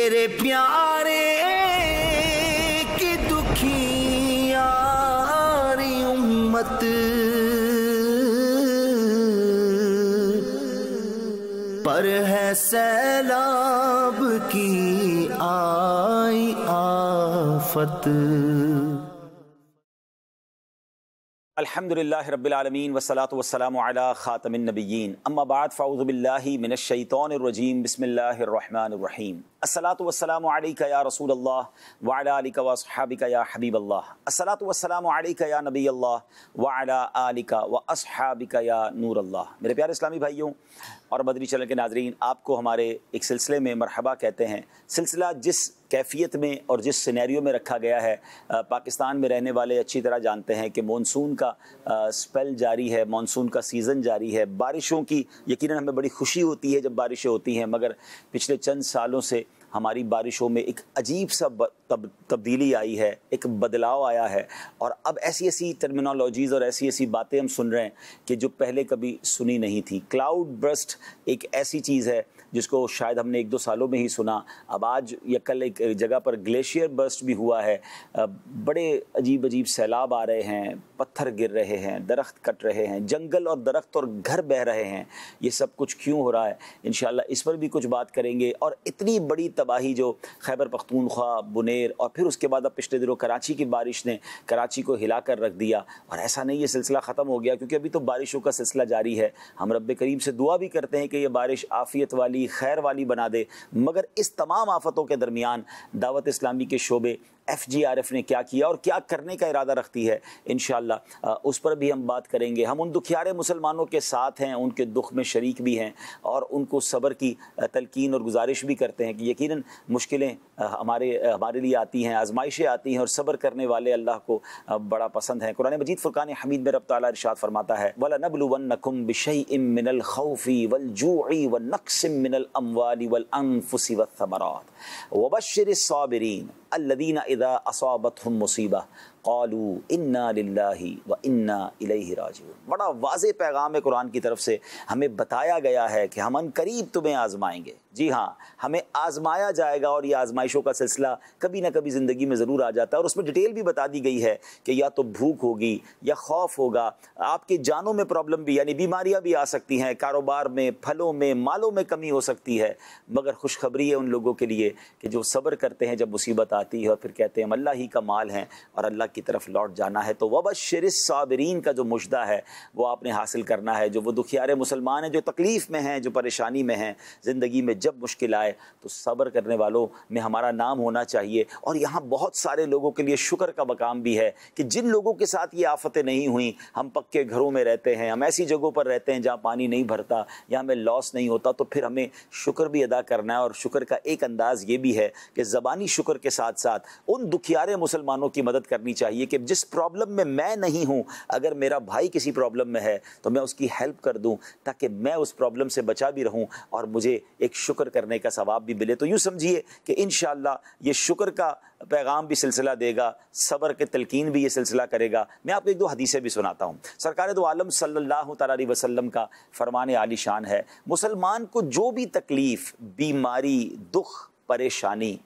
میرے پیارے کی دکھیاری امت پر ہے سیلاب کی آئی آفت۔ الحمدللہ رب العالمین والصلاة والسلام علی خاتم النبیین، اما بعد فاعوذ باللہ من الشیطان الرجیم، بسم اللہ الرحمن الرحیم۔ الصلاة والسلام علیک یا رسول اللہ وعلی آلک واصحابک یا حبیب اللہ، الصلاة والسلام علیک یا نبی اللہ وعلی آلک واصحابک یا نور اللہ۔ میرے پیارے اسلامی بھائیوں اور مدنی چینل کے ناظرین، آپ کو ہمارے ایک سلسلے میں مرحبا کہتے ہیں۔ سلسلہ جس کیفیت میں اور جس سینیریو میں رکھا گیا ہے، پاکستان میں رہنے والے اچھی طرح جانتے ہیں کہ مونسون کا سپیل جاری ہے، مونسون کا سیزن جاری ہے، بارشوں کی یقیناً ہمیں بڑی خوشی ہوتی ہے جب بارشیں ہوتی ہیں، مگر پچھلے چند سالوں سے ہماری بارشوں میں ایک عجیب سا تبدیلی آئی ہے، ایک بدلاؤ آیا ہے، اور اب ایسی ٹرمینالوجیز اور ایسی باتیں ہم سن رہے ہیں کہ جو پہلے کبھی سنی نہیں تھی۔ کلاؤڈ برسٹ ایک ایسی چیز ہے جس کو شاید ہم نے 1-2 سالوں میں ہی سنا، اب آج یا کل ایک جگہ پر گلیشیئر برسٹ بھی ہوا ہے، بڑے عجیب سیلاب آ رہے ہیں، پتھر گر رہے ہیں، درخت کٹ رہے ہیں، جنگل اور درخت اور گھر بہہ رہے ہیں۔ یہ سب کچھ کیوں ہو رہا ہے؟ انشاءاللہ اس پر بھی کچھ بات کریں گے، اور اتنی بڑی تباہی جو خیبر پختونخوا، بنیر، اور پھر اس کے بعد اب پچھلے دنوں کراچی کی بارش نے کراچی کو ہلا کر رکھ دیا، اور ایسا نہیں یہ سلسلہ ختم ہو گیا، کیونکہ ابھی تو بارشوں کا سلسلہ جاری ہے۔ ہم رب کریم سے دعا بھی کرتے ہیں کہ یہ بارش عافیت والی، خیر والی بنا دے، مگر اس تمام آفتوں کے درمیان دعوت اسلامی کے شعبے FGRF نے کیا کیا اور کیا کرنے کا ارادہ رکھتی ہے، انشاءاللہ اس پر بھی ہم بات کریں گے۔ ہم ان دکھیارے مسلمانوں کے ساتھ ہیں، ان کے دکھ میں شریک بھی ہیں، اور ان کو صبر کی تلقین اور گزارش بھی کرتے ہیں کہ یقیناً مشکلیں ہمارے لیے آتی ہیں، آزمائشیں آتی ہیں، اور صبر کرنے والے اللہ کو بڑا پسند ہیں۔ قرآن مجید فرقان حمید میں رب تعالیٰ ارشاد فرماتا ہے وَلَنَبْلُوَنَّكُمْ بِشَيْءٍ مِّنَ الْخَوْفِ وَالْجُوعِ وَنَقْصٍ مِّنَ الْأَمْوَالِ وَالْأَنفُسِ وَالثَّمَرَاتِ وَبَشِّرِ الصَّابِرِينَ الَّذِينَ إِذَا أَصَابَتْهُمْ مُصِيبَةٌ قالوا انا للہ وانا الیہ راجعون۔ بڑا واضح پیغام ہے قرآن کی طرف سے، ہمیں بتایا گیا ہے کہ ہم ان قریب تمہیں آزمائیں گے۔ جی ہاں، ہمیں آزمایا جائے گا، اور یہ آزمائشوں کا سلسلہ کبھی نہ کبھی زندگی میں ضرور آ جاتا ہے، اور اس میں ڈیٹیل بھی بتا دی گئی ہے کہ یا تو بھوک ہوگی، یا خوف ہوگا، آپ کی جانوں میں پرابلم بھی، یعنی بیماریاں بھی آ سکتی ہیں، کاروبار میں، پھلوں میں، مالوں میں کمی ہو سکتی ہے، مگر خوشخبری ہے ان لوگوں کے لیے کہ جو صبر کرتے ہیں جب مصیبت آتی ہے، اور پھر کہتے ہیں ہم اللہ ہی کا مال ہیں اور اللہ کی طرف لوٹ جانا ہے۔ تو وبشر الصابرین کا جو مجدہ ہے وہ آپ نے حاصل کرنا ہے۔ جو وہ دکھیارے مسلمان ہیں، جو تکلیف میں ہیں، جو پریشانی میں ہیں، زندگی میں جب مشکل آئے تو صبر کرنے والوں میں ہمارا نام ہونا چاہیے۔ اور یہاں بہت سارے لوگوں کے لیے شکر کا مقام بھی ہے کہ جن لوگوں کے ساتھ یہ آفتیں نہیں ہوئیں، ہم پکے گھروں میں رہتے ہیں، ہم ایسی جگہوں پر رہتے ہیں جہاں پانی نہیں بھرتا یا ہمیں لاس نہیں ہوتا، تو پھر ہمیں شکر بھی ادا کرنا ہے۔ اور شکر کا ایک انداز یہ بھی ہے کہ زبانی شکر کے ساتھ ساتھ ان دکھیارے مسلمانوں کی مدد کرنی چاہیے کہ جس پرابلم میں نہیں ہوں، اگر میرا بھائی کسی پرابلم میں ہے تو میں اس کی ہیلپ کر دوں، تاکہ میں اس پرابلم سے بچا بھی رہوں اور مجھے ایک شکر کرنے کا ثواب بھی ملے۔ تو یوں سمجھیے کہ انشاءاللہ یہ شکر کا پیغام بھی سلسلہ دے گا، صبر کے تلقین بھی یہ سلسلہ کرے گا۔ میں آپ کو 1-2 حدیثیں بھی سناتا ہوں۔ سرکار دو عالم صلی اللہ تعالیٰ علیہ وسلم کا فرمان عالی شان ہے، مسلمان کو جو بھی تکلیف، بیماری، دکھ، پریشانی،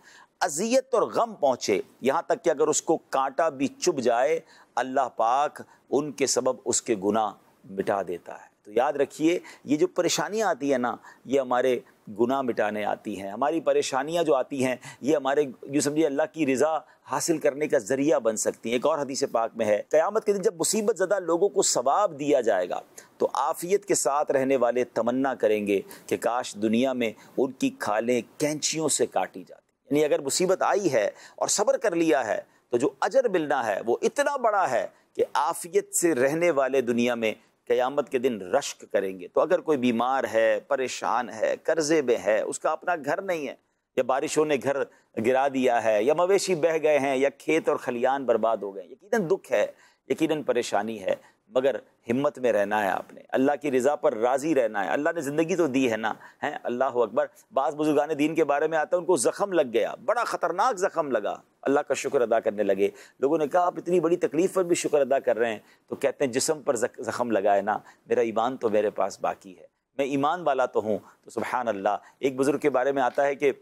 اذیت اور غم پہنچے، یہاں تک کہ اگر اس کو کانٹا بھی چبھ جائے، اللہ پاک ان کے سبب اس کے گناہ مٹا دیتا ہے۔ تو یاد رکھیے، یہ جو پریشانیاں آتی ہیں نا، یہ ہمارے گناہ مٹانے آتی ہیں۔ ہماری پریشانیاں جو آتی ہیں یہ ہمارے جو سمجھیے اللہ کی رضا حاصل کرنے کا ذریعہ بن سکتی ہیں۔ ایک اور حدیث پاک میں ہے، قیامت کے دن جب مصیبت زدہ لوگوں کو ثواب دیا جائے گا تو عافیت کے ساتھ رہنے والے تمنا کریں گے کہ کاش دنیا میں ان کی کھالیں کینچیوں سے کاٹی جاتی۔ یعنی اگر مصیبت آئی ہے اور صبر کر لیا ہے تو جو اجر ملنا ہے وہ اتنا بڑا ہے کہ عافیت سے رہنے والے دنیا میں قیامت کے دن رشک کریں گے۔ تو اگر کوئی بیمار ہے، پریشان ہے، قرضے میں ہے، اس کا اپنا گھر نہیں ہے، یا بارشوں نے گھر گرا دیا ہے، یا مویشی بہہ گئے ہیں، یا کھیت اور کھلیان برباد ہو گئے، یقیناً دکھ ہے، یقیناً پریشانی ہے، مگر ہمت میں رہنا ہے، آپ نے اللہ کی رضا پر راضی رہنا ہے۔ اللہ نے زندگی تو دی ہے نا، ہیں، اللہ اکبر۔ بعض بزرگان دین کے بارے میں آتا ہے ان کو زخم لگ گیا، بڑا خطرناک زخم لگا، اللہ کا شکر ادا کرنے لگے۔ لوگوں نے کہا آپ اتنی بڑی تکلیف پر بھی شکر ادا کر رہے ہیں، تو کہتے ہیں جسم پر زخم لگا ہے نا، میرا ایمان تو میرے پاس باقی ہے، میں ایمان والا تو ہوں۔ تو سبحان اللہ، ایک بزرگ کے بارے میں آتا ہے کہ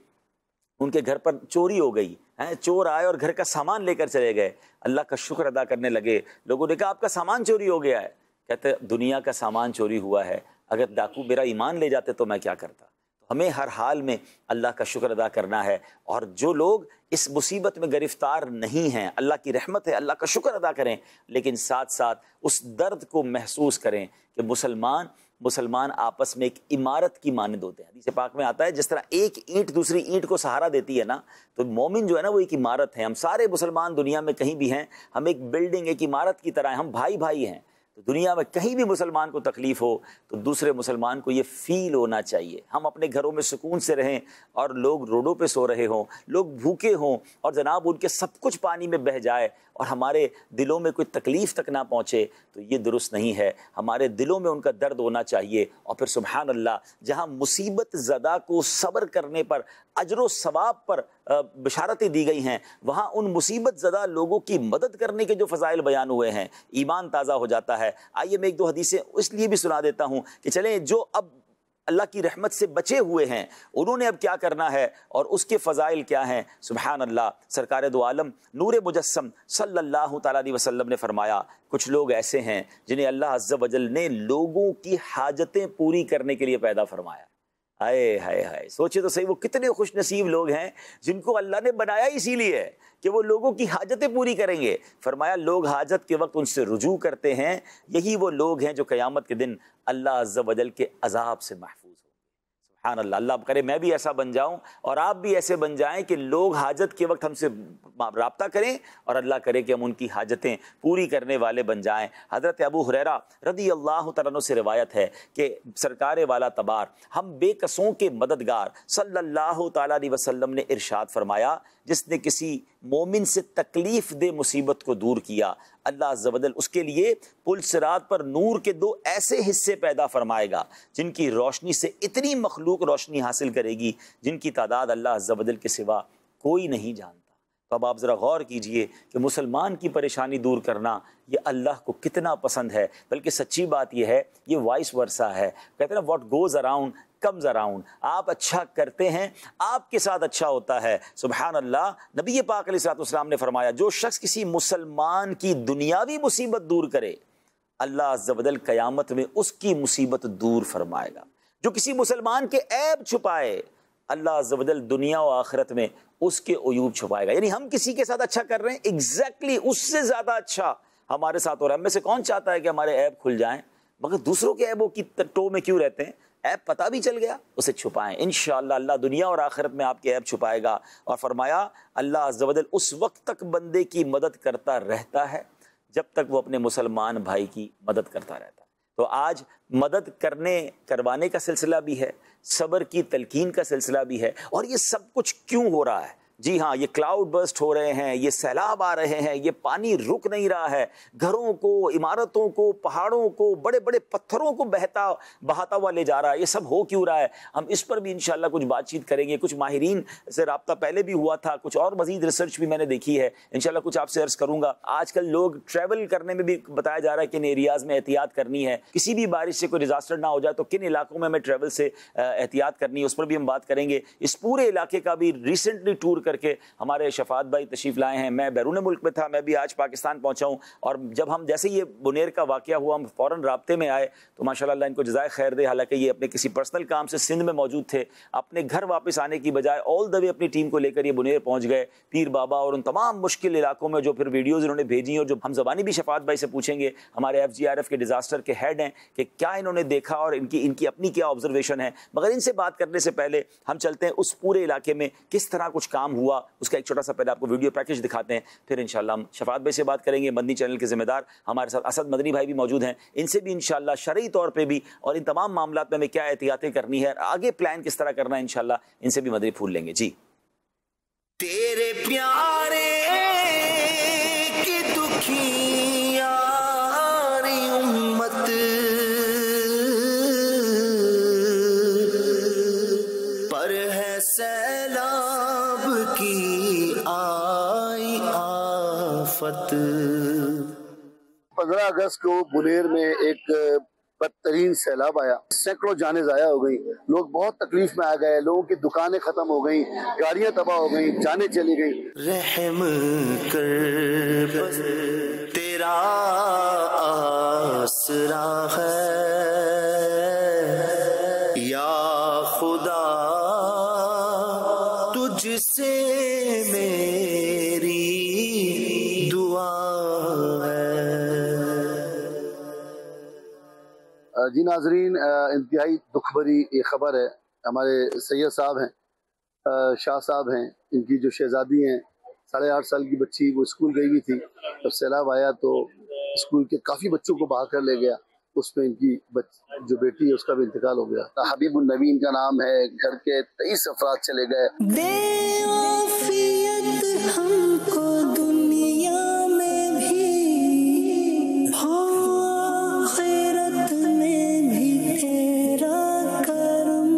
ان کے گھر پر چوری ہو گئی، چور آئے اور گھر کا سامان لے کر چلے گئے، اللہ کا شکر ادا کرنے لگے، لوگوں نے کہا آپ کا سامان چوری ہو گیا ہے، کہتے دنیا کا سامان چوری ہوا ہے، اگر ڈاکو میرا ایمان لے جاتے تو میں کیا کرتا۔ ہمیں ہر حال میں اللہ کا شکر ادا کرنا ہے، اور جو لوگ اس مصیبت میں گرفتار نہیں ہیں، اللہ کی رحمت ہے، اللہ کا شکر ادا کریں، لیکن ساتھ ساتھ اس درد کو محسوس کریں کہ مسلمان آپس میں ایک عمارت کی مانند ہوتے ہیں۔ حدیث پاک میں آتا ہے جس طرح ایک اینٹ دوسری اینٹ کو سہارا دیتی ہے نا، تو مومن جو ہے نا وہ ایک عمارت ہے۔ ہم سارے مسلمان دنیا میں کہیں بھی ہیں، ہم ایک بلڈنگ، ایک عمارت کی طرح ہیں، ہم بھائی بھائی ہیں۔ تو دنیا میں کہیں بھی مسلمان کو تکلیف ہو تو دوسرے مسلمان کو یہ فیل ہونا چاہیے۔ ہم اپنے گھروں میں سکون سے رہیں اور لوگ روڈوں پہ سو رہے ہوں، لوگ بھوکے ہوں، اور جناب ان کے سب کچھ پانی میں بہہ جائے اور ہمارے دلوں میں کوئی تکلیف تک نہ پہنچے، تو یہ درست نہیں ہے۔ ہمارے دلوں میں ان کا درد ہونا چاہیے۔ اور پھر سبحان اللہ، جہاں مصیبت زدہ کو صبر کرنے پر اجر و ثواب پر بشارتیں دی گئی ہیں، وہاں ان مصیبت زدہ لوگوں کی مدد کرنے کے جو فضائل بیان ہوئے ہیں، ایمان تازہ ہو جاتا ہے۔ آئیے میں ایک دو حدیثیں اس لیے بھی سنا دیتا ہوں کہ چلیں جو اب اللہ کی رحمت سے بچے ہوئے ہیں انہوں نے اب کیا کرنا ہے اور اس کے فضائل کیا ہیں۔ سبحان اللہ، سرکار دو عالم نور مجسم صلی اللہ تعالیٰ علیہ وسلم نے فرمایا کچھ لوگ ایسے ہیں جنہیں اللہ عز و جل نے لوگوں کی حاجتیں پوری کرنے کے لیے پیدا فرمایا۔ ہائے ہائے ہائے، سوچے تو صحیح، وہ کتنے خوش نصیب لوگ ہیں جن کو اللہ نے بنایا اسی لیے کہ وہ لوگوں کی حاجتیں پوری کریں گے۔ فرمایا لوگ حاجت کے وقت ان سے رجوع کرتے ہیں، یہی وہ لوگ ہیں جو قیامت کے دن اللہ عز و جل کے عذاب سے محفوظ ہوں۔ سبحان اللہ، اللہ کرے میں بھی ایسا بن جاؤں اور آپ بھی ایسے بن جائیں کہ لوگ حاجت کے وقت ہم سے رابطہ کریں اور اللہ کرے کہ ہم ان کی حاجتیں پوری کرنے والے بن جائیں۔ حضرت ابو ہریرہ رضی اللہ تعالیٰ عنہ سے روایت ہے کہ سرکار والا تبار ہم بے کسوں کے مددگار صلی اللہ تعالیٰ علیہ وسلم نے ارشاد فرمایا جس نے کسی مومن سے تکلیف دہ مصیبت کو دور کیا، اللہ عز و جل اس کے لیے پل صراط پر نور کے دو ایسے حصے پیدا فرمائے گا جن کی روشنی سے اتنی مخلوق روشنی حاصل کرے گی جن کی تعداد اللہ عز و جل کے سوا کوئی نہیں جانتا۔ تو اب آپ ذرا غور کیجئے کہ مسلمان کی پریشانی دور کرنا یہ اللہ کو کتنا پسند ہے، بلکہ سچی بات یہ ہے یہ وائس ورسا ہے۔ کہتے ہیں نا what goes around comes around, آپ اچھا کرتے ہیں آپ کے ساتھ اچھا ہوتا ہے۔ سبحان اللہ، نبی پاک علیہ الصلوۃ والسلام نے فرمایا جو شخص کسی مسلمان کی دنیاوی مصیبت دور کرے اللہ عز و جل قیامت میں اس کی مصیبت دور فرمائے گا، جو کسی مسلمان کے عیب چھپائے اللہ عز و جل دنیا و آخرت میں اس کے عیوب چھپائے گا۔ یعنی ہم کسی کے ساتھ اچھا کر رہے ہیں، ایگزیکٹلی اس سے زیادہ اچھا ہمارے ساتھ ہو رہا ہے۔ ہم میں سے کون چاہتا ہے کہ ہمارے عیب کھل جائیں، مگر دوسروں کے عیبوں کی ٹو میں کیوں رہتے ہیں؟ عیب پتہ بھی چل گیا اسے چھپائیں، انشاءاللہ اللہ دنیا اور آخرت میں آپ کے عیب چھپائے گا۔ اور فرمایا اللہ عز و جل اس وقت تک بندے کی مدد کرتا رہتا ہے جب تک وہ اپنے مسلمان بھائی کی مدد کرتا رہتا ہے۔ تو آج مدد کروانے کا سلسلہ بھی ہے، صبر کی تلقین کا سلسلہ بھی ہے، اور یہ سب کچھ کیوں ہو رہا ہے؟ جی ہاں، یہ کلاؤڈ برسٹ ہو رہے ہیں، یہ سیلاب آ رہے ہیں، یہ پانی رک نہیں رہا ہے، گھروں کو، عمارتوں کو، پہاڑوں کو، بڑے بڑے پتھروں کو بہاتا ہوا لے جا رہا ہے۔ یہ سب ہو کیوں رہا ہے؟ ہم اس پر بھی انشاءاللہ کچھ بات چیت کریں گے۔ کچھ ماہرین سے رابطہ پہلے بھی ہوا تھا، کچھ اور مزید ریسرچ بھی میں نے دیکھی ہے، انشاءاللہ کچھ آپ سے عرض کروں گا۔ آج کل لوگ ٹریول کرنے میں بھی بتایا جا رہا ہے کہ ان ایریاز میں احتیاط کرنی ہے، کسی بھی بارش سے کوئی ڈیزاسٹر نہ ہو جائے تو کن علاقوں میں ہمیں ٹریول سے احتیاط کرنی ہے، اس پر بھی ہم بات کریں گے۔ اس پورے علاقے کا بھی ریسنٹلی ٹور کر کے ہمارے شفاعت بھائی تشریف لائے ہیں، میں بیرون ملک میں تھا، میں بھی آج پاکستان پہنچا ہوں، اور جب ہم جیسے یہ بنیر کا واقعہ ہوا ہم فوراً رابطے میں آئے تو ماشاءاللہ اللہ ان کو جزائے خیر دے، حالانکہ یہ اپنے کسی پرسنل کام سے سندھ میں موجود تھے، اپنے گھر واپس آنے کی بجائے آل دا وے اپنی ٹیم کو لے کر یہ بنیر پہنچ گئے، پیر بابا اور ان تمام مشکل علاقوں میں جو پھر ویڈیوز انہوں نے بھیجی، اور جو ہم زبانی بھی شفاعت بھائی سے پوچھیں گے، ہمارے FGRF کے ڈیزاسٹر کے ہیڈ ہیں، کہ کیا انہوں نے دیکھا اور ان کی اپنی کیا آبزرویشن ہے۔ مگر ان سے بات کرنے سے پہلے ہم چلتے ہیں اس پورے علاقے میں کس طرح کچھ کام ہوا، اس کا ایک چھوٹا سا پہلے آپ کو ویڈیو پیکج دکھاتے ہیں، پھر انشاءاللہ ہم شفاعت بھائی سے بات کریں گے۔ مدنی چینل کے ذمہ دار ہمارے ساتھ اسد مدنی بھائی بھی موجود ہیں، ان سے بھی انشاءاللہ شرعی طور پہ بھی اور ان تمام معاملات میں ہمیں کیا احتیاطیں کرنی ہے، آگے پلان کس طرح کرنا ہے، انشاءاللہ ان سے بھی مدنی پھول لیں گے۔ جی تیرے پیارے کی دکھیاری امت پر ہے سیلاب کی آئی آفت۔ 15 اگست کو بنیر میں ایک بدترین سیلاب آیا، سینکڑوں جانیں ضائع ہو گئی، لوگ بہت تکلیف میں آ گئے، لوگوں کی دکانیں ختم ہو گئیں، گاڑیاں تباہ ہو گئیں، جانیں چلی گئیں۔ رحم کر بس تیرا آسرا ہے یا خدا، تجھ سے میری دعا ہے۔ جی ناظرین، انتہائی دکھ بھری یہ خبر ہے۔ ہمارے سید صاحب ہیں، شاہ صاحب ہیں، ان کی جو شہزادی ہیں 8.5 سال کی بچی، وہ اسکول گئی ہوئی تھی، جب سیلاب آیا تو اسکول کے کافی بچوں کو بہا کر لے گیا، اس میں ان کی جو بیٹی ہے اس کا بھی انتقال ہو گیا۔ حبیب النبی ان کا نام ہے، گھر کے 23 افراد چلے گئے۔ دے عافیت ہم کو دنیا میں بھی، آخرت میں بھی تیرا کرم۔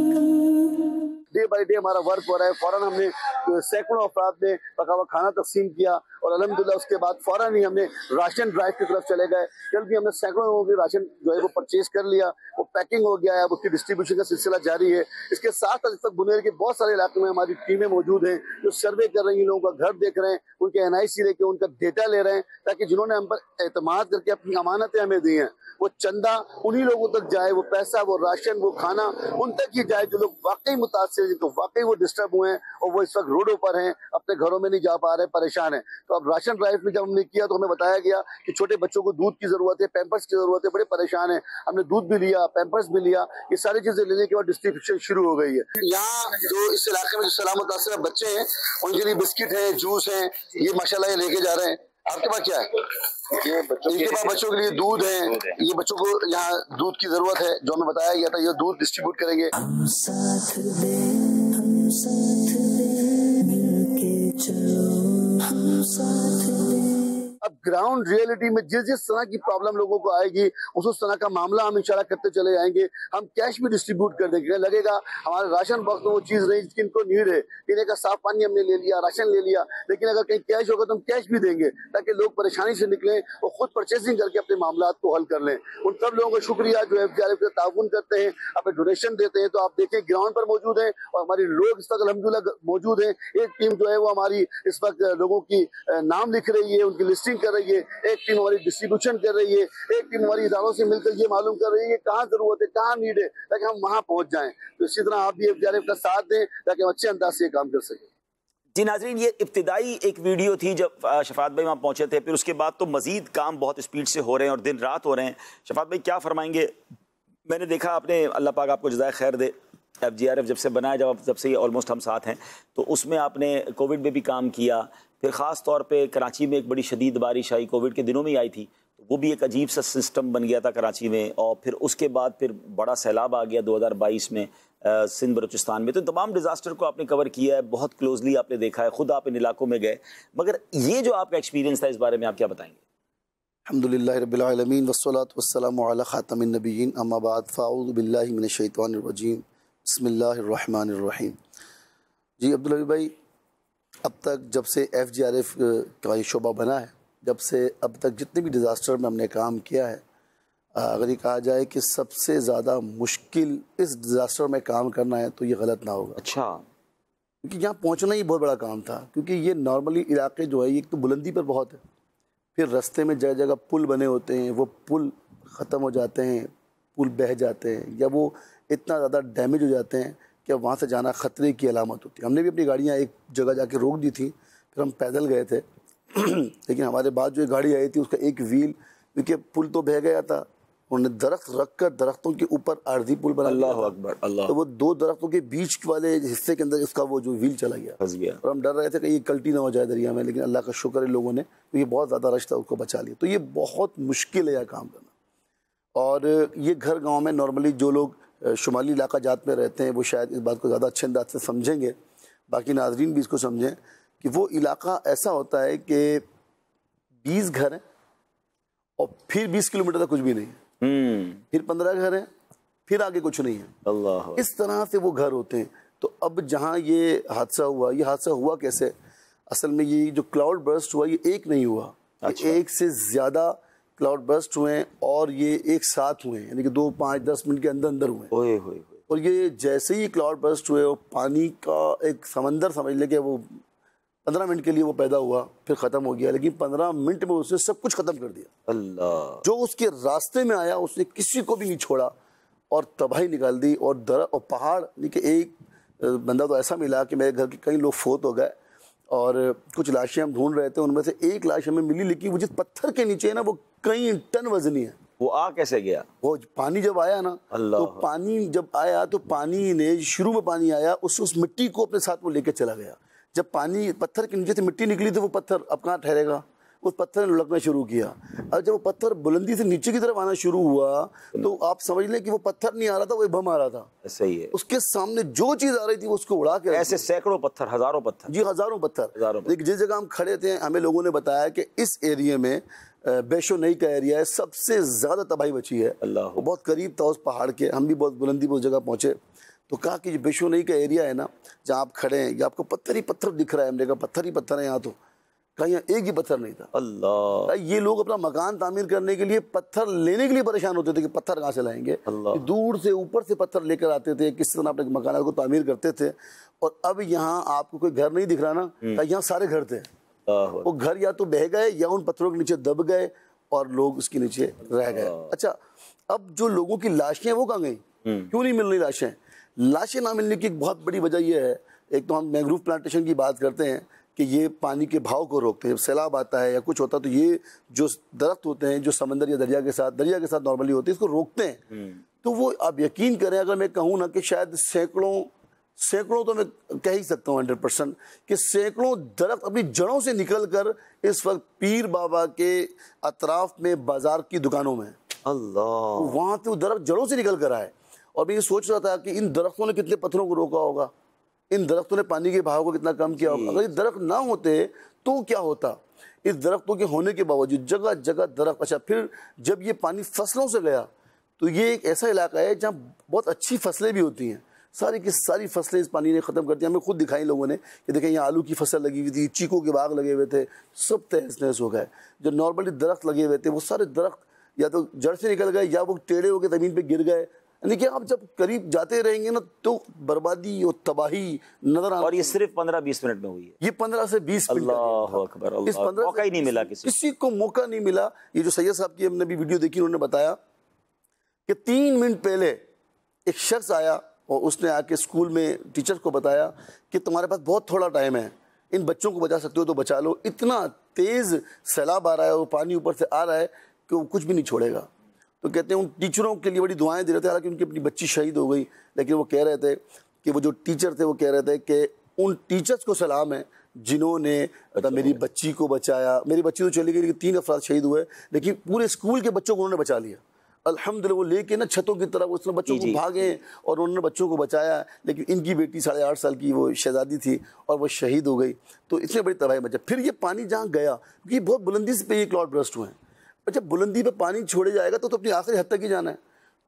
ڈے بائی ڈے ہمارا ورک ہو رہا ہے، فوراً ہم نے سینکڑوں افراد نے پکا ہوا کھانا تقسیم کیا، اور الحمدللہ اس کے بعد فوراً ہی ہم نے راشن ڈرائیو کی طرف چلے گئے۔ کل بھی ہم نے سینکڑوں لوگوں کی راشن جو ہے وہ پرچیز کر لیا، وہ پیکنگ ہو گیا ہے، اب اس کی ڈسٹریبیوشن کا سلسلہ جاری ہے۔ اس کے ساتھ اب تک بنیر کے بہت سارے علاقوں میں ہماری ٹیمیں موجود ہیں جو سروے کر رہی ہیں، لوگوں کا گھر دیکھ رہے ہیں، ان کے NIC لے کے ان کا ڈیٹا لے رہے ہیں، تاکہ جنہوں نے ہم پر اعتماد کر کے اپنی امانتیں ہمیں دی ہیں وہ چندہ انہی لوگوں تک جائے، وہ پیسہ، وہ راشن، وہ کھانا ان تک ہی جائے جو لوگ واقعی متاثر ہیں، تو واقعی وہ ڈسٹرب ہوئے ہیں اور وہ اس وقت روڈوں پر ہیں، اپنے گھروں میں نہیں جا پا رہے، پریشان ہیں۔ تو اب راشن ڈرائیو میں جب ہم نے کیا تو ہمیں بتایا گیا کہ چھوٹے بچوں کو دودھ کی ضرورت ہے، پیمپرس کی ضرورت ہے، بڑے پریشان ہیں۔ ہم نے دودھ بھی لیا، پیمپرس بھی لیا، یہ ساری چیزیں لینے کے بعد ڈسٹریبیوشن شروع ہو گئی ہے۔ یہاں جو اس علاقے میں جو سیلاب متاثر بچے ہیں ان کے لیے بسکٹ ہے، جوس ہے، یہ ماشاءاللہ یہ لے کے جا رہے ہیں۔ آپ کے پاس کیا ہے؟ ان کے پاس بچوں کے لیے دودھ ہے، یہ بچوں کو یہاں دودھ کی ضرورت ہے جو ہمیں بتایا گیا تھا، یہ دودھ ڈسٹریبیوٹ کریں گے۔ ہم ساتھ دے، ہم ساتھ دے، مل کے چلو ہم ساتھ دے۔ اب گراؤنڈ ریئلٹی میں جس طرح کی پرابلم لوگوں کو آئے گی اس طرح کا معاملہ ہم انشاءاللہ کرتے چلے جائیں گے۔ ہم کیش بھی ڈسٹریبیوٹ کر دیں گے، لگے گا ہمارے راشن باکس میں وہ چیز نہیں جن کو نیڈ ہے، پینے کا صاف پانی ہم نے لے لیا، راشن لے لیا، لیکن اگر کہیں کیش ہوگا تو ہم کیش بھی دیں گے تاکہ لوگ پریشانی سے نکلیں اور خود پرچیزنگ کر کے اپنے معاملات کو حل کر لیں۔ ان سب لوگوں کا شکریہ جو FGRF کے تعاون کرتے ہیں، اپنے ڈونیشن دیتے ہیں۔ تو آپ دیکھیں گراؤنڈ پر موجود ہیں اور ہماری لوگ اس وقت الحمدللہ موجود ہیں۔ ایک ٹیم جو ہے وہ ہماری اس وقت لوگوں کی نام لکھ رہی ہے، ان کی لسٹنگ کر رہی ہے، ایک ٹیم ہماری ڈسٹریبیوشن کر رہی ہے، ایک ٹیم ہماری اداروں سے مل کر یہ معلوم کر رہی ہے کہ کہاں ضرورت ہے، کہاں نیڈ ہے، تاکہ ہم وہاں پہنچ جائیں۔ تو اسی طرح آپ بھی FGRF کا ساتھ دیں تاکہ ہم اچھے انداز سے یہ کام کر سکیں۔ جی ناظرین، یہ ابتدائی ایک ویڈیو تھی جب شفاعت بھائی وہاں پہنچے تھے، پھر اس کے بعد تو مزید کام بہت اسپیڈ سے ہو رہے ہیں اور دن رات ہو رہے ہیں۔ شفاعت بھائی کیا فرمائیں گے؟ میں نے دیکھا آپ نے، اللہ پاک آپ کو جزائے خیر دے، FGRF جب سے بنایا، جب سے یہ آلموسٹ ہم ساتھ ہیں، تو اس میں آپ نے کووڈ میں بھی کام کیا، پھر خاص طور پہ کراچی میں ایک بڑی شدید بارش آئی، کووڈ کے دنوں میں ہی آئی تھی، تو وہ بھی ایک عجیب سا سسٹم بن گیا تھا کراچی میں، اور پھر اس کے بعد پھر بڑا سیلاب آ گیا 2022 میں سندھ بلوچستان میں۔ تو تمام ڈیزاسٹر کو آپ نے کور کیا ہے، بہت کلوزلی آپ نے دیکھا ہے، خود آپ ان علاقوں میں گئے، مگر یہ جو آپ کا ایکسپیرینس تھا اس بارے میں آپ کیا بتائیں گے؟ الحمدللہ رب العالمین والصلاة والسلام علی خاتم النبیین، اما بعد فاعوذ باللہ من الشیطان الرجیم، بسم اللہ الرحمن الرحیم۔ جی عبدالعبی بھائی، اب تک جب سے FGRF کا یہ شعبہ بنا ہے، جب سے اب تک جتنے بھی ڈیزاسٹر میں ہم نے کام کیا ہے، اگر یہ کہا جائے کہ سب سے زیادہ مشکل اس ڈیزاسٹر میں کام کرنا ہے تو یہ غلط نہ ہوگا۔ اچھا، کیونکہ یہاں پہنچنا ہی بہت بڑا کام تھا، کیونکہ یہ نارملی علاقے جو ہے یہ ایک تو بلندی پر بہت ہے، پھر رستے میں جگہ جگہ پل بنے ہوتے ہیں، وہ پل ختم ہو جاتے ہیں، پل بہہ جاتے ہیں، یا وہ اتنا زیادہ ڈیمیج ہو جاتے ہیں کہ وہاں سے جانا خطرے کی علامت ہوتی ہے۔ ہم نے بھی اپنی گاڑیاں ایک جگہ جا کے روک دی تھی، پھر ہم پیدل گئے تھے، لیکن ہمارے بعد جو گاڑی آئی تھی اس کا ایک ویل، کیونکہ پل تو بہہ گیا تھا، انہوں نے درخت رکھ کر درختوں کے اوپر عارضی پل بنا دیا، اللہ اکبر، اللہ، تو وہ 2 درختوں کے بیچ والے حصے کے اندر اس کا وہ جو ویل چلا گیا، پھنس گیا، اور ہم ڈر رہے تھے کہ یہ کلٹی نہ ہو جائے دریا میں، لیکن اللہ کا شکر ہے لوگوں نے، یہ بہت زیادہ رش تھا، اس کو بچا لیا۔ تو یہ بہت مشکل ہے یہ کام کرنا، اور یہ گھر گاؤں میں نارملی جو لوگ شمالی علاقہ جات میں رہتے ہیں وہ شاید اس بات کو زیادہ اچھے انداز سے سمجھیں گے، باقی ناظرین بھی اس کو سمجھیں کہ وہ علاقہ ایسا ہوتا ہے کہ 20 گھر ہیں اور پھر 20 کلومیٹر تک کچھ بھی نہیں ہے، پھر 15 گھر ہیں، پھر آگے کچھ نہیں ہے، اللہ، اس طرح سے وہ گھر ہوتے ہیں۔ تو اب جہاں یہ حادثہ ہوا کیسے؟ اصل میں یہ جو کلاؤڈ برسٹ ہوا یہ ایک نہیں ہوا، ایک سے زیادہ کلاؤڈ برسٹ ہوئے ہیں اور یہ ایک ساتھ ہوئے ہیں، یعنی کہ 2 5 10 منٹ کے اندر ہوئے ہیں. اوئے ہوئے. اور یہ جیسے ہی کلاؤڈ برسٹ ہوئے اور پانی کا ایک سمندر سمجھ لے کہ وہ 15 منٹ کے لیے وہ پیدا ہوا پھر ختم ہو گیا، لیکن 15 منٹ میں اس نے سب کچھ ختم کر دیا. اللہ. جو اس کے راستے میں آیا اس نے کسی کو بھی نہیں چھوڑا اور تباہی نکال دی. اور اور پہاڑ، یعنی کہ ایک بندہ تو ایسا ملا کہ میرے گھر کے کئی لوگ فوت ہو گئے اور کچھ لاشیں ہم ڈھونڈ رہے تھے، ان میں سے ایک لاش ہمیں ملی، لیکن وہ جس پتھر کے نیچے ہے نا وہ کئی ٹن وزنی ہے. وہ آ کیسے گیا؟ وہ پانی جب آیا نا تو پانی جب آیا تو پانی نے شروع میں پانی آیا اس مٹی کو اپنے ساتھ وہ لے کے چلا گیا. جب پانی پتھر کے نیچے سے مٹی نکلی تو وہ پتھر اب کہاں ٹھہرے گا، اس پتھر نے لڑکنا شروع کیا. اور جب وہ پتھر بلندی سے نیچے کی طرف آنا شروع ہوا تو آپ سمجھ لیں کہ وہ پتھر نہیں آ رہا تھا، وہ بم آ رہا تھا. صحیح ہے. اس کے سامنے جو چیز آ رہی تھی وہ اس کو اڑا کے ایسے سینکڑوں پتھر، ہزاروں پتھر. جی ہزاروں پتھر. لیکن جس جگہ ہم کھڑے تھے ہمیں لوگوں نے بتایا کہ اس ایریے میں بیشو نئی کا ایریا ہے، سب سے زیادہ تباہی مچی ہے. اللہ. وہ بہت قریب تھا اس پہاڑ کے، ہم بھی بہت بلندی پہ اس جگہ پہنچے تو کہا کہ جو بیشو نئی کا ایریا ہے نا جہاں آپ کھڑے ہیں یہ آپ کو پتھر ہی پتھر دکھ رہا ہے. ہم نے کہا پتھر ہی پتھر ہے یہاں تو، کہا یہاں ایک ہی پتھر نہیں تھا. اللہ. یہ لوگ اپنا مکان تعمیر کرنے کے لیے پتھر لینے کے لیے پریشان ہوتے تھے کہ پتھر کہاں سے لائیں گے. دور سے اوپر سے پتھر لے کر آتے تھے، کس طرح اپنے مکانات کو تعمیر کرتے تھے. اور اب یہاں آپ کو کوئی گھر نہیں دکھ رہا نا، یہاں سارے گھر تھے. وہ گھر یا تو بہہ گئے یا ان پتھروں کے نیچے دب گئے اور لوگ اس کے نیچے رہ گئے. اچھا اب جو لوگوں کی لاشیں وہ کہاں گئیں؟ کیوں نہیں مل رہی لاشیں؟ لاشیں نہ ملنے کی ایک بہت بڑی وجہ یہ ہے، ایک تو ہم مینگروو پلانٹیشن کی بات کرتے ہیں کہ یہ پانی کے بہاؤ کو روکتے ہیں. جب سیلاب آتا ہے یا کچھ ہوتا ہے تو یہ جو درخت ہوتے ہیں جو سمندر یا دریا کے ساتھ نارملی ہوتے ہیں اس کو روکتے ہیں. تو وہ آپ یقین کریں اگر میں کہوں نا کہ شاید سینکڑوں تو میں کہہ ہی سکتا ہوں 100% کہ سینکڑوں درخت اپنی جڑوں سے نکل کر اس وقت پیر بابا کے اطراف میں بازار کی دکانوں میں. اللہ. وہاں تو درخت جڑوں سے نکل کر آئے. اور میں یہ سوچ رہا تھا کہ ان درختوں نے کتنے پتھروں کو روکا ہوگا، ان درختوں نے پانی کے بہاؤ کو کتنا کم کیا ہوگا. اگر یہ درخت نہ ہوتے تو کیا ہوتا؟ اس درختوں کے ہونے کے باوجود جگہ جگہ درخت. اچھا پھر جب یہ پانی فصلوں سے گیا تو یہ ایک ایسا علاقہ ہے جہاں بہت اچھی فصلیں بھی ہوتی ہیں، ساری کی ساری فصلیں اس پانی نے ختم کر دی. ہمیں خود دکھائی لوگوں نے کہ دیکھیں یہاں آلو کی فصل لگی ہوئی تھی، چیکو کے باغ لگے ہوئے تھے، سب تہس نہس ہو گئے. جو نارملی درخت لگے ہوئے تھے وہ سارے درخت یا تو جڑ سے نکل گئے یا وہ ٹیڑے ہو کے زمین پہ گر گئے. یعنی کہ آپ جب قریب جاتے رہیں گے نا تو بربادی اور تباہی نظر آتی. اور یہ صرف 15-20 منٹ میں ہوئی ہے. یہ 15 سے 20 منٹ. اللہ اکبر. اس 15 موقع ہی نہیں ملا کسی کو موقع نہیں ملا. یہ جو سید صاحب کی ہم نے بھی ویڈیو دیکھی انہوں نے بتایا کہ 3 منٹ پہلے ایک شخص آیا اور اس نے آ کے اسکول میں ٹیچر کو بتایا کہ تمہارے پاس بہت تھوڑا ٹائم ہے، ان بچوں کو بچا سکتے ہو تو بچا لو. اتنا تیز سیلاب آ رہا ہے، وہ پانی اوپر سے آ رہا ہے کہ وہ کچھ بھی نہیں چھوڑے گا. تو کہتے ہیں ان ٹیچروں کے لیے بڑی دعائیں دے رہے تھے، حالانکہ ان کی اپنی بچی شہید ہو گئی، لیکن وہ کہہ رہے تھے کہ وہ جو ٹیچر تھے وہ کہہ رہے تھے کہ ان ٹیچرز کو سلام ہے جنہوں نے میری بچی کو بچایا. میری بچی تو چلی گئی لیکن 3 افراد شہید ہوئے، لیکن پورے اسکول کے بچوں کو انہوں نے بچا لیا. الحمدللہ وہ لے کے نا چھتوں کی طرف اس نے بچوں کو بھاگے اور انہوں نے بچوں کو بچایا. لیکن ان کی بیٹی 8.5 سال کی وہ شہزادی تھی اور وہ شہید ہو گئی. تو اس میں بڑی تباہی مچا. پھر یہ پانی جہاں گیا کیونکہ بہت بلندی سے پہ یہ کلاؤڈ برسٹ ہوئے ہیں، جب بلندی پہ پانی چھوڑے جائے گا تو اپنی آخری حد تک ہی جانا ہے.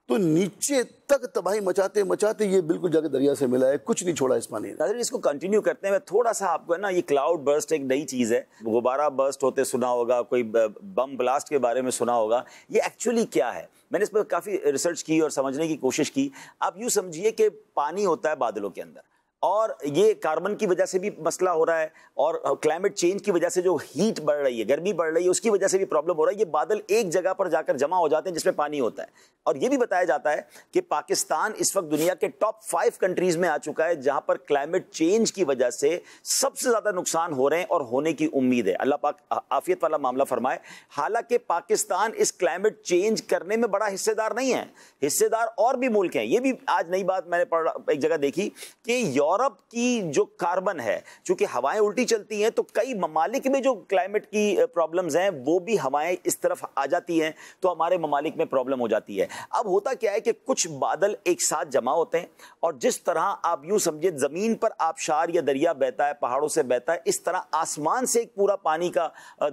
تو نیچے تک تباہی مچاتے مچاتے یہ بالکل جا کے دریا سے ملا ہے، کچھ نہیں چھوڑا اس پانی نے. ناظرین اس کو کنٹینیو کرتے ہیں. میں تھوڑا سا آپ کو ہے نا یہ کلاؤڈ برسٹ ایک نئی چیز ہے، غبارہ برسٹ ہوتے سنا ہوگا، کوئی بم بلاسٹ کے بارے میں سنا ہوگا. یہ ایکچولی کیا ہے؟ میں نے اس پر کافی ریسرچ کی اور سمجھنے کی کوشش کی. آپ یوں سمجھیے کہ پانی ہوتا ہے بادلوں کے اندر، اور یہ کاربن کی وجہ سے بھی مسئلہ ہو رہا ہے اور کلائمیٹ چینج کی وجہ سے جو ہیٹ بڑھ رہی ہے، گرمی بڑھ رہی ہے، اس کی وجہ سے بھی پرابلم ہو رہا ہے. یہ بادل ایک جگہ پر جا کر جمع ہو جاتے ہیں جس میں پانی ہوتا ہے. اور یہ بھی بتایا جاتا ہے کہ پاکستان اس وقت دنیا کے ٹاپ 5 کنٹریز میں آ چکا ہے جہاں پر کلائمیٹ چینج کی وجہ سے سب سے زیادہ نقصان ہو رہے ہیں اور ہونے کی امید ہے. اللہ پاک عافیت والا معاملہ فرمائے. حالانکہ پاکستان اس کلائمیٹ چینج کرنے میں بڑا حصے دار نہیں ہے، حصے دار اور بھی ملک ہیں. یہ بھی آج نئی بات میں نے ایک جگہ دیکھی کہ یورپ کی جو کاربن ہے، چونکہ ہوائیں الٹی چلتی ہیں تو کئی ممالک میں جو کلائمیٹ کی پرابلمز ہیں وہ بھی ہوائیں اس طرف آ جاتی ہیں تو ہمارے ممالک میں پرابلم ہو جاتی ہے. اب ہوتا کیا ہے کہ کچھ بادل ایک ساتھ جمع ہوتے ہیں اور جس طرح آپ یوں سمجھے زمین پر آبشار یا دریا بہتا ہے، پہاڑوں سے بہتا ہے، اس طرح آسمان سے ایک پورا پانی کا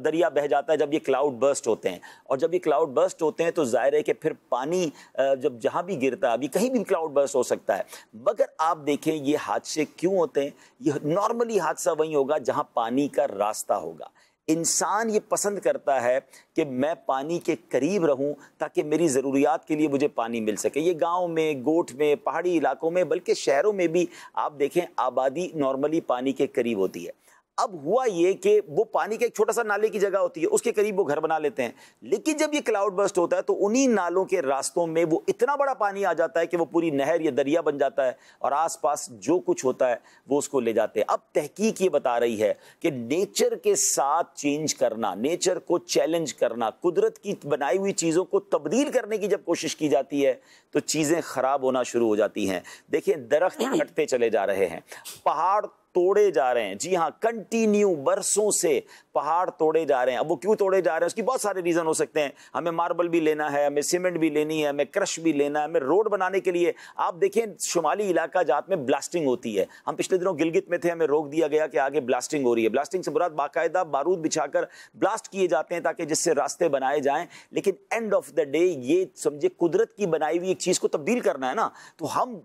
دریا بہ جاتا ہے جب یہ کلاؤڈ برسٹ ہوتے ہیں. اور جب یہ کلاؤڈ برسٹ ہوتے ہیں تو ظاہر ہے کہ پھر پانی جب جہاں بھی گرتا ہے، ابھی کہیں بھی کلاؤڈ برسٹ ہو سکتا ہے، مگر آپ دیکھیں یہ حادثے کیوں ہوتے ہیں؟ یہ نارملی حادثہ وہیں ہوگا جہاں پانی کا راستہ ہوگا. انسان یہ پسند کرتا ہے کہ میں پانی کے قریب رہوں تاکہ میری ضروریات کے لیے مجھے پانی مل سکے. یہ گاؤں میں, گوٹھ میں, پہاڑی علاقوں میں, بلکہ شہروں میں بھی آپ دیکھیں آبادی نارملی پانی کے قریب ہوتی ہے. اب ہوا یہ کہ وہ پانی کا ایک چھوٹا سا نالے کی جگہ ہوتی ہے, اس کے قریب وہ گھر بنا لیتے ہیں. لیکن جب یہ کلاؤڈ برسٹ ہوتا ہے تو انہی نالوں کے راستوں میں وہ اتنا بڑا پانی آ جاتا ہے کہ وہ پوری نہر یا دریا بن جاتا ہے, اور آس پاس جو کچھ ہوتا ہے وہ اس کو لے جاتے ہیں. اب تحقیق یہ بتا رہی ہے کہ نیچر کے ساتھ چینج کرنا, نیچر کو چیلنج کرنا, قدرت کی بنائی ہوئی چیزوں کو تبدیل کرنے کی جب کوشش کی جاتی ہے تو چیزیں خراب ہونا شروع ہو جاتی ہیں. دیکھیں درخت کٹتے چلے جا رہے ہیں, پہاڑ توڑے جا رہے ہیں. جی ہاں, کنٹینیو برسوں سے پہاڑ توڑے جا رہے ہیں. اب وہ کیوں توڑے جا رہے ہیں اس کی بہت سارے ریزن ہو سکتے ہیں. ہمیں ماربل بھی لینا ہے, ہمیں سیمنٹ بھی لینی ہے, ہمیں کرش بھی لینا ہے, ہمیں روڈ بنانے کے لیے. آپ دیکھیں شمالی علاقہ جات میں بلاسٹنگ ہوتی ہے. ہم پچھلے دنوں گلگت میں تھے, ہمیں روک دیا گیا کہ آگے بلاسٹنگ ہو رہی ہے. بلاسٹنگ سے مراد باقاعدہ بارود بچھا کر بلاسٹ کیے جاتے ہیں تاکہ جس سے راستے بنائے جائیں. لیکن اینڈ آف دا ڈے یہ سمجھے قدرت کی بنائی ہوئی ایک چیز کو تبدیل کرنا ہے نا, تو ہم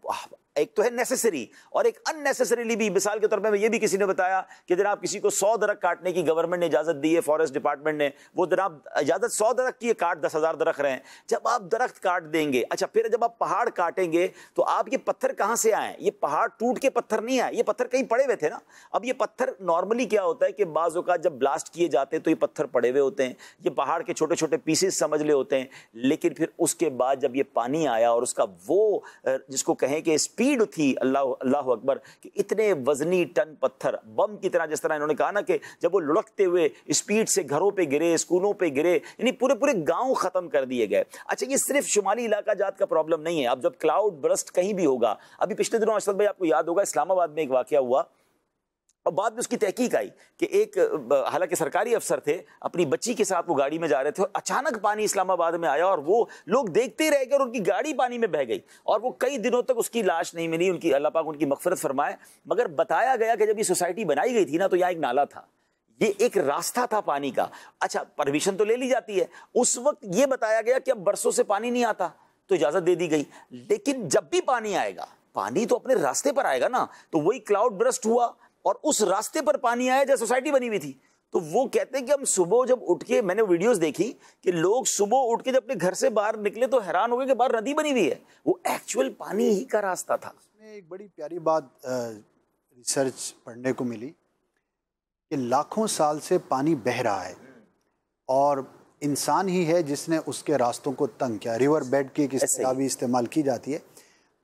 ایک تو ہے نیسیسری اور ایک ان نیسیسریلی بھی. مثال کے طور پہ یہ بھی کسی نے بتایا کہ جناب کسی کو 100 درخت کاٹنے کی گورنمنٹ نے اجازت دی ہے, فارسٹ ڈپارٹمنٹ نے, وہ جناب اجازت 100 درخت کی کاٹ 10,000 درخت رہے ہیں. جب آپ درخت کاٹ دیں گے, اچھا پھر جب آپ پہاڑ کاٹیں گے تو آپ یہ پتھر کہاں سے آئے؟ یہ پہاڑ ٹوٹ کے پتھر نہیں آئے, یہ پتھر کہیں پڑے ہوئے تھے نا. اب یہ پتھر نارملی کیا ہوتا ہے کہ بعض اوقات جب بلاسٹ کیے جاتے ہیں تو یہ پتھر پڑے ہوئے ہوتے ہیں, یہ پہاڑ کے چھوٹے چھوٹے پیسز سمجھ لے ہوتے ہیں. لیکن پھر اس کے بعد جب یہ پانی آیا اور اس کا وہ جس کو کہیں کہ اسپیڈ تھی, اللہ اکبر, کہ اتنے وزنی ٹن پتھر بم کی طرح, جس طرح انہوں نے کہا نا کہ جب وہ لڑکتے ہوئے اسپیڈ سے گھروں پہ گرے, اسکولوں پہ گرے, یعنی پورے گاؤں ختم کر دیے گئے. اچھا یہ صرف شمالی علاقہ جات کا پرابلم نہیں ہے. اب جب کلاؤڈ برسٹ کہیں بھی ہوگا, ابھی پچھلے دنوں اشرف بھائی آپ کو یاد ہوگا اسلام آباد میں ایک واقعہ ہوا اور بعد میں اس کی تحقیق آئی کہ ایک حالانکہ سرکاری افسر تھے, اپنی بچی کے ساتھ وہ گاڑی میں جا رہے تھے اور اچانک پانی اسلام آباد میں آیا اور وہ لوگ دیکھتے ہی رہ گئے اور ان کی گاڑی پانی میں بہہ گئی اور وہ کئی دنوں تک اس کی لاش نہیں ملی. ان کی اللہ پاک ان کی مغفرت فرمائے. مگر بتایا گیا کہ جب یہ سوسائٹی بنائی گئی تھی نا تو یہاں ایک نالا تھا, یہ ایک راستہ تھا پانی کا. اچھا پرمیشن تو لے لی جاتی ہے, اس وقت یہ بتایا گیا کہ اب برسوں سے پانی نہیں آتا تو اجازت دے دی گئی. لیکن جب بھی پانی آئے گا, پانی تو اپنے راستے پر آئے گا نا. تو وہی کلاؤڈ برسٹ ہوا اور اس راستے پر پانی آیا جہاں سوسائٹی بنی ہوئی تھی. تو وہ کہتے ہیں کہ ہم صبح جب اٹھ کے, میں نے ویڈیوز دیکھی کہ لوگ صبح اٹھ کے جب اپنے گھر سے باہر نکلے تو حیران ہو گئے کہ باہر ندی بنی ہوئی ہے, وہ ایکچوئل پانی ہی کا راستہ تھا. اس میں ایک بڑی پیاری بات ریسرچ پڑھنے کو ملی کہ لاکھوں سال سے پانی بہہ رہا ہے اور انسان ہی ہے جس نے اس کے راستوں کو تنگ کیا. ریور بیڈ کی ایک اصطلاح بھی استعمال کی جاتی ہے.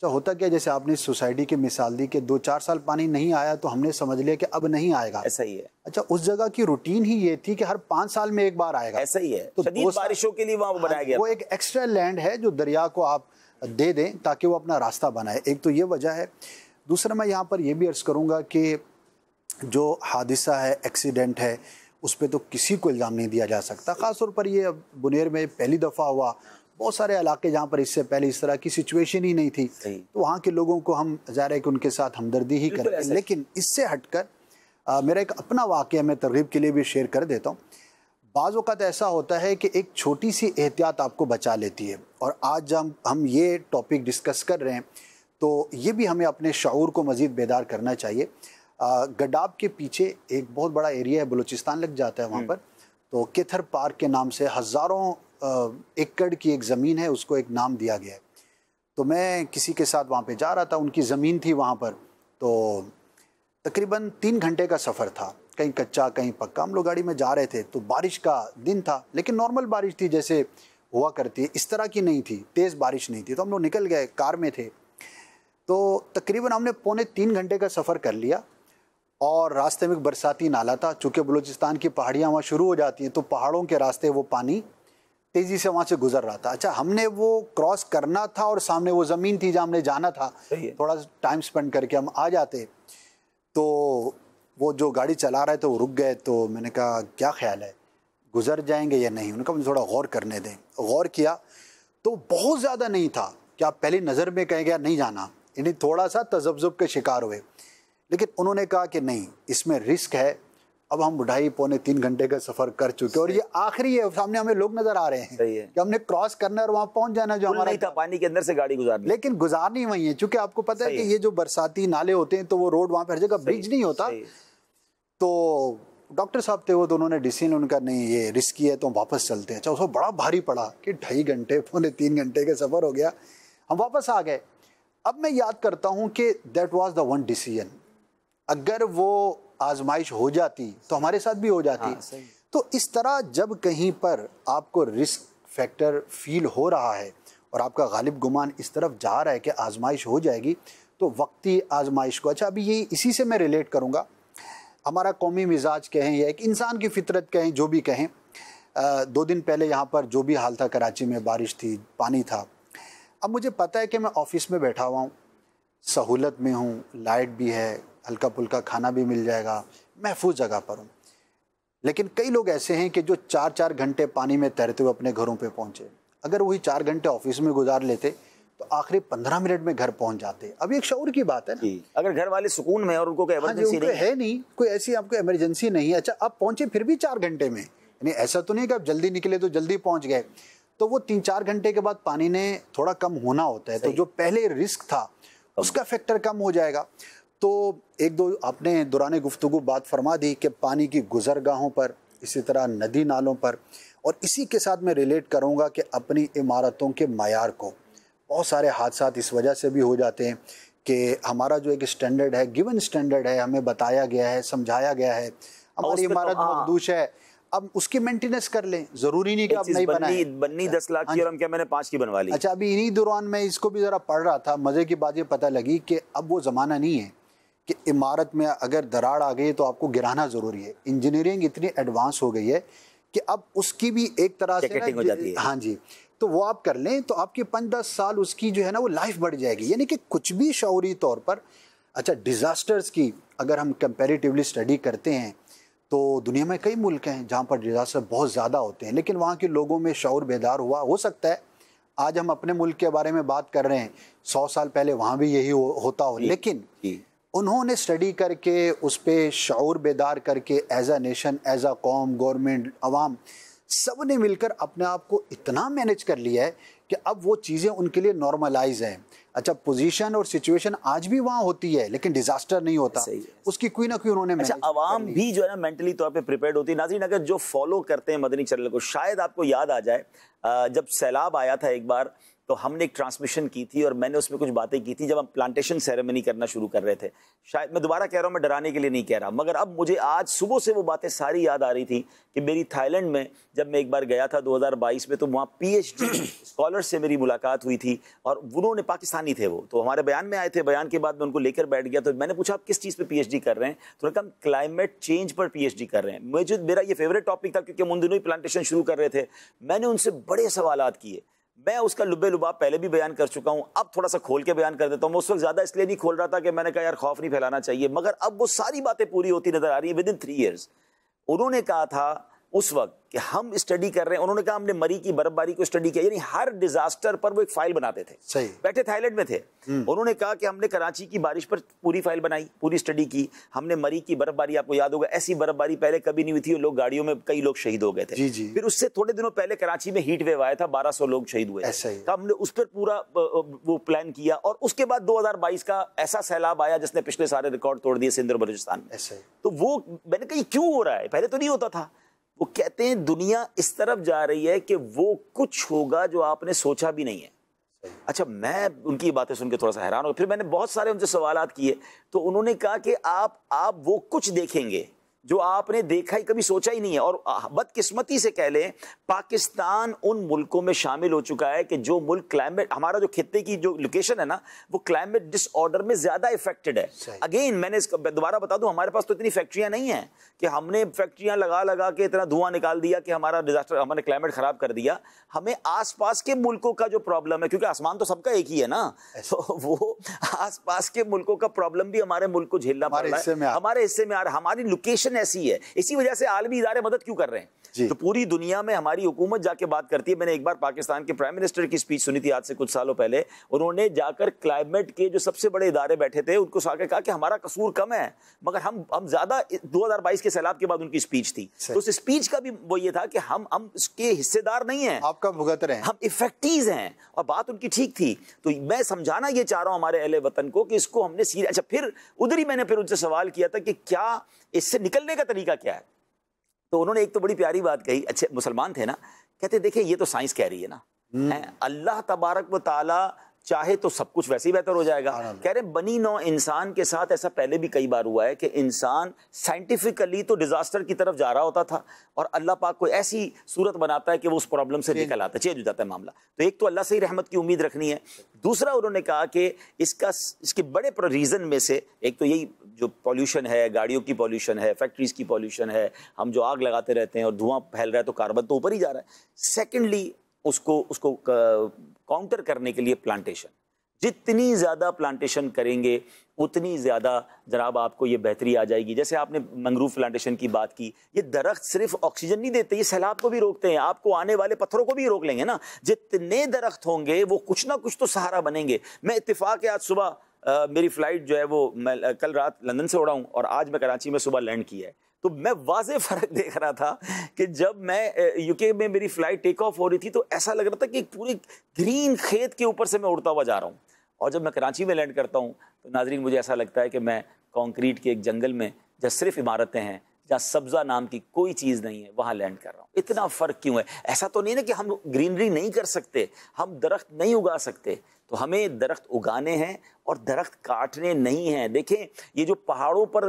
ہوتا کیا, جیسے آپ نے سوسائٹی کی مثال دی کہ 2-4 سال پانی نہیں آیا تو ہم نے سمجھ لیا کہ اب نہیں آئے گا. ایسا ہی ہے. اچھا اس جگہ کی روٹین ہی یہ تھی کہ ہر 5 سال میں ایک بار آئے گا. ایسا ہی ہے. تو شدید بارشوں کے لیے وہاں بنایا گیا. وہ ایک ایکسٹرا لینڈ ہے جو دریا کو آپ دے دیں تاکہ وہ اپنا راستہ بنائے. ایک تو یہ وجہ ہے. دوسرا میں یہاں پر یہ بھی عرض کروں گا کہ جو حادثہ ہے, ایکسیڈنٹ ہے, اس پہ تو کسی کو الزام نہیں دیا جا سکتا. خاص طور پر یہ بنیر میں پہلی دفعہ ہوا. بہت سارے علاقے جہاں پر اس سے پہلے اس طرح کی سچویشن ہی نہیں تھی, تو وہاں کے لوگوں کو ہم ظاہر ہے کہ ان کے ساتھ ہمدردی ہی کریں. لیکن اس سے ہٹ کر میرا ایک اپنا واقعہ میں ترغیب کے لیے بھی شیئر کر دیتا ہوں. بعض اوقات ایسا ہوتا ہے کہ ایک چھوٹی سی احتیاط آپ کو بچا لیتی ہے. اور آج جب ہم یہ ٹاپک ڈسکس کر رہے ہیں تو یہ بھی ہمیں اپنے شعور کو مزید بیدار کرنا چاہیے. گڈاب کے پیچھے ایک بہت بڑا ایریا ہے, بلوچستان لگ جاتا ہے وہاں پر, تو کیتھر پارک کے نام سے ہزاروں ایکڑ کی ایک زمین ہے, اس کو ایک نام دیا گیا ہے. تو میں کسی کے ساتھ وہاں پہ جا رہا تھا, ان کی زمین تھی وہاں پر, تو تقریباً 3 گھنٹے کا سفر تھا, کہیں کچا کہیں پکا. ہم لوگ گاڑی میں جا رہے تھے تو بارش کا دن تھا, لیکن نارمل بارش تھی جیسے ہوا کرتی ہے, اس طرح کی نہیں تھی, تیز بارش نہیں تھی. تو ہم لوگ نکل گئے, کار میں تھے. تو تقریباً ہم نے 2.5 گھنٹے کا سفر کر لیا اور راستے میں ایک برساتی نالا تھا. چونکہ بلوچستان کی پہاڑیاں وہاں شروع ہو جاتی ہیں تو پہاڑوں کے راستے وہ پانی تیزی سے وہاں سے گزر رہا تھا. اچھا ہم نے وہ کراس کرنا تھا اور سامنے وہ زمین تھی جہاں ہم نے جانا تھا. تھوڑا ٹائم سپینڈ کر کے ہم آ جاتے. تو وہ جو گاڑی چلا رہے تھے وہ رک گئے. تو میں نے کہا کیا خیال ہے, گزر جائیں گے یا نہیں؟ انہوں نے کہا مجھے تھوڑا غور کرنے دیں. غور کیا تو بہت زیادہ نہیں تھا کہ آپ پہلی نظر میں کہیں گے نہیں جانا, یعنی تھوڑا سا تذبذب کے شکار ہوئے. لیکن انہوں نے کہا کہ نہیں, اس میں رسک ہے. اب ہم 2.5-3 گھنٹے کا سفر کر چکے اور یہ آخری ہے, سامنے ہمیں لوگ نظر آ رہے ہیں کہ ہم نے کراس کرنا ہے اور وہاں پہنچ جانا جو ہمارا تھا, پانی کے اندر سے گاڑی گزارنی. لیکن گزارنی وہی ہے, چونکہ آپ کو پتہ ہے کہ یہ جو برساتی نالے ہوتے ہیں تو وہ روڈ وہاں پہ ہر جگہ برج نہیں ہوتا. تو ڈاکٹر صاحب تھے وہ تو انہوں نے ڈیسیژن ان کا نہیں یہ رسکی ہے تو ہم واپس چلتے ہیں. اچھا اس کو بڑا بھاری پڑا کہ 2.5 گھنٹے 2.5 گھنٹے کا سفر ہو گیا, ہم واپس آ گئے. اب میں یاد کرتا ہوں کہ that was the one decision, اگر وہ آزمائش ہو جاتی تو ہمارے ساتھ بھی ہو جاتی. تو اس طرح جب کہیں پر آپ کو رسک فیکٹر فیل ہو رہا ہے اور آپ کا غالب گمان اس طرف جا رہا ہے کہ آزمائش ہو جائے گی, تو وقتی آزمائش کو, اچھا ابھی یہ اسی سے میں ریلیٹ کروں گا, ہمارا قومی مزاج کہیں یا ایک انسان کی فطرت کہیں, جو بھی کہیں, 2 دن پہلے یہاں پر جو بھی حال تھا کراچی میں, بارش تھی, پانی تھا. اب مجھے پتہ ہے کہ میں آفس میں بیٹھا ہوا ہوں, سہولت میں ہوں, لائٹ بھی ہے, ہلکا پھلکا کھانا بھی مل جائے گا, محفوظ جگہ پر ہوں. لیکن کئی لوگ ایسے ہیں کہ جو 4 گھنٹے پانی میں تیرتے ہوئے اپنے گھروں پہ پہنچے. اگر وہی 4 گھنٹے آفس میں گزار لیتے تو آخری 15 منٹ میں گھر پہنچ جاتے. اب ایک شعور کی بات ہے نا, اگر گھر والے سکون میں اور ان کو کوئی ایمرجنسی نہیں, کوئی ایسی آپ کو ایمرجنسی نہیں ہے, اچھا آپ پہنچے پھر بھی 4 گھنٹے میں, یعنی ایسا تو نہیں کہ آپ جلدی نکلے تو جلدی پہنچ گئے, تو وہ 3-4 گھنٹے کے بعد پانی نے تھوڑا کم ہونا ہوتا ہے, تو جو پہلے رسک تھا اس کا فیکٹر کم ہو جائے گا. تو 1-2 آپ نے دوران گفتگو بات فرما دی کہ پانی کی گزرگاہوں پر, اسی طرح ندی نالوں پر, اور اسی کے ساتھ میں ریلیٹ کروں گا کہ اپنی عمارتوں کے معیار کو, بہت سارے حادثات اس وجہ سے بھی ہو جاتے ہیں کہ ہمارا جو ایک اسٹینڈرڈ ہے, گیون اسٹینڈرڈ ہے, ہمیں بتایا گیا ہے, سمجھایا گیا ہے, ہماری عمارت مخدوش ہے, اب اس کی مینٹیننس کر لیں, ضروری نہیں کہ آپ نہیں بنائیں. بنی 10 لاکھ کی اور ہم کیا میں نے 5 کی بنوا لی. اچھا ابھی انہی دوران میں اس کو بھی ذرا پڑھ رہا تھا, مزے کی بات یہ پتہ لگی کہ اب وہ زمانہ نہیں ہے کہ عمارت میں اگر دراڑ آ گئی تو آپ کو گرانا ضروری ہے. انجینئرنگ اتنی ایڈوانس ہو گئی ہے کہ اب اس کی بھی ایک طرح سے ہو جاتی ہے. ہاں جی, تو وہ آپ کر لیں تو آپ کی 5-10 سال اس کی جو ہے نا وہ لائف بڑھ جائے گی. یعنی کہ کچھ بھی شعوری طور پر, اچھا ڈیزاسٹرز کی اگر ہم کمپیریٹیولی اسٹڈی کرتے ہیں تو دنیا میں کئی ملک ہیں جہاں پر ڈیزاسٹر بہت زیادہ ہوتے ہیں, لیکن وہاں کے لوگوں میں شعور بیدار ہوا. ہو سکتا ہے آج ہم اپنے ملک کے بارے میں بات کر رہے ہیں, 100 سال پہلے وہاں بھی یہی ہوتا ہو, لیکن انہوں نے اسٹڈی کر کے اس پہ شعور بیدار کر کے as a nation, as a قوم, گورنمنٹ, عوام, سب نے مل کر اپنے آپ کو اتنا مینج کر لیا ہے کہ اب وہ چیزیں ان کے لیے نارملائز ہیں. اچھا پوزیشن اور سچویشن آج بھی وہاں ہوتی ہے لیکن ڈیزاسٹر نہیں ہوتا, اس کی کوئی نہ کوئی انہوں نے. اچھا عوام بھی جو ہے نا مینٹلی طور پہ پریپیئرڈ ہوتی ہے. ناظرین اگر جو فالو کرتے ہیں مدنی چینل کو, شاید آپ کو یاد آ جائے جب سیلاب آیا تھا ایک بار تو ہم نے ایک ٹرانسمیشن کی تھی اور میں نے اس میں کچھ باتیں کی تھی جب ہم پلانٹیشن سیریمنی کرنا شروع کر رہے تھے. شاید میں دوبارہ کہہ رہا ہوں, میں ڈرانے کے لیے نہیں کہہ رہا, مگر اب مجھے آج صبح سے وہ باتیں ساری یاد آ رہی تھی کہ میری تھائی لینڈ میں جب میں ایک بار گیا تھا 2022 میں, تو وہاں PhD اسکالر سے میری ملاقات ہوئی تھی اور انہوں نے, پاکستانی تھے وہ, تو ہمارے بیان میں آئے تھے. بیان کے بعد میں ان کو لے کر بیٹھ گیا تو میں نے پوچھا آپ کس چیز پہ PhD کر رہے ہیں, تو انہوں نے کہا کلائمیٹ چینج پر PhD کر رہے ہیں. میرا یہ فیوریٹ ٹاپک تھا کیونکہ ہم ان دنوں ہی پلانٹیشن شروع کر رہے تھے. میں نے ان سے بڑے سوالات کیے, میں اس کا لبے لباب پہلے بھی بیان کر چکا ہوں, اب تھوڑا سا کھول کے بیان کر دیتا ہوں. میں اس وقت زیادہ اس لیے نہیں کھول رہا تھا کہ میں نے کہا یار خوف نہیں پھیلانا چاہیے, مگر اب وہ ساری باتیں پوری ہوتی نظر آ رہی ہیں ودن 3 ایئرز. انہوں نے کہا تھا اس وقت کہ ہم اسٹڈی کر رہے ہیں, انہوں نے کہا ہم نے مری کی برف باری کو اسٹڈی کیا, یعنی ہر ڈیزاسٹر پر وہ ایک فائل بناتے تھے. بیٹھے تھائی لینڈ میں تھے, انہوں نے کہا کہ ہم نے کراچی کی بارش پر پوری فائل بنائی, پوری اسٹڈی کی. ہم نے مری کی برف باری, آپ کو یاد ہوگا ایسی برف باری پہلے کبھی نہیں ہوئی تھی, لوگ گاڑیوں میں کئی لوگ شہید ہو گئے تھے. پھر اس سے تھوڑے دنوں پہلے کراچی میں ہیٹ ویو آیا تھا, 1200 لوگ شہید ہوئے. ہم نے اس پر پورا وہ پلان کیا, اور اس کے بعد 2022 کا ایسا سیلاب آیا جس نے پچھلے سارے ریکارڈ توڑ دیے سندھ اور بلوچستان میں. تو وہ میں نے کہا یہ کیوں ہو رہا ہے, پہلے تو نہیں ہوتا تھا. وہ کہتے ہیں دنیا اس طرف جا رہی ہے کہ وہ کچھ ہوگا جو آپ نے سوچا بھی نہیں ہے. اچھا میں ان کی باتیں سن کے تھوڑا سا حیران ہو, پھر میں نے بہت سارے ان سے سوالات کیے تو انہوں نے کہا کہ آپ وہ کچھ دیکھیں گے جو آپ نے دیکھا ہی کبھی سوچا ہی نہیں ہے. اور بدقسمتی سے کہہ لیں پاکستان ان ملکوں میں شامل ہو چکا ہے کہ جو ملک کلائمیٹ, ہمارا جو خطے کی جو لوکیشن ہے نا وہ کلائمیٹ ڈس آرڈر میں زیادہ افیکٹڈ ہے. اگین میں نے دوبارہ بتا دوں, ہمارے پاس تو اتنی فیکٹریاں نہیں ہیں کہ ہم نے فیکٹریاں لگا کے اتنا دھواں نکال دیا کہ ہمارا ڈیزاسٹر, ہم نے کلائمیٹ خراب کر دیا. ہمیں آس پاس کے ملکوں کا جو پرابلم ہے, کیونکہ آسمان تو سب کا ایک ہی ہے نا, تو وہ آس پاس کے ملکوں کا پرابلم بھی ہمارے ملک کو جھیلنا پڑ رہا ہے, ہمارے حصے میں آ رہا ہے. ہماری لوکیشن ایسی ہے, اسی وجہ سے عالمی ادارے مدد کیوں کر رہے ہیں. تو پوری دنیا میں ہماری حکومت جا کے بات کرتی ہے. میں نے ایک بار پاکستان کے پرائم منسٹر کی اسپیچ سنی تھی آج سے کچھ سالوں پہلے, انہوں نے جا کر کلائمیٹ کے جو سب سے بڑے ادارے بیٹھے تھے ان کو آ کے کہا کہ ہمارا قصور کم ہے, مگر ہم زیادہ. 2022 کے سیلاب کے بعد ان کی اسپیچ تھی, تو اس اسپیچ کا بھی وہ یہ تھا کہ ہم اس کے حصے دار نہیں ہیں, آپ کا بھگت رہے ہیں, ہم افیکٹیز ہیں. اور بات ان کی ٹھیک تھی. تو میں سمجھانا یہ چاہ رہا ہوں ہمارے اہل وطن کو کہ اس کو ہم نے اچھا پھر ادھر ہی میں نے پھر ان سے سوال کیا تھا کہ کیا اس سے نکلنے کا طریقہ کیا ہے. تو انہوں نے ایک تو بڑی پیاری بات کہی, اچھے مسلمان تھے نا, کہتے دیکھیں یہ تو سائنس کہہ رہی ہے نا, اللہ تبارک و تعالیٰ چاہے تو سب کچھ ویسے ہی بہتر ہو جائے گا. کہہ رہے بنی نوع انسان کے ساتھ ایسا پہلے بھی کئی بار ہوا ہے کہ انسان سائنٹیفکلی تو ڈیزاسٹر کی طرف جا رہا ہوتا تھا, اور اللہ پاک کوئی ایسی صورت بناتا ہے کہ وہ اس پرابلم سے نکل آتا ہے, چینج ہو جاتا ہے معاملہ. تو ایک تو اللہ سے ہی رحمت کی امید رکھنی ہے. دوسرا انہوں نے کہا کہ اس کے بڑے ریزن میں سے ایک تو یہی جو پالوشن ہے, گاڑیوں کی پالوشن ہے, فیکٹریز کی پالوشن ہے, ہم جو آگ لگاتے رہتے ہیں اور دھواں پھیل رہا ہے تو کاربن تو اوپر ہی جا رہا ہے. سیکنڈلی اس کو کاؤنٹر کرنے کے لیے پلانٹیشن, جتنی زیادہ پلانٹیشن کریں گے اتنی زیادہ جناب آپ کو یہ بہتری آ جائے گی. جیسے آپ نے مینگروو پلانٹیشن کی بات کی, یہ درخت صرف آکسیجن نہیں دیتے, یہ سیلاب کو بھی روکتے ہیں, آپ کو آنے والے پتھروں کو بھی روک لیں گے نا. جتنے درخت ہوں گے وہ کچھ نہ کچھ تو سہارا بنیں گے. میں اتفاق ہے آج صبح میری فلائٹ جو ہے وہ میں کل رات لندن سے اڑا ہوں اور آج میں کراچی میں صبح لینڈ کیا ہے, تو میں واضح فرق دیکھ رہا تھا کہ جب میں یو کے میں میری فلائٹ ٹیک آف ہو رہی تھی تو ایسا لگ رہا تھا کہ ایک پورے گرین کھیت کے اوپر سے میں اڑتا ہوا جا رہا ہوں, اور جب میں کراچی میں لینڈ کرتا ہوں تو ناظرین مجھے ایسا لگتا ہے کہ میں کانکریٹ کے ایک جنگل میں جہاں صرف عمارتیں ہیں, جہاں سبزہ نام کی کوئی چیز نہیں ہے, وہاں لینڈ کر رہا ہوں. اتنا فرق کیوں ہے؟ ایسا تو نہیں نا کہ ہم گرینری نہیں کر سکتے, ہم درخت نہیں اگا سکتے, تو ہمیں درخت اگانے ہیں اور درخت کاٹنے نہیں ہیں. دیکھیں یہ جو پہاڑوں پر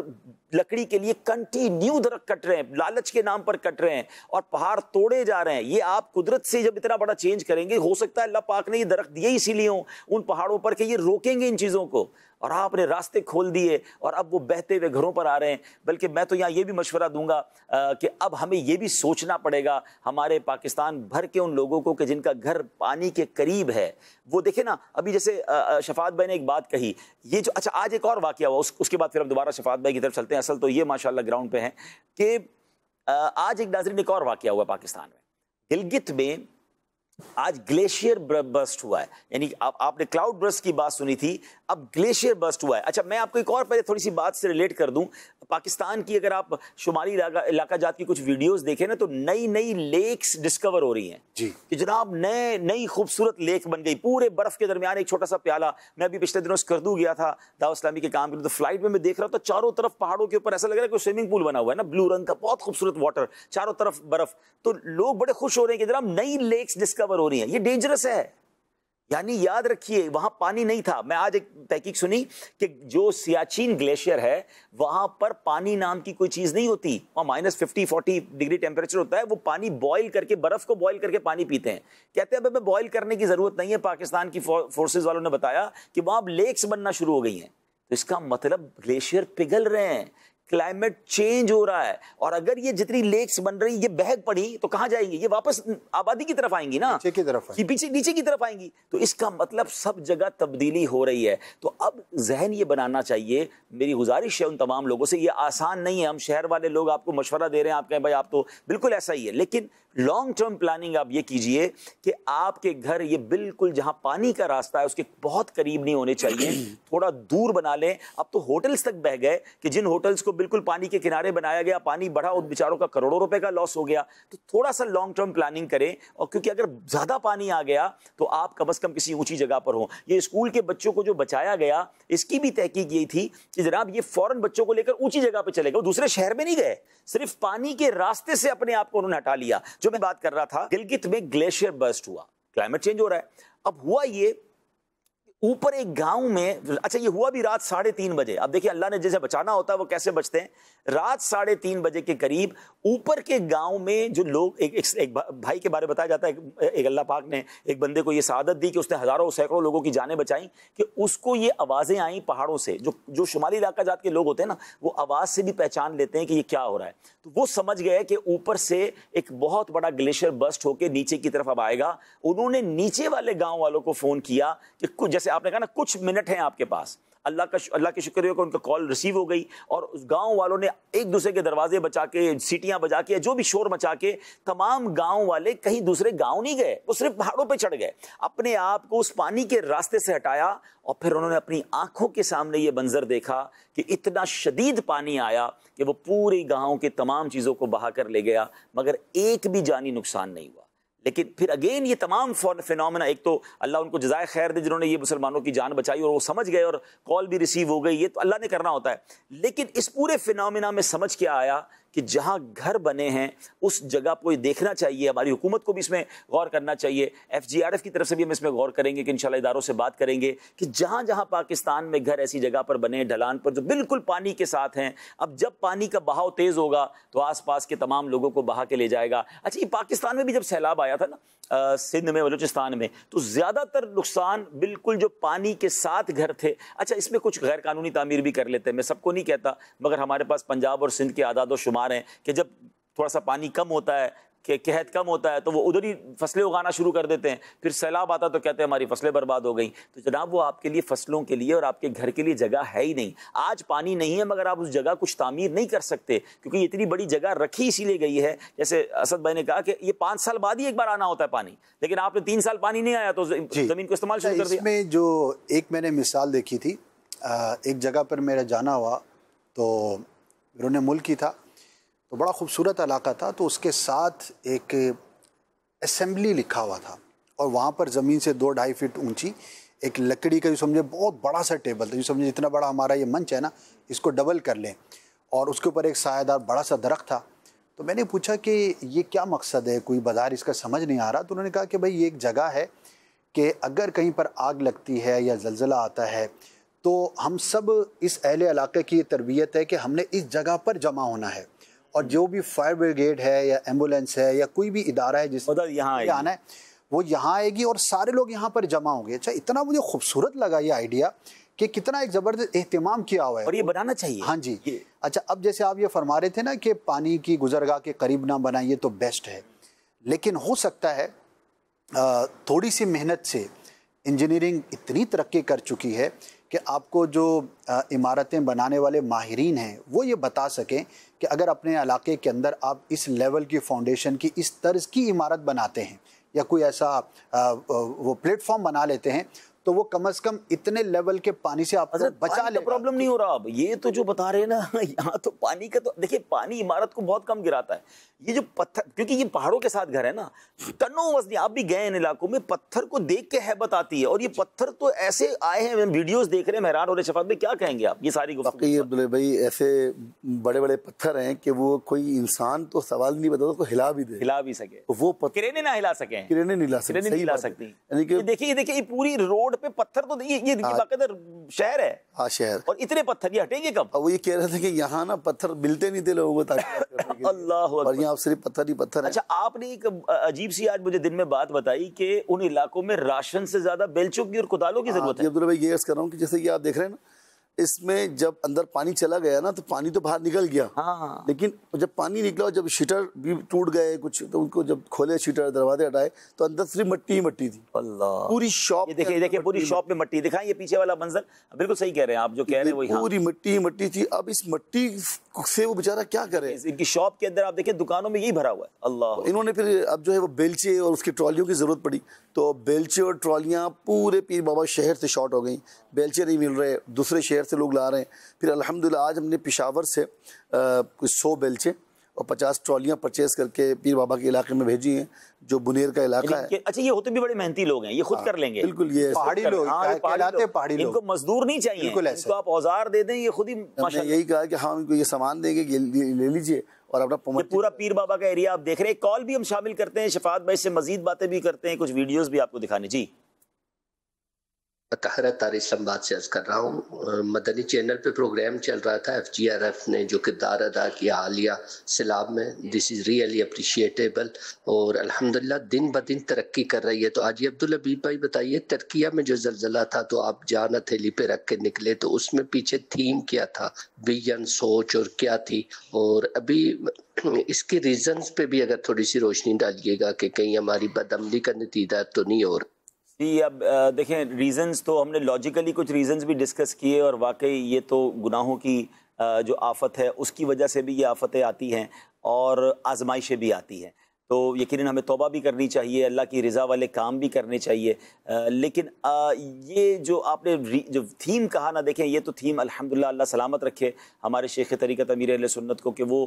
لکڑی کے لیے کنٹینیو درخت کٹ رہے ہیں, لالچ کے نام پر کٹ رہے ہیں اور پہاڑ توڑے جا رہے ہیں, یہ آپ قدرت سے جب اتنا بڑا چینج کریں گے, ہو سکتا ہے اللہ پاک نے یہ درخت دیے اسی لیے ہوں ان پہاڑوں پر کہ یہ روکیں گے ان چیزوں کو, اور آپ نے راستے کھول دیے اور اب وہ بہتے ہوئے گھروں پر آ رہے ہیں. بلکہ میں تو یہاں یہ بھی مشورہ دوں گا کہ اب ہمیں یہ بھی سوچنا پڑے گا ہمارے پاکستان بھر کے ان لوگوں کو کہ جن کا گھر پانی کے قریب ہے, وہ دیکھیں نا ابھی جیسے شفاعت بھائی نے ایک بات کہی, یہ جو اچھا آج ایک اور واقعہ ہوا, اس کے بعد پھر ہم دوبارہ شفاعت بھائی کی طرف چلتے ہیں. اصل تو یہ ماشاءاللہ گراؤنڈ پہ ہیں کہ آج ایک ناظرین ایک اور واقعہ ہوا پاکستان میں. گلگت میں آج گلیشیئر برسٹ ہوا ہے, یعنی آپ نے کلاؤڈ برسٹ کی بات سنی تھی, اب گلیشیئر برسٹ ہوا ہے. اچھا میں آپ کو ایک اور پہلے تھوڑی سی بات سے ریلیٹ کر دوں. پاکستان کی اگر آپ شمالی علاقہ جات کی کچھ ویڈیوز دیکھیں نا تو نئی لیکس ڈسکور ہو رہی ہیں جی, کہ جناب نئی خوبصورت لیک بن گئی پورے برف کے درمیان ایک چھوٹا سا پیالہ. میں ابھی پچھلے دنوں اسکردو گیا تھا دعوت اسلامی کے کام کے لیے, تو فلائٹ میں دیکھ رہا تھا چاروں طرف پہاڑوں کے اوپر ایسا لگ رہا ہے کہ سوئمنگ پول بنا ہوا ہے نا, بلو رنگ کا, بہت خوبصورت واٹر, چاروں طرف برف. تو لوگ بڑے خوش ہو رہے ہیں کہ جناب نئی لیکس ڈسکور ہو رہی ہیں. یہ ڈینجرس ہے, یعنی یاد رکھیے وہاں پانی نہیں تھا. میں آج ایک تحقیق سنی کہ جو سیاچین گلیشیئر ہے وہاں پر پانی نام کی کوئی چیز نہیں ہوتی, وہاں -50-40 ڈگری ٹیمپریچر ہوتا ہے, وہ پانی بوائل کر کے, برف کو بوائل کر کے پانی پیتے ہیں. کہتے ہیں اب بوائل کرنے کی ضرورت نہیں ہے. پاکستان کی فورسز والوں نے بتایا کہ وہاں اب لیکس بننا شروع ہو گئی ہیں. تو اس کا مطلب گلیشیئر پگھل رہے ہیں, کلائمیٹ چینج ہو رہا ہے, اور اگر یہ جتنی لیکس بن رہی یہ بہہ پڑی تو کہاں جائیں گی؟ یہ واپس آبادی کی طرف آئیں گی نا, نیچے کی طرف آئیں گی. تو اس کا مطلب سب جگہ تبدیلی ہو رہی ہے. تو اب ذہن یہ بنانا چاہیے, میری گزارش ہے ان تمام لوگوں سے, یہ آسان نہیں ہے. ہم شہر والے لوگ آپ کو مشورہ دے رہے ہیں, آپ کہیں بھائی آپ تو بالکل ایسا ہی ہے, لیکن لانگ ٹرم پلاننگ آپ یہ کیجئے کہ آپ کے گھر یہ بالکل جہاں پانی کا راستہ ہے اس کے بہت قریب نہیں ہونے چاہیے, تھوڑا دور بنا لیں. اب تو ہوٹلز تک بہ گئے کہ جن ہوٹلز کو بالکل پانی کے کنارے بنایا گیا, پانی بڑھا اور بیچاروں کا کروڑوں روپے کا لاس ہو گیا. تو تھوڑا سا لانگ ٹرم پلاننگ کریں, اور کیونکہ اگر زیادہ پانی آ گیا تو آپ کم از کم کسی اونچی جگہ پر ہوں. یہ اسکول کے بچوں کو جو بچایا گیا اس کی بھی تحقیق یہی تھی کہ جناب یہ فوراً بچوں کو لے کر اونچی جگہ پہ چلے گئے, دوسرے شہر میں نہیں گئے, صرف پانی کے راستے سے اپنے آپ کو انہوں نے ہٹا لیا. جو میں بات کر رہا تھا, گلگت میں گلیشیئر برسٹ ہوا, کلائمیٹ چینج ہو رہا ہے. اب ہوا یہ اوپر ایک گاؤں میں, اچھا یہ ہوا بھی رات 3:30 بجے. اب دیکھیں اللہ نے جیسے بچانا ہوتا ہے وہ کیسے بچتے ہیں. رات 3:30 بجے کے قریب اوپر کے گاؤں میں جو لوگ, ایک بھائی کے بارے بتایا جاتا ہے, ایک اللہ پاک نے ایک بندے کو یہ سعادت دی کہ اس نے ہزاروں سینکڑوں لوگوں کی جانیں بچائیں, کہ اس کو یہ آوازیں آئیں پہاڑوں سے. جو شمالی علاقہ جات کے لوگ ہوتے ہیں نا, وہ آواز سے بھی پہچان لیتے ہیں کہ یہ کیا ہو رہا ہے. تو وہ سمجھ گئے کہ اوپر سے ایک بہت بڑا گلیشیئر برسٹ ہو کے نیچے کی طرف اب آئے گا. انہوں نے نیچے والے گاؤں والوں کو فون کیا کہ کچھ, جیسے آپ نے کہا نا, کچھ منٹ ہیں آپ کے پاس. اللہ کے شکر ہے کہ ان کا کال ریسیو ہو گئی, اور اس گاؤں والوں نے ایک دوسرے کے دروازے بچا کے, سیٹیاں بجا کے, جو بھی شور مچا کے, تمام گاؤں والے کہیں دوسرے گاؤں نہیں گئے, وہ صرف پہاڑوں پہ چڑھ گئے, اپنے آپ کو اس پانی کے راستے سے ہٹایا. اور پھر انہوں نے اپنی آنکھوں کے سامنے یہ منظر دیکھا کہ اتنا شدید پانی آیا کہ وہ پوری گاؤں کے تمام چیزوں کو بہا کر لے گیا, مگر ایک بھی جانی نقصان نہیں ہوا. لیکن پھر اگین یہ تمام فینومینا, ایک تو اللہ ان کو جزائے خیر دے جنہوں نے یہ مسلمانوں کی جان بچائی اور وہ سمجھ گئے اور کال بھی ریسیو ہو گئی, یہ تو اللہ نے کرنا ہوتا ہے. لیکن اس پورے فینومینا میں سمجھ کے آیا کہ جہاں گھر بنے ہیں اس جگہ کو دیکھنا چاہیے. ہماری حکومت کو بھی اس میں غور کرنا چاہیے. FGRF کی طرف سے بھی ہم اس میں غور کریں گے کہ انشاءاللہ اداروں سے بات کریں گے کہ جہاں جہاں پاکستان میں گھر ایسی جگہ پر بنے ڈھلان پر جو بالکل پانی کے ساتھ ہیں, اب جب پانی کا بہاؤ تیز ہوگا تو آس پاس کے تمام لوگوں کو بہا کے لے جائے گا. اچھا, یہ پاکستان میں بھی جب سیلاب آیا تھا نا سندھ میں, بلوچستان میں, تو زیادہ تر نقصان بالکل جو پانی کے ساتھ گھر تھے. اچھا, اس میں کچھ غیر قانونی تعمیر بھی کر لیتے ہیں, میں سب کو نہیں کہتا, مگر ہمارے پاس پنجاب اور سندھ کے اعداد و شمار ہیں کہ جب تھوڑا سا پانی کم ہوتا ہے, کہ قحط کم ہوتا ہے, تو وہ ادھر ہی فصلیں اگانا شروع کر دیتے ہیں. پھر سیلاب آتا تو کہتے ہیں ہماری فصلیں برباد ہو گئیں. تو جناب وہ آپ کے لیے فصلوں کے لیے اور آپ کے گھر کے لیے جگہ ہے ہی نہیں. آج پانی نہیں ہے مگر آپ اس جگہ کچھ تعمیر نہیں کر سکتے, کیونکہ یہ اتنی بڑی جگہ رکھی اسی لیے گئی ہے. جیسے اسد بھائی نے کہا کہ یہ 5 سال بعد ہی ایک بار آنا ہوتا ہے پانی, لیکن آپ نے 3 سال پانی نہیں آیا تو زمین کو استعمال شروع کر دیا. اس میں جو ایک میں نے مثال دیکھی تھی, ایک جگہ پر میرا جانا ہوا تو بیرون ملک ہی تھا, تو بڑا خوبصورت علاقہ تھا, تو اس کے ساتھ ایک اسمبلی لکھا ہوا تھا, اور وہاں پر زمین سے 2-2.5 فٹ اونچی ایک لکڑی کا جو سمجھے بہت بڑا سا ٹیبل تھا, جو سمجھے جتنا بڑا ہمارا یہ منچ ہے نا, اس کو ڈبل کر لیں, اور اس کے اوپر ایک سایہ دار بڑا سا درخت تھا. تو میں نے پوچھا کہ یہ کیا مقصد ہے, کوئی بظاہر اس کا سمجھ نہیں آ رہا. تو انہوں نے کہا کہ بھائی یہ ایک جگہ ہے کہ اگر کہیں پر آگ لگتی ہے یا زلزلہ آتا ہے تو ہم سب اس اہل علاقے کی یہ تربیت ہے کہ ہم نے اس جگہ پر جمع ہونا ہے, اور جو بھی فائر بریگیڈ ہے یا ایمبولینس ہے یا کوئی بھی ادارہ ہے جس یہاں آنا ہے وہ یہاں آئے گی اور سارے لوگ یہاں پر جمع ہوں گے. اچھا, اتنا مجھے خوبصورت لگا یہ آئیڈیا کہ کتنا ایک زبردست اہتمام کیا ہوا ہے, اور یہ بنانا چاہیے. ہاں جی. اچھا, اب جیسے آپ یہ فرما رہے تھے نا کہ پانی کی گزرگاہ کے قریب نہ بنائیے تو بیسٹ ہے, لیکن ہو سکتا ہے تھوڑی سی محنت سے انجینئرنگ اتنی ترقی کر چکی ہے کہ آپ کو جو عمارتیں بنانے والے ماہرین ہیں وہ یہ بتا سکیں کہ اگر اپنے علاقے کے اندر آپ اس لیول کی فاؤنڈیشن کی اس طرز کی عمارت بناتے ہیں یا کوئی ایسا وہ پلیٹ فارم بنا لیتے ہیں تو وہ کم از کم اتنے لیول کے پانی سے آپ کو بچا لے. پرابلم نہیں ہو رہا. اب یہ تو جو بتا رہے ہیں نا, یہاں تو پانی کا تو دیکھیں, پانی عمارت کو بہت کم گراتا ہے. یہ جو پتھر, کیونکہ یہ پہاڑوں کے ساتھ گھر ہے نا, ٹنوں وزنی, آپ بھی گئے ان علاقوں میں, پتھر کو دیکھ کے ہیبت آتی ہے. اور یہ پتھر تو ایسے آئے ہیں, ویڈیوز دیکھ رہے ہیں, حیران ہو رہے. شفاعت میں کیا کہیں گے آپ یہ ساری گفتگو؟ عبداللہ بھائی, ایسے بڑے بڑے پتھر ہیں کہ وہ کوئی انسان تو سوال نہیں بتا تو ہلا بھی دے, ہلا بھی سکے, وہ کرینے نہ ہلا سکیں, کرینے نہیں ہلا سکتی. دیکھیے یہ پوری روڈ پہ پتھر, تو یہ باقاعدہ شہر ہے. ہاں, شہر, اور اتنے پتھر یہ ہٹیں گے کب؟ وہ یہ کہہ رہے تھے کہ یہاں نا پتھر ملتے نہیں تھے لوگوں کو, اللہ, اور یہاں صرف پتھر ہی پتھر ہے. اچھا, آپ نے ایک عجیب سی آج مجھے دن میں بات بتائی کہ ان علاقوں میں راشن سے زیادہ بیلچوں کی اور کدالوں کی ضرورت ہے. عبداللہ بھائی, یہ عرض کر رہا ہوں کہ جیسے یہ آپ دیکھ رہے ہیں نا, اس میں جب اندر پانی چلا گیا نا تو پانی تو باہر نکل گیا, لیکن جب پانی نکلا, جب شٹر بھی ٹوٹ گئے کچھ, تو ان کو جب کھولے شٹر, دروازے ہٹائے, تو اندر صرف مٹی ہی مٹی تھی. اللہ, پوری شاپ دیکھیں پوری شاپ میں مٹی. دکھائیں یہ پیچھے والا منظر, بالکل صحیح کہہ رہے ہیں آپ جو کہہ رہے ہیں وہی, پوری مٹی ہی مٹی تھی. اب اس مٹی سے وہ بیچارہ کیا کرے؟ ان کی شاپ کے اندر آپ دیکھیں دکانوں میں یہی بھرا ہوا ہے. اللہ, انہوں نے پھر اب جو ہے وہ بیلچے اور اس کی ٹرالیوں کی ضرورت پڑی, تو بیلچے اور ٹرالیاں پورے پیر بابا شہر سے شارٹ ہو گئیں. بیلچے نہیں مل رہے, دوسرے شہر سے لوگ لا رہے ہیں. پھر الحمدللہ آج ہم نے پشاور سے کچھ 100 بیلچے اور 50 ٹرالیاں پرچیز کر کے پیر بابا کے علاقے میں بھیجی ہیں, جو بنیر کا علاقہ ہے. اچھا, یہ ہوتے بھی بڑے محنتی لوگ ہیں, یہ خود کر لیں گے. بالکل, یہ پہاڑی لوگ کہلاتے, پہاڑی لوگ, ان کو مزدور نہیں چاہیے, ان کو آپ اوزار دے دیں, یہ خود ہی. ہم نے یہی کہا کہ ہاں ان کو یہ سامان دیں گے, لے لیجئے, اور اپنا پورا پیر بابا کا ایریا آپ دیکھ رہے ہیں. کال بھی ہم شامل کرتے ہیں, شفاعت بھائی سے مزید باتیں بھی کرتے ہیں, کچھ ویڈیوز بھی آپ کو دکھانے. جی, طاہرہ طارق اسلام آباد سے عرض کر رہا ہوں. مدنی چینل پہ پروگرام چل رہا تھا, FGRF نے جو کردار ادا کیا حالیہ سیلاب میں, دس از ریئلی اپریشیٹیبل, اور الحمدللہ دن بدن ترقی کر رہی ہے. تو آج عبداللہ بھائی بتائیے, ترکیہ میں جو زلزلہ تھا تو آپ جان ہتھیلی پہ رکھ کے نکلے, تو اس میں پیچھے تھیم کیا تھا, ویژن, سوچ, اور کیا تھی؟ اور ابھی اس کے ریزنز پہ بھی اگر تھوڑی سی روشنی ڈالیے گا کہ کہیں ہماری بدعملی کا نتیجہ تو نہیں ہو رہا. جی, اب دیکھیں ریزنز تو ہم نے لاجیکلی کچھ ریزنز بھی ڈسکس کیے, اور واقعی یہ تو گناہوں کی جو آفت ہے اس کی وجہ سے بھی یہ آفتیں آتی ہیں اور آزمائشیں بھی آتی ہیں. تو یقیناً ہمیں توبہ بھی کرنی چاہیے, اللہ کی رضا والے کام بھی کرنے چاہیے. لیکن یہ جو آپ نے جو تھیم کہا نا, دیکھیں یہ تو تھیم الحمدللہ, اللہ سلامت رکھے ہمارے شیخ طریقت امیر اہل سنت کو کہ وہ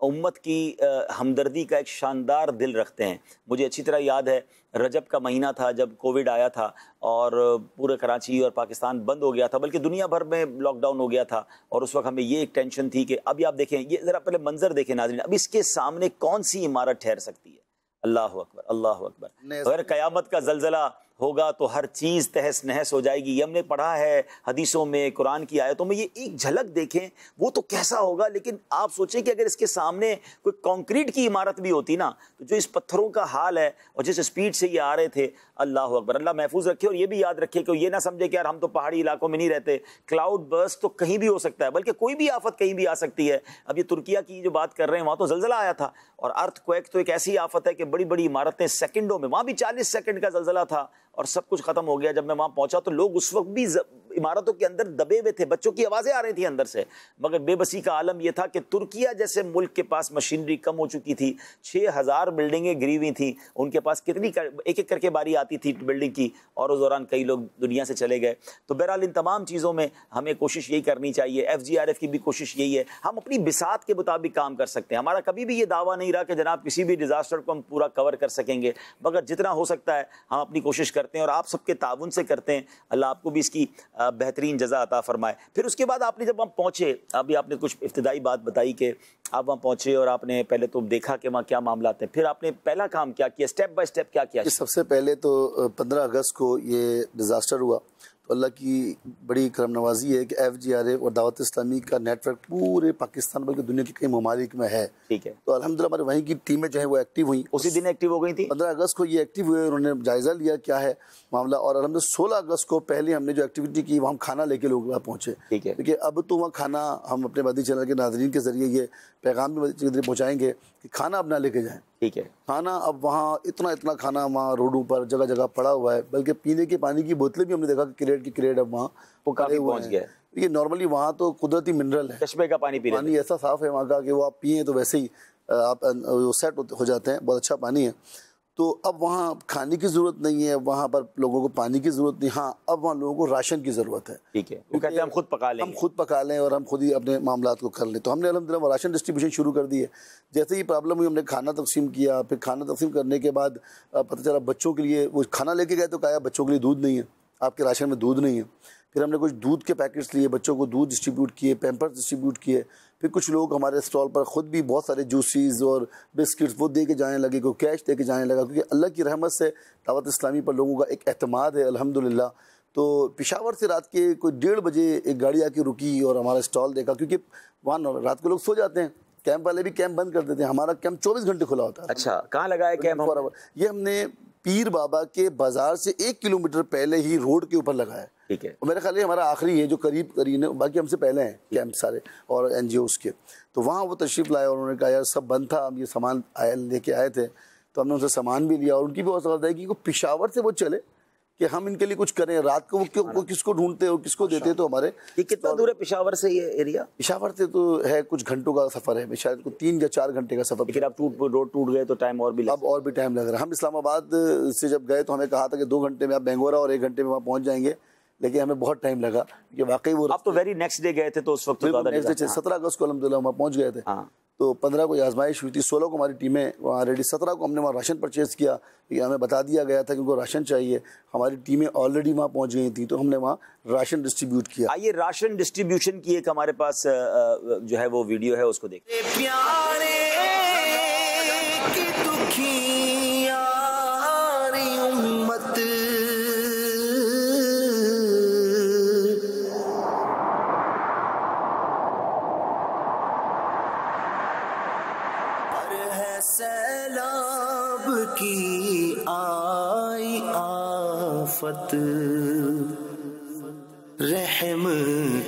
امت کی ہمدردی کا ایک شاندار دل رکھتے ہیں. مجھے اچھی طرح یاد ہے رجب کا مہینہ تھا جب کووڈ آیا تھا اور پورے کراچی اور پاکستان بند ہو گیا تھا، بلکہ دنیا بھر میں لاک ڈاؤن ہو گیا تھا، اور اس وقت ہمیں یہ ایک ٹینشن تھی کہ ابھی آپ دیکھیں، یہ ذرا پہلے منظر دیکھیں ناظرین، اب اس کے سامنے کون سی عمارت ٹھہر سکتی ہے؟ اللہ اکبر، اللہ اکبر۔ اگر قیامت کا زلزلہ ہوگا تو ہر چیز تہس نہس ہو جائے گی۔ یہ ہم نے پڑھا ہے حدیثوں میں، قرآن کی آیتوں میں، یہ ایک جھلک دیکھیں وہ تو کیسا ہوگا، لیکن آپ سوچیں کہ اگر اس کے سامنے کوئی کانکریٹ کی عمارت بھی ہوتی نا، تو جو اس پتھروں کا حال ہے اور جس سپیڈ سے یہ آ رہے تھے، اللہ اکبر، اللہ محفوظ رکھے۔ اور یہ بھی یاد رکھے کہ یہ نہ سمجھے کہ یار ہم تو پہاڑی علاقوں میں نہیں رہتے، کلاؤڈ برسٹ تو کہیں بھی ہو سکتا ہے، بلکہ کوئی بھی آفت کہیں بھی آ سکتی ہے۔ اب یہ ترکیہ کی جو بات کر رہے ہیں، وہاں تو زلزلہ آیا تھا، اور ارتھ کویک تو ایک ایسی آفت ہے کہ بڑی بڑی عمارتیں سیکنڈوں میں، وہاں بھی 40 سیکنڈ کا زلزلہ تھا اور سب کچھ ختم ہو گیا۔ جب میں وہاں پہنچا تو لوگ اس وقت بھی عمارتوں کے اندر دبے ہوئے تھے، بچوں کی آوازیں آ رہی تھیں اندر سے، مگر بے بسی کا عالم یہ تھا کہ ترکیہ جیسے ملک کے پاس مشینری کم ہو چکی تھی، 6000 بلڈنگیں گری ہوئی تھیں، ان کے پاس کتنی ایک ایک کر کے باری آتی تھی بلڈنگ کی، اور اس دوران کئی لوگ دنیا سے چلے گئے۔ تو بہرحال ان تمام چیزوں میں ہمیں کوشش یہی کرنی چاہیے، FGRF کی بھی کوشش یہی ہے، ہم اپنی بساط کے مطابق کام کر سکتے ہیں۔ ہمارا کبھی بھی یہ دعویٰ نہیں رہا کہ جناب کسی بھی ڈیزاسٹر کو ہم پورا کور کر سکیں گے، مگر جتنا ہو سکتا ہے ہم اپنی کوشش کرتے ہیں، اور آپ سب کے تعاون سے کرتے ہیں۔ اللہ آپ کو بھی اس کی بہترین جزا عطا فرمائے۔ پھر اس کے بعد آپ نے جب ہم پہنچے، ابھی آپ نے کچھ ابتدائی بات بتائی کہ آپ وہاں پہنچے اور آپ نے پہلے تو دیکھا کہ وہاں کیا معاملات ہیں، پھر آپ نے پہلا کام کیا کیا، اسٹیپ بائی اسٹیپ کیا کیا؟ سب سے پہلے تو 15 اگست کو یہ ڈیزاسٹر ہوا، تو اللہ کی بڑی کرم نوازی ہے کہ FGRF اور دعوت اسلامی کا نیٹ ورک پورے پاکستان بلکہ دنیا کے کئی ممالک میں ہے۔ ٹھیک ہے، تو الحمدللہ ہمارے وہیں کی ٹیمیں جو ہیں وہ ایکٹیو ہوئیں، اسی دن ایکٹیو ہو گئی تھی۔ 15 اگست کو یہ ایکٹیو ہوئے، انہوں نے جائزہ لیا کیا ہے معاملہ، اور الحمدللہ 16 اگست کو پہلے ہم نے جو ایکٹیویٹی کی وہاں ہم کھانا لے کے لوگ وہاں پہنچے۔ ٹھیک ہے، کیونکہ اب تو وہاں کھانا ہم اپنے مدنی چینل کے ناظرین کے ذریعے یہ پیغام بھی مدنی چینل کے ذریعے پہنچائیں گے کہ کھانا اب نہ لے کے جائیں۔ ٹھیک ہے، کھانا اب وہاں اتنا کھانا وہاں روڈوں پر جگہ جگہ پڑا ہوا ہے، بلکہ پینے کے پانی کی بوتلیں بھی ہم نے دیکھا کہ کریٹ کی کریٹ اب وہاں وہ کافی پہنچ گیا ہے۔ یہ نارملی وہاں تو قدرتی منرل ہے، چشمے کا پانی پی رہے پانی ایسا صاف ہے وہاں کا کہ وہ آپ پئیں تو ویسے ہی آپ سیٹ ہو جاتے ہیں، بہت اچھا پانی ہے۔ تو اب وہاں کھانے کی ضرورت نہیں ہے، وہاں پر لوگوں کو پانی کی ضرورت نہیں، ہاں اب وہاں لوگوں کو راشن کی ضرورت ہے۔ ٹھیک ہے، وہ کہتے ہیں ہم خود پکا لیں، ہم خود پکا لیں اور ہم خود ہی اپنے معاملات کو کر لیں۔ تو ہم نے الحمدللہ وہ راشن ڈسٹریبیوشن شروع کر دی ہے۔ جیسے ہی پرابلم ہوئی ہم نے کھانا تقسیم کیا، پھر کھانا تقسیم کرنے کے بعد پتہ چلا بچوں کے لیے وہ کھانا لے کے گئے تو کہا بچوں کے لیے دودھ نہیں ہے، آپ کے راشن میں دودھ نہیں ہے۔ پھر ہم نے کچھ دودھ کے پیکٹس لیے، بچوں کو دودھ ڈسٹریبیوٹ کیے، پیمپرز ڈسٹریبیوٹ کیے۔ پھر کچھ لوگ ہمارے اسٹال پر خود بھی بہت سارے جوسیز اور بسکٹس وہ دے کے جانے لگے، کوئی کیش دے کے جانے لگا، کیونکہ اللہ کی رحمت سے دعوت اسلامی پر لوگوں کا ایک اعتماد ہے الحمدللہ۔ تو پشاور سے رات کے کوئی 1:30 بجے ایک گاڑی آ کے رکی اور ہمارا اسٹال دیکھا، کیونکہ وہاں رات کو لوگ سو جاتے ہیں، کیمپ والے بھی کیمپ بند کر دیتے ہیں، ہمارا کیمپ 24 گھنٹے کھلا ہوتا ہے۔ اچھا، کہاں لگا ہے کیمپ؟ یہ ہم نے پیر بابا کے بازار سے 1 کلومیٹر پہلے ہی روڈ کے اوپر لگا ہے۔ ٹھیک ہے، میرا خیال ہے ہمارا آخری ہے جو قریب ہے، باقی ہم سے پہلے ہیں کیمپ سارے اور NGOs کے۔ تو وہاں وہ تشریف لائے اور انہوں نے کہا یار سب بند تھا، ہم یہ سامان لے کے آئے تھے، تو ہم نے ان سے سامان بھی لیا، اور ان کی بھی حوصلہ افزائی کی کہ پشاور سے وہ چلے کہ ہم ان کے لیے کچھ کریں۔ رات کو وہ کس کو ڈھونڈتے اور کس کو دیتے، تو ہمارے یہ کتنا دور ہے پشاور سے یہ ایریا؟ پشاور سے تو ہے کچھ گھنٹوں کا سفر ہے، شاید 3 یا 4 گھنٹے کا سفر۔ لیکن اب روڈ ٹوٹ گئے تو ٹائم اور بھی اب اور بھی ٹائم لگ رہا ہے۔ ہم اسلام آباد سے جب گئے تو ہمیں کہا تھا کہ 2 گھنٹے میں آپ بینگورا اور 1 گھنٹے میں وہاں پہنچ جائیں گے، لیکن ہمیں بہت ٹائم لگا کہ واقعی وہ آپ تو ویری نیکسٹ ڈے گئے تھے، تو اس وقت 17 اگست کو الحمدللہ وہاں پہنچ گئے تھے۔ تو 15 کو یہ آزمائش ہوئی تھی، 16 کو ہماری ٹیمیں وہاں ریڈی، 17 کو ہم نے وہاں راشن پرچیز کیا، کہ ہمیں بتا دیا گیا تھا کہ ان کو راشن چاہیے، ہماری ٹیمیں آلریڈی وہاں پہنچ گئی تھیں، تو ہم نے وہاں راشن ڈسٹریبیوٹ کیا۔ آئیے راشن ڈسٹریبیوشن کی ایک ہمارے پاس جو ہے وہ ویڈیو ہے، اس کو دیکھیں۔ سیلاب کی آئی آفت رحم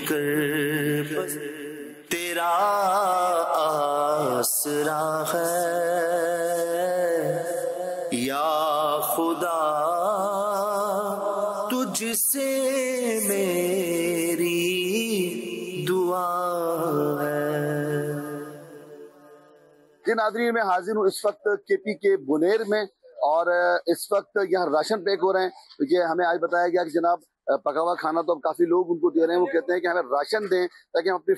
کر، بس تیرا آسرا ہے یا خدا، تجھ سے میری دعا ہے۔ جی ناظرین، میں حاضر ہوں اس وقت KP کے بنیر میں، اور اس وقت یہاں راشن پیک ہو رہے ہیں۔ یہ ہمیں آج بتایا گیا کہ جناب پکا ہوا کھانا تو اب کافی لوگ ان کو دے رہے ہیں، وہ کہتے ہیں کہ ہمیں راشن دیں تاکہ ہم اپنی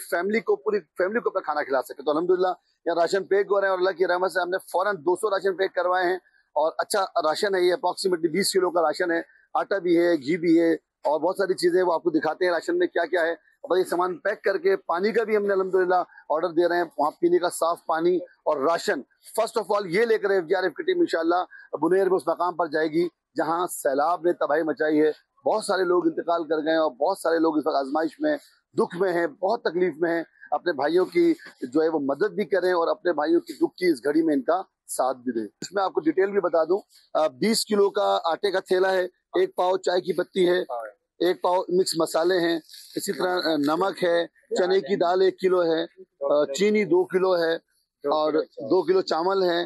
پوری فیملی کو اپنا کھانا کھلا سکیں۔ تو الحمدللہ یہاں راشن پیک ہو رہے ہیں، اور اللہ کی رحمت سے ہم نے فوراً 200 راشن پیک کروائے ہیں، اور اچھا راشن ہے. یہ اپروکسیمیٹلی 20 کلو کا راشن ہے. آٹا بھی ہے, گھی بھی ہے, اور بہت ساری چیزیں وہ آپ کو دکھاتے ہیں راشن میں کیا کیا ہے. اور یہ سامان پیک کر کے پانی کا بھی ہم نے الحمدللہ آرڈر دے رہے ہیں, وہاں پینے کا صاف پانی اور راشن. فرسٹ آف آل یہ لے کر FGRF کی ٹیم انشاءاللہ بنیر میں اس مقام پر جائے گی جہاں سیلاب نے تباہی مچائی ہے. بہت سارے لوگ انتقال کر گئے ہیں اور بہت سارے لوگ اس وقت آزمائش میں, دکھ میں ہیں, بہت تکلیف میں ہیں. اپنے بھائیوں کی جو ہے وہ مدد بھی کریں اور اپنے بھائیوں کی دکھ کی اس گھڑی میں ان کا ساتھ بھی دیں. اس میں آپ کو ڈیٹیل بھی بتا دوں, 20 کلو کا آٹے کا تھیلا ہے, 1 پاؤ چائے کی پتی ہے, 1 پاؤ مکس مسالے ہیں, اسی طرح نمک ہے, چنے کی دال 1 کلو ہے, چینی 2 کلو ہے, اور 2 کلو چاول ہے,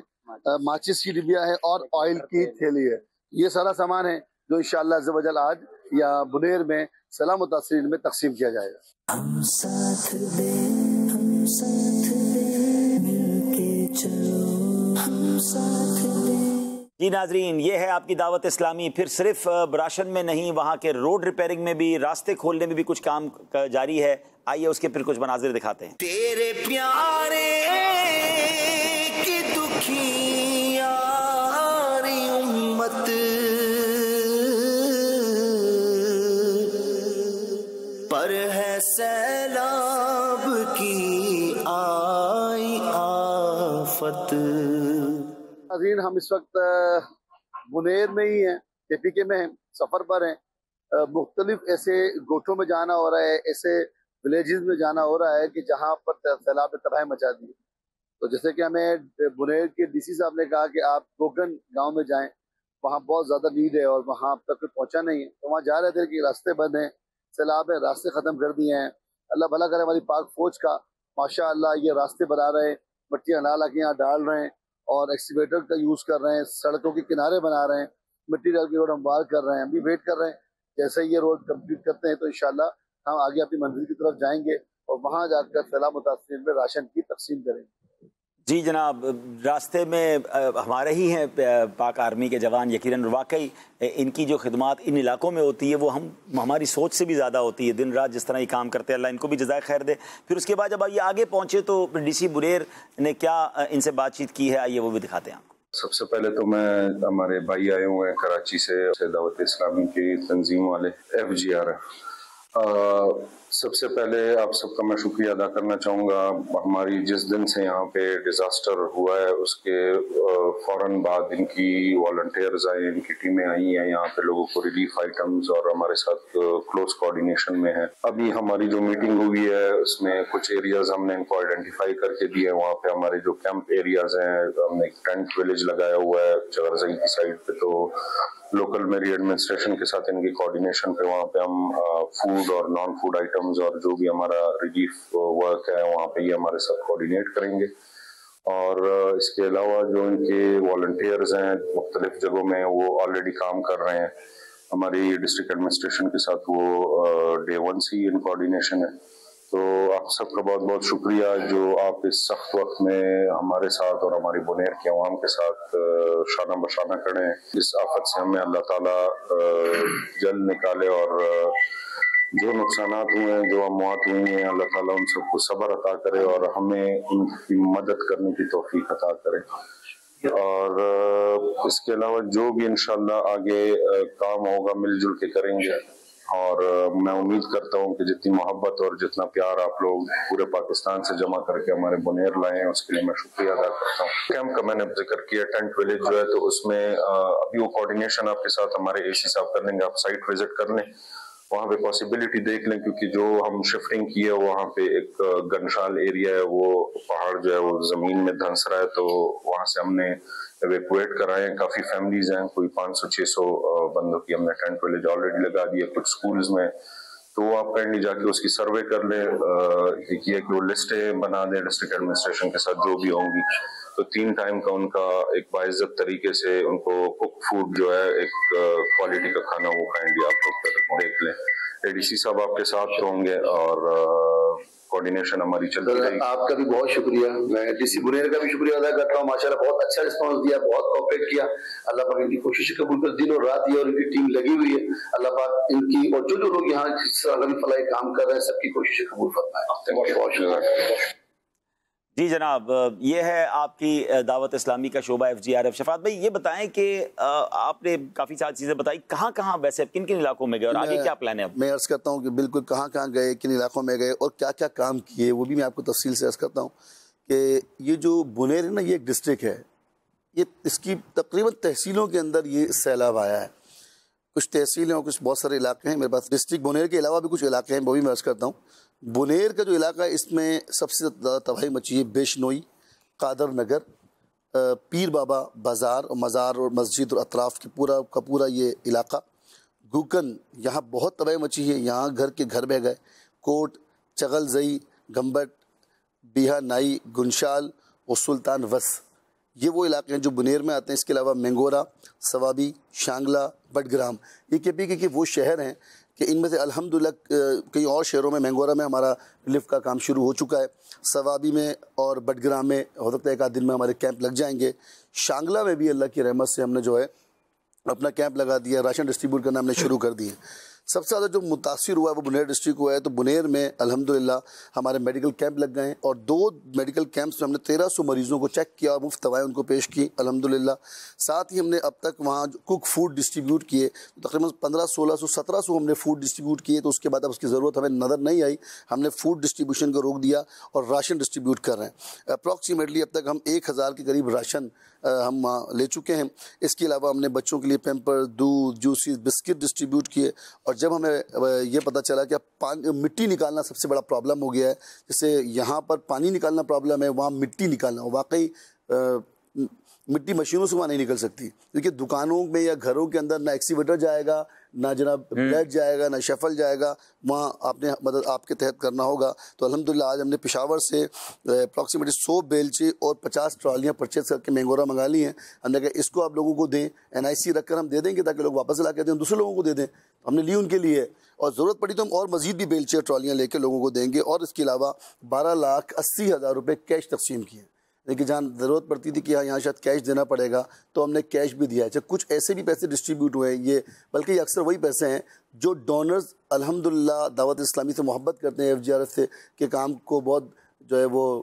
ماچس کی ڈبیا ہے, اور آئل کی تھیلی ہے. یہ سارا سامان ہے جو انشاءاللہ عز و جل آج یا بنیر میں سلام متاثرین میں تقسیم کیا جائے گا. ہم ساتھ دیں مل کے چلو, ہم ساتھ دیں. جی ناظرین, یہ ہے آپ کی دعوت اسلامی. پھر صرف راشن میں نہیں, وہاں کے روڈ ریپیئرنگ میں بھی, راستے کھولنے میں بھی کچھ کام جاری ہے. آئیے اس کے پھر کچھ مناظر دکھاتے ہیں. تیرے پیارے کی دکھی یاری امت پر ہے سیلاب کی آئی آفت. ناظرین, ہم اس وقت بنیر میں ہی ہیں, KPK میں ہیں, سفر پر ہیں. مختلف ایسے گوٹھوں میں جانا ہو رہا ہے, ایسے ولیجز میں جانا ہو رہا ہے کہ جہاں پر سیلاب نے تباہی مچا دی. تو جیسے کہ ہمیں بنیر کے DC صاحب نے کہا کہ آپ گوگن گاؤں میں جائیں, وہاں بہت زیادہ نیڈ ہے اور وہاں اب تک کوئی پہنچا نہیں ہے. تو وہاں جا رہے تھے کہ راستے بند ہیں, سیلاب ہے, راستے ختم کر دیے ہیں. اللہ بھلا کرے ہماری پاک فوج کا, ماشاء اللہ یہ راستے بنا رہے ہیں, مٹیاں لا کے یہاں ڈال رہے ہیں, اور ایکسکیویٹر کا یوز کر رہے ہیں, سڑکوں کے کنارے بنا رہے ہیں, مٹی ڈال کے روڈ ہموار کر رہے ہیں. ہم بھی ویٹ کر رہے ہیں جیسے یہ روڈ کمپلیٹ کرتے ہیں تو انشاءاللہ ہم آگے اپنی منزل کی طرف جائیں گے اور وہاں جا کر سیلاب متاثرین میں راشن کی تقسیم کریں گے. جی جناب, راستے میں ہمارے ہی ہیں پاک آرمی کے جوان, یقیناً واقعی ان کی جو خدمات ان علاقوں میں ہوتی ہے وہ ہماری سوچ سے بھی زیادہ ہوتی ہے. دن رات جس طرح یہ کام کرتے ہیں, اللہ ان کو بھی جزائے خیر دے. پھر اس کے بعد جب یہ آگے پہنچے تو DC بنیر نے کیا ان سے بات چیت کی ہے, آئیے وہ بھی دکھاتے ہیں. سب سے پہلے تو میں, ہمارے بھائی آئے ہوئے ہیں کراچی سے دعوت اسلامی کی تنظیم والے FGRF. سب سے پہلے آپ سب کا میں شکریہ ادا کرنا چاہوں گا. ہماری جس دن سے یہاں پہ ڈیزاسٹر ہوا ہے اس کے فوراً بعد ان کی والنٹیئرز آئے, ان کی ٹیمیں آئی ہیں یہاں پہ لوگوں کو ریلیف آئٹمز, اور ہمارے ساتھ کلوز کوآرڈینیشن میں ہیں. ابھی ہماری جو میٹنگ ہوئی ہے اس میں کچھ ایریاز ہم نے ان کو آئیڈینٹیفائی کر کے دیے. وہاں پہ ہمارے جو کیمپ ایریاز ہیں, ہم نے ایک ٹینٹ ولیج لگایا ہوا ہے چغرزئی کی سائڈ پہ, تو لوکل میری ایڈمنسٹریشن کے ساتھ ان کی کوآرڈینیشن پہ وہاں پہ ہم فوڈ اور نان فوڈ آئٹمز اور جو بھی ہمارا ریلیف ورک ہے وہاں پہ یہ ہمارے ساتھ کوآرڈینیٹ کریں گے. اور اس کے علاوہ جو ان کے والنٹیئرز ہیں مختلف جگہوں میں وہ آلریڈی کام کر رہے ہیں. ہماری ڈسٹرکٹ ایڈمنسٹریشن کے ساتھ وہ Day 1 سے ان کوآرڈینیشن ہے. تو آپ سب کا بہت بہت شکریہ جو آپ اس سخت وقت میں ہمارے ساتھ اور ہماری بنیر کے عوام کے ساتھ شانہ بشانہ کھڑے ہیں. اس آفت سے ہمیں اللہ تعالیٰ جلد نکالے, اور جو نقصانات ہوئے ہیں, جو اموات ہوئی ہیں, اللہ تعالیٰ ان سب کو صبر عطا کرے اور ہمیں ان کی مدد کرنے کی توفیق عطا کرے. اور اس کے علاوہ جو بھی انشاءاللہ آگے کام ہوگا مل جل کے کریں گے. اور میں امید کرتا ہوں کہ جتنی محبت اور جتنا پیار آپ لوگ پورے پاکستان سے جمع کر کے ہمارے بنیر لائے ہیں اس کے لیے میں شکریہ ادا کرتا ہوں. کیمپ کا میں نے ذکر کیا, ٹینٹ ولیج جو ہے, تو اس میں ابھی وہ کوآرڈینیشن آپ کے ساتھ ہمارے AC صاحب کر لیں گے. آپ سائٹ وزٹ کر لیں, وہاں پہ پاسبلٹی دیکھ لیں, کیونکہ جو ہم شفٹنگ کی ہے وہاں پہ ایک گنشال ایریا ہے, وہ پہاڑ جو ہے وہ زمین میں دھنس رہا ہے, تو وہاں سے ہم نے ایویکویٹ کرائے ہیں. کافی فیملیز ہیں, کوئی 500-600 بندوں کی ہم نے ٹینٹ ولیج آلریڈی لگا دی ہے کچھ سکولز میں. تو آپ کائنڈلی جا کے اس کی سروے کر لیں. ایک یہ کہ وہ لسٹیں بنا دیں ڈسٹرکٹ ایڈمنسٹریشن کے ساتھ جو بھی ہوں گی, تو 3 ٹائم کا ان کا ایک باعزت طریقے سے ان کو کک فوڈ جو ہے ایک کوالٹی کا کھانا وہ کائنڈلی آپ لوگ دیکھ لیں. ADC صاحب آپ کے ساتھ ہوں گے اور کوآرڈینیشن ہماری چلتی رہے گی. آپ کا بھی بہت شکریہ. میں DC بنیر کا بھی شکریہ ادا کرتا ہوں. ماشاءاللہ بہت اچھا رسپانس دیا, بہت کوآپریٹ کیا. اللہ پاک ان کی کوشش قبول کر, دن اور رات یہ اور ان کی ٹیم لگی ہوئی ہے. اللہ پاک ان کی اور جو لوگ یہاں فلاحی کام کر رہے ہیں سب کی کوشش قبول فرمائے. بہت شکریہ. جی جناب، یہ ہے آپ کی دعوت اسلامی کا شعبہ FGRF. شفاعت بھائی یہ بتائیں کہ آپ نے کافی ساری چیزیں بتائی، کہاں کہاں ویسے کن کن علاقوں میں گئے اور آگے کیا پلان ہے؟ میں عرض کرتا ہوں کہ بالکل کہاں کہاں گئے، کن علاقوں میں گئے اور کیا کیا کام کیے، وہ بھی میں آپ کو تفصیل سے عرض کرتا ہوں. کہ یہ جو بنیر ہے نا، یہ ایک ڈسٹرکٹ ہے، یہ اس کی تقریباً تحصیلوں کے اندر یہ سیلاب آیا ہے. کچھ تحصیلیں اور کچھ بہت سارے علاقے ہیں میرے پاس. ڈسٹرکٹ بنیر کے علاوہ بھی کچھ علاقے ہیں، وہ بھی میں عرض کرتا ہوں. بنیر کا جو علاقہ ہے اس میں سب سے زیادہ تباہی مچی ہے بیشنوئی، قادر نگر، پیر بابا بازار اور مزار اور مسجد اور اطراف کے پورا یہ علاقہ. گوکن، یہاں بہت تباہی مچی ہے، یہاں گھر کے گھر بہ گئے. کوٹ، چغل زئی، گمبٹ، بیہا نائی، گنشال اور سلطان وس، یہ وہ علاقے ہیں جو بنیر میں آتے ہیں. اس کے علاوہ مینگورا، سوابی، شانگلہ، بٹگرام، یہ KPK کے وہ شہر ہیں کہ ان میں سے الحمدللہ کئی اور شہروں میں، مینگورا میں ہمارا ریلیف کا کام شروع ہو چکا ہے، سوابی میں اور بٹگرام میں ہو سکتا ہے ایک آدھ دن میں ہمارے کیمپ لگ جائیں گے. شانگلہ میں بھی اللہ کی رحمت سے ہم نے جو ہے اپنا کیمپ لگا دیا، راشن ڈسٹریبیوٹ کرنا ہم نے شروع کر دیے. سب سے زیادہ جو متاثر ہوا ہے وہ بنیر ڈسٹرکٹ ہوا ہے. تو بنیر میں الحمدللہ ہمارے میڈیکل کیمپ لگ گئے ہیں اور 2 میڈیکل کیمپس میں ہم نے 1300 مریضوں کو چیک کیا اور مفت دوائیں ان کو پیش کی الحمدللہ. ساتھ ہی ہم نے اب تک وہاں کوک فوڈ ڈسٹریبیوٹ کیے، تقریباً 1500 1700 ہم نے فوڈ ڈسٹریبیوٹ کیے. تو اس کے بعد اب اس کی ضرورت ہمیں نظر نہیں آئی، ہم نے فوڈ ڈسٹریبیوشن کو روک دیا اور راشن ڈسٹریبیوٹ کر رہے ہیں. اپروکسیمیٹلی اب تک ہم 1000 کے قریب راشن ہم لے چکے ہیں. اس کے علاوہ ہم نے بچوں کے لیے پیمپر، دودھ، جوسز، بسکٹ ڈسٹریبیوٹ کیے. اور جب ہمیں یہ پتہ چلا کہ مٹی نکالنا سب سے بڑا پرابلم ہو گیا ہے، جیسے یہاں پر پانی نکالنا پرابلم ہے، وہاں مٹی نکالنا، واقعی مٹی مشینوں سے وہاں نہیں نکل سکتی، کیونکہ دکانوں میں یا گھروں کے اندر نہ ایکسیویٹر جائے گا، نہ جناب بلیڈ جائے گا، نہ شفل جائے گا. وہاں آپ نے مدد آپ کے تحت کرنا ہوگا. تو الحمدللہ آج ہم نے پشاور سے اپروکسیمیٹلی 100 بیلچے اور 50 ٹرالیاں پرچیز کر کے مینگورا منگا لی ہیں. ہم نے کہا اس کو آپ لوگوں کو دیں، NIC رکھ کر ہم دے دیں گے تاکہ لوگ واپس لا کے دیں، دوسرے لوگوں کو دے دیں. ہم نے لی ان کے لیے، اور ضرورت پڑی تو ہم اور مزید بھی بیلچے اور ٹرالیاں لے کے لوگوں کو دیں گے. اور اس کے علاوہ 12,80,000 روپے کیش تقسیم کیے. لیکن جہاں ضرورت پڑتی تھی کہ یہاں شاید کیش دینا پڑے گا تو ہم نے کیش بھی دیا ہے. کچھ ایسے بھی پیسے ڈسٹریبیوٹ ہوئے ہیں، یہ بلکہ یہ اکثر وہی پیسے ہیں جو ڈونرز الحمدللہ دعوت اسلامی سے محبت کرتے ہیں، FGRF سے کے کام کو بہت جو ہے وہ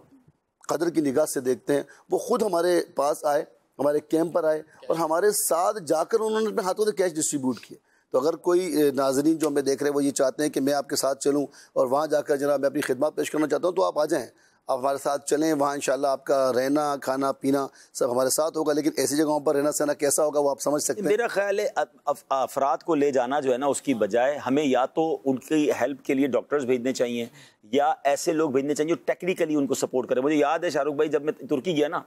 قدر کی نگاہ سے دیکھتے ہیں. وہ خود ہمارے پاس آئے، ہمارے کیمپ پر آئے اور ہمارے ساتھ جا کر انہوں نے اپنے ہاتھوں سے کیش ڈسٹریبیوٹ کیے. تو اگر کوئی ناظرین جو ہمیں دیکھ رہے ہیں وہ یہ چاہتے ہیں کہ میں آپ کے ساتھ چلوں اور وہاں جا کر جناب میں اپنی خدمات پیش کرنا چاہتا ہوں، تو آپ آ جائیں، آپ ہمارے ساتھ چلیں. وہاں انشاءاللہ آپ کا رہنا، کھانا پینا سب ہمارے ساتھ ہوگا. لیکن ایسی جگہوں پر رہنا سہنا کیسا ہوگا وہ آپ سمجھ سکتے ہیں. میرا خیال ہے افراد کو لے جانا جو ہے نا، اس کی بجائے ہمیں یا تو ان کی ہیلپ کے لیے ڈاکٹرز بھیجنے چاہیے یا ایسے لوگ بھیجنے چاہیے جو ٹیکنیکلی ان کو سپورٹ کریں. مجھے یاد ہے شاہ رخ بھائی جب میں ترکی گیا نا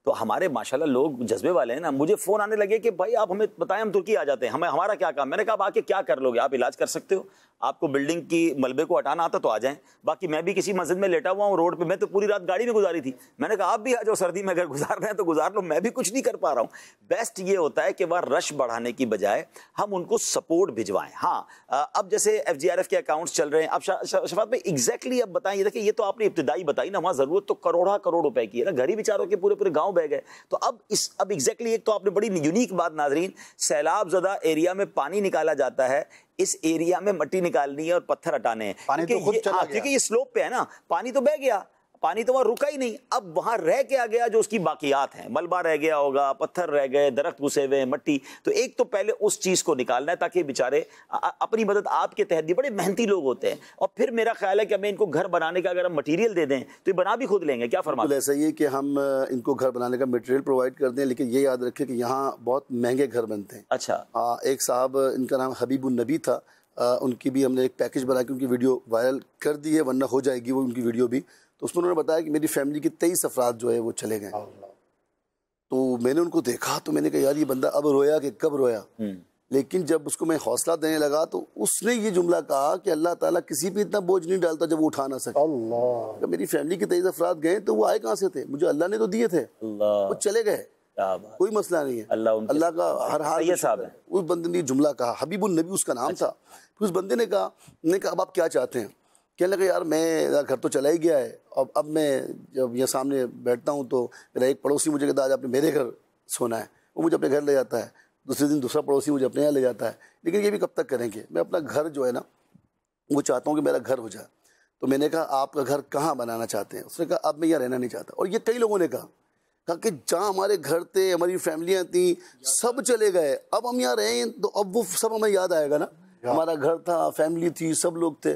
تو ہمارے ماشاءاللہ لوگ جذبے والے ہیں نا، مجھے فون آنے لگے کہ بھائی آپ ہمیں بتائیں ہم ترکی آ جاتے ہیں، ہمارا کیا کام. میں نے کہا آپ آ کے کیا کر لو گے؟ آپ علاج کر سکتے ہو، آپ کو بلڈنگ کی ملبے کو ہٹانا آتا تو آ جائیں. باقی میں بھی کسی مسجد میں لیٹا ہوا ہوں روڈ پہ، میں تو پوری رات گاڑی میں گزاری تھی. میں نے کہا آپ بھی آ جاؤ، سردی میں اگر گزار رہے ہیں تو گزار لو، میں بھی کچھ نہیں کر پا رہا ہوں. بیسٹ یہ ہوتا ہے کہ وہ رش بڑھانے کی بجائے ہم ان کو سپورٹ بھجوائیں. ہاں اب جیسے FGRF کے اکاؤنٹس چل رہے ہیں. اب شفاعت بھائی ایگزیکٹلی اب بتائیں، یہ دیکھیں یہ تو آپ نے ابتدائی بتائی نا، وہاں ضرورت تو کروڑ روپے کی ہے نا، گھر ہی بیچاروں کے پورے گاؤں بہ گئے. تو اب ایگزیکٹلی ایک تو آپ نے بڑی یونیک بات ناظرین، سیلاب زدہ ایریا میں پانی نکالا جاتا ہے، اس ایریا میں مٹی نکالنی ہے اور پتھر ہٹانے ہیں. کیونکہ یہ سلوپ پہ ہے نا، پانی تو بہ گیا، پانی تو وہاں رکا ہی نہیں. اب وہاں رہ کے آ گیا جو اس کی باقیات ہیں، ملبہ رہ گیا ہوگا، پتھر رہ گئے، درخت گھسے ہوئے، مٹی. تو ایک تو پہلے اس چیز کو نکالنا ہے تاکہ بیچارے اپنی مدد آپ کے تحت بھی، بڑے محنتی لوگ ہوتے ہیں. اور پھر میرا خیال ہے کہ ہمیں ان کو گھر بنانے کا اگر ہم مٹیریل دے دیں تو یہ بنا بھی خود لیں گے. کیا فرماتے ہیں؟ ایسا ہی ہے کہ ہم ان کو گھر بنانے کا مٹیریل پرووائڈ کر دیں، لیکن یہ یاد رکھیں کہ یہاں بہت مہنگے گھر بنتے ہیں. اچھا. ایک صاحب ان کا نام حبیب النبی تھا، ان کی بھی ہم نے ایک پیکج بنا کے ان کی ویڈیو وائرل کر دی ہے، ورنہ ہو جائے گی وہ ان کی ویڈیو بھی. تو اس میں انہوں نے بتایا کہ میری فیملی کے 23 افراد جو ہے وہ چلے گئے. تو میں نے ان کو دیکھا تو میں نے کہا یار یہ بندہ اب رویا کہ کب رویا. لیکن جب اس کو میں حوصلہ دینے لگا تو اس نے یہ جملہ کہا کہ اللہ تعالیٰ کسی پہ اتنا بوجھ نہیں ڈالتا جب وہ اٹھا نہ سکے. اللہ، میری فیملی کے 23 افراد گئے تو وہ آئے کہاں سے تھے؟ مجھے اللہ نے تو دیے تھے، وہ چلے گئے، کوئی مسئلہ نہیں ہے، اللہ کا ہر حال. اس بندے نے جملہ کہا، حبیب النبی اس کا نام تھا. پھر اس بندے نے کہا اب آپ کیا چاہتے ہیں؟ کہنے لگا یار میں گھر تو چلا ہی گیا ہے، اب میں جب یہ سامنے بیٹھتا ہوں تو میرا ایک پڑوسی مجھے کہتا ہے آج آپ نے میرے گھر سونا ہے، وہ مجھے اپنے گھر لے جاتا ہے. دوسرے دن دوسرا پڑوسی مجھے اپنے یہاں لے جاتا ہے. لیکن یہ بھی کب تک کریں گے؟ میں اپنا گھر جو ہے نا وہ چاہتا ہوں کہ میرا گھر ہو جائے. تو میں نے کہا آپ کا گھر کہاں بنانا چاہتے ہیں؟ اس نے کہا اب میں یہاں رہنا نہیں چاہتا. اور یہ کئی لوگوں نے کہا کہ جہاں ہمارے گھر تھے, ہماری فیملیاں تھیں, سب چلے گئے, اب ہم یہاں رہیں تو اب وہ سب ہمیں یاد آئے گا نا. ہمارا گھر تھا, فیملی تھی, سب لوگ تھے,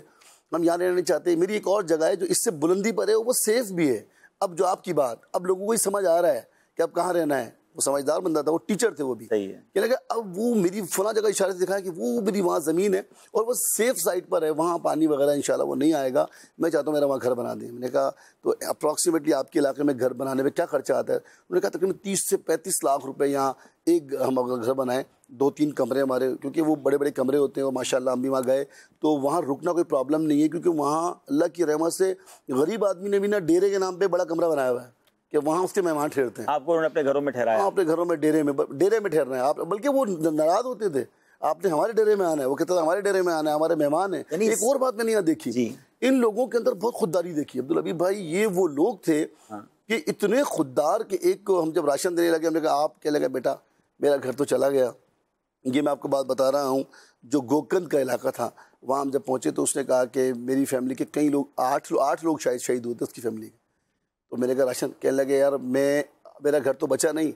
ہم یہاں رہنا نہیں چاہتے. میری ایک اور جگہ ہے جو اس سے بلندی پر ہے, وہ سیف بھی ہے. اب جو آپ کی بات, اب لوگوں کو ہی سمجھ آ رہا ہے کہ اب کہاں رہنا ہے. وہ سمجھدار بندہ تھا, وہ ٹیچر تھے, وہ بھی کہ لگا اب وہ میری فلاں جگہ اشارے سے دکھایا کہ وہ میری وہاں زمین ہے اور وہ سیف سائٹ پر ہے, وہاں پانی وغیرہ انشاءاللہ وہ نہیں آئے گا, میں چاہتا ہوں میرا وہاں گھر بنا دیں. میں نے کہا تو اپروکسیمیٹلی آپ کے علاقے میں گھر بنانے میں کیا خرچہ آتا ہے؟ انہوں نے کہا تقریباً 30 سے 35 لاکھ روپے یہاں ایک ہم اگر گھر بنائیں, 2-3 کمرے ہمارے, کیونکہ وہ بڑے بڑے کمرے ہوتے ہیں, اور ماشاءاللہ ہم بھی وہاں گئے تو وہاں رکنا کوئی پرابلم نہیں ہے, کیونکہ وہاں اللہ کی رحمت سے غریب آدمی نے بھی نا ڈیرے کے نام پہ بڑا کمرہ بنایا ہوا ہے کہ وہاں اس کے مہمان ٹھہرتے ہیں. آپ کو انہوں نے اپنے گھروں میں ٹھہرایا؟ ہاں, اپنے گھروں میں ڈیرے میں ٹھہرنا ہے آپ. بلکہ وہ ناراض ہوتے تھے, آپ نے ہمارے ڈیرے میں آنا ہے, وہ کہتا تھا ہمارے ڈیرے میں آنا ہے, ہمارے مہمان ہیں. ایک اور بات میں نے یہاں دیکھی, ان لوگوں کے اندر بہت خودداری دیکھی عبدالحبیب بھائی. یہ وہ لوگ تھے کہ اتنے خوددار کہ ایک کو ہم جب راشن دینے لگے, ہم نے کہا آپ کہنے لگے بیٹا میرا گھر تو چلا گیا. یہ میں آپ کو بات بتا رہا ہوں, جو گوکند کا علاقہ تھا, وہاں ہم جب پہنچے تو اس نے کہا کہ میری فیملی کے کئی لوگ, 8 لوگ شاید شہید ہوئے تھے اس کی فیملی کے. تو میں نے کہا راشن, کہنے لگے یار میرا گھر تو بچا نہیں,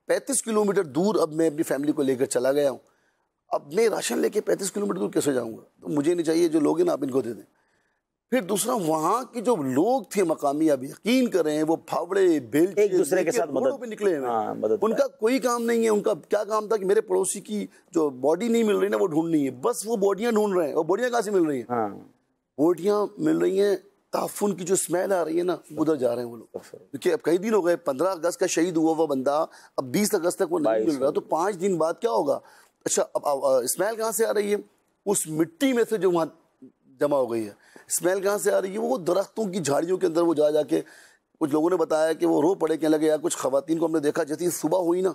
35 کلومیٹر دور اب میں اپنی فیملی کو لے کر چلا گیا ہوں, اب میں راشن لے کے 35 کلومیٹر دور کیسے جاؤں گا؟ تو مجھے نہیں چاہیے, جو لوگ ہیں نا آپ ان کو دے دیں. پھر دوسرا, وہاں کے جو لوگ تھے مقامی, اب یقین کریں وہ پھاوڑے بیلچے ایک دوسرے کے ساتھ پہ نکلے ہوئے, ان کا کوئی کام نہیں ہے. ان کا کیا کام تھا کہ میرے پڑوسی کی جو باڈی نہیں مل رہی نا وہ ڈھونڈنی ہے, بس وہ باڈیاں ڈھونڈ رہے ہیں. اور باڈیاں کہاں سے مل رہی ہیں؟ باڈیاں مل رہی ہیں, تعفن کی جو اسمیل آ رہی ہے نا, ادھر جا رہے ہیں وہ لوگ. کیونکہ اب کئی دن ہو گئے, 15 اگست کا شہید ہوا وہ بندہ, اب 20 اگست تک وہ نہیں مل رہا, تو 5 دن بعد کیا ہوگا؟ اچھا اب اسمیل کہاں سے آ رہی ہے؟ اس مٹی میں سے جو وہاں جمع ہو گئی ہے. اسمیل کہاں سے آ رہی ہے؟ وہ درختوں کی جھاڑیوں کے اندر وہ جا کے, کچھ لوگوں نے بتایا کہ وہ رو پڑے, کہنے لگے یار کچھ خواتین کو ہم نے دیکھا, جیسے صبح ہوئی نا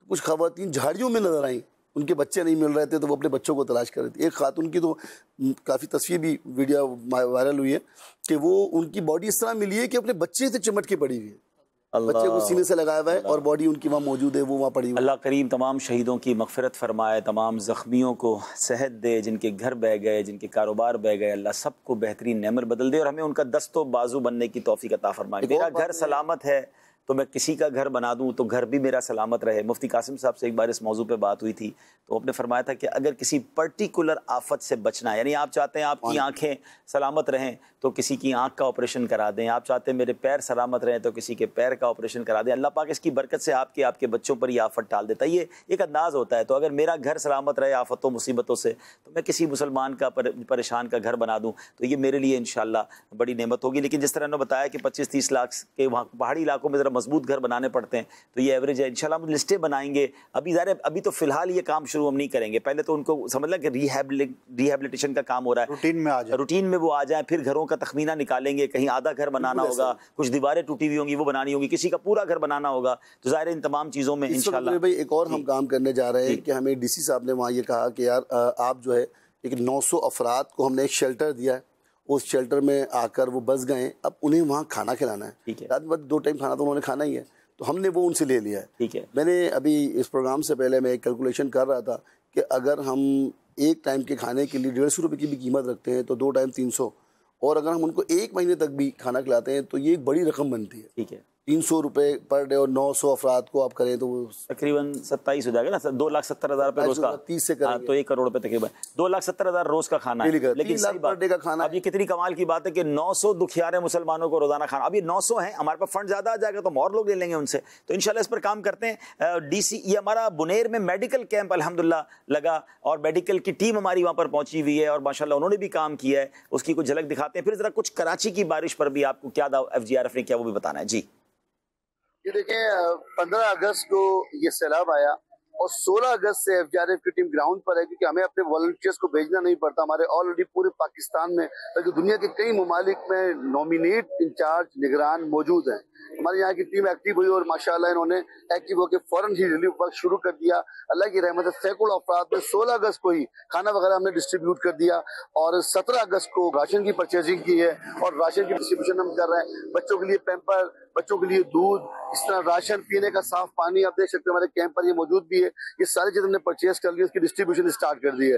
کچھ خواتین جھاڑیوں میں نظر آئیں, ان کے بچے نہیں مل رہے تھے تو وہ اپنے بچوں کو تلاش کر رہی تھی. ایک خاتون کی تو کافی تصویر بھی ویڈیو وائرل ہوئی ہے کہ وہ ان کی باڈی اس طرح ملی ہے کہ اپنے بچے سے چمٹ کے پڑی ہوئی ہے, بچے کو سینے سے لگایا ہوا ہے اور باڈی ان کی وہاں موجود ہے, وہ وہاں پڑی ہوئی ہے. اللہ کریم تمام شہیدوں کی مغفرت فرمائے, تمام زخمیوں کو صحت دے, جن کے گھر بہ گئے, جن کے کاروبار بہ گئے, اللہ سب کو بہترین نعمت بدل دے, اور ہمیں ان کا دست و بازو بننے کی توفیق عطا فرمائے. میرا گھر سلامت ہے تو میں کسی کا گھر بنا دوں تو گھر بھی میرا سلامت رہے. مفتی قاسم صاحب سے ایک بار اس موضوع پہ بات ہوئی تھی تو آپ نے فرمایا تھا کہ اگر کسی پرٹیکولر آفت سے بچنا ہے, یعنی آپ چاہتے ہیں آپ کی آنکھیں سلامت رہیں تو کسی کی آنکھ کا آپریشن کرا دیں, آپ چاہتے ہیں میرے پیر سلامت رہیں تو کسی کے پیر کا آپریشن کرا دیں, اللہ پاک اس کی برکت سے آپ کے بچوں پر یہ آفت ڈال دیتا ہے. یہ ایک انداز ہوتا ہے. تو اگر میرا گھر سلامت رہے آفتوں مصیبتوں سے تو میں کسی مسلمان کا پریشان کا گھر بنا دوں تو یہ میرے لیے انشاءاللہ بڑی نعمت ہوگی. لیکن جس طرح انہوں نے بتایا کہ 25-30 لاکھ کے وہاں پہاڑی علاقوں میں ذرا مضبوط گھر بنانے پڑتے ہیں تو یہ ایوریج ہے. انشاءاللہ ہم لسٹیں بنائیں گے. ابھی تو فی الحال یہ کام شروع ہم نہیں کریں گے, پہلے تو ان کو سمجھ لیں کہ ریہیبلیٹیشن کا کام ہو رہا ہے, روٹین میں وہ آ جائیں, پھر گھروں کا تخمینہ نکالیں گے. کہیں آدھا گھر بنانا ہوگا, کچھ دیواریں ٹوٹی ہوئی ہوں گی وہ بنانی ہوگی, کسی کا پورا گھر بنانا ہوگا. تو ظاہر ان تمام چیزوں میں انشاءاللہ بھائی ایک اور ہم کام کرنے جا رہے ہیں کہ ہمیں ڈی سی صاحب نے وہاں یہ کہا کہ یار آپ جو ہے ایک 900 افراد کو ہم نے ایک شیلٹر دیا ہے, اس شیلٹر میں آ کر وہ بس گئے, اب انہیں وہاں کھانا کھلانا ہے. رات میں 2 ٹائم کھانا تو انہوں نے کھانا ہی ہے, تو ہم نے وہ ان سے لے لیا ہے. میں نے ابھی اس پروگرام سے پہلے میں ایک کیلکولیشن کر رہا تھا کہ اگر ہم ایک ٹائم کے کھانے کے لیے 150 روپے کی بھی قیمت رکھتے ہیں تو 2 ٹائم 300, اور اگر ہم ان کو 1 مہینے تک بھی کھانا کھلاتے ہیں تو یہ ایک بڑی رقم بنتی ہے. 300 روپے پر ڈے اور 900 افراد کو آپ کریں تو تقریباً 27 ہو جائے گا نا, 2,70,000 روپے روز کا, 30 سے کریں تو 1 کروڑ روپے تقریباً 2,70,000 روز کا کھانا ہے. لیکن صحیح بات اب یہ کتنی کمال کی بات ہے کہ 900 دکھیارے مسلمانوں کو روزانہ کھانا. اب یہ 900 ہیں, ہمارے پاس فنڈ زیادہ آ جائے گا تو ہم اور لوگ لے لیں گے ان سے. تو انشاءاللہ اس پر کام کرتے ہیں. ڈی سی یہ ہمارا بنیر میں میڈیکل کیمپ الحمدللہ لگا, اور میڈیکل کی ٹیم ہماری وہاں پر پہنچی ہوئی ہے, اور ماشاءاللہ انہوں نے بھی کام کیا ہے. اس کی کچھ جھلک دکھاتے ہیں, پھر ذرا کچھ کراچی کی بارش پر بھی آپ کو کیا FGRF نے کیا وہ بھی بتانا ہے. جی یہ دیکھیں 15 اگست کو یہ سیلاب آیا اور 16 اگست سے FGRF کی ٹیم گراؤنڈ پر ہے, کیونکہ ہمیں اپنے والنٹیئرس کو بھیجنا نہیں پڑتا. ہمارے آلریڈی پورے پاکستان میں بلکہ دنیا کے کئی ممالک میں نومینیٹ انچارج نگران موجود ہیں. ہمارے یہاں کی ٹیم ایکٹیو ہوئی اور ماشاءاللہ انہوں نے ایکٹیو ہو کے فوراً ہی ریلیف ورک شروع کر دیا. اللہ کی رحمت سے سینکڑوں افراد میں 16 اگست کو ہی کھانا وغیرہ ہم نے ڈسٹریبیوٹ کر دیا, اور 17 اگست کو راشن کی پرچیزنگ کی ہے اور راشن کی ڈسٹریبیوشن ہم کر رہے ہیں. بچوں کے لیے پیمپر, بچوں کے لیے دودھ, اس طرح راشن, پینے کا صاف پانی آپ دیکھ سکتے ہیں ہمارے کیمپ پر یہ موجود بھی ہے. یہ ساری چیز ہم نے پرچیز کر لی, اس کی ڈسٹریبیوشن اسٹارٹ کر دی ہے.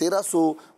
1300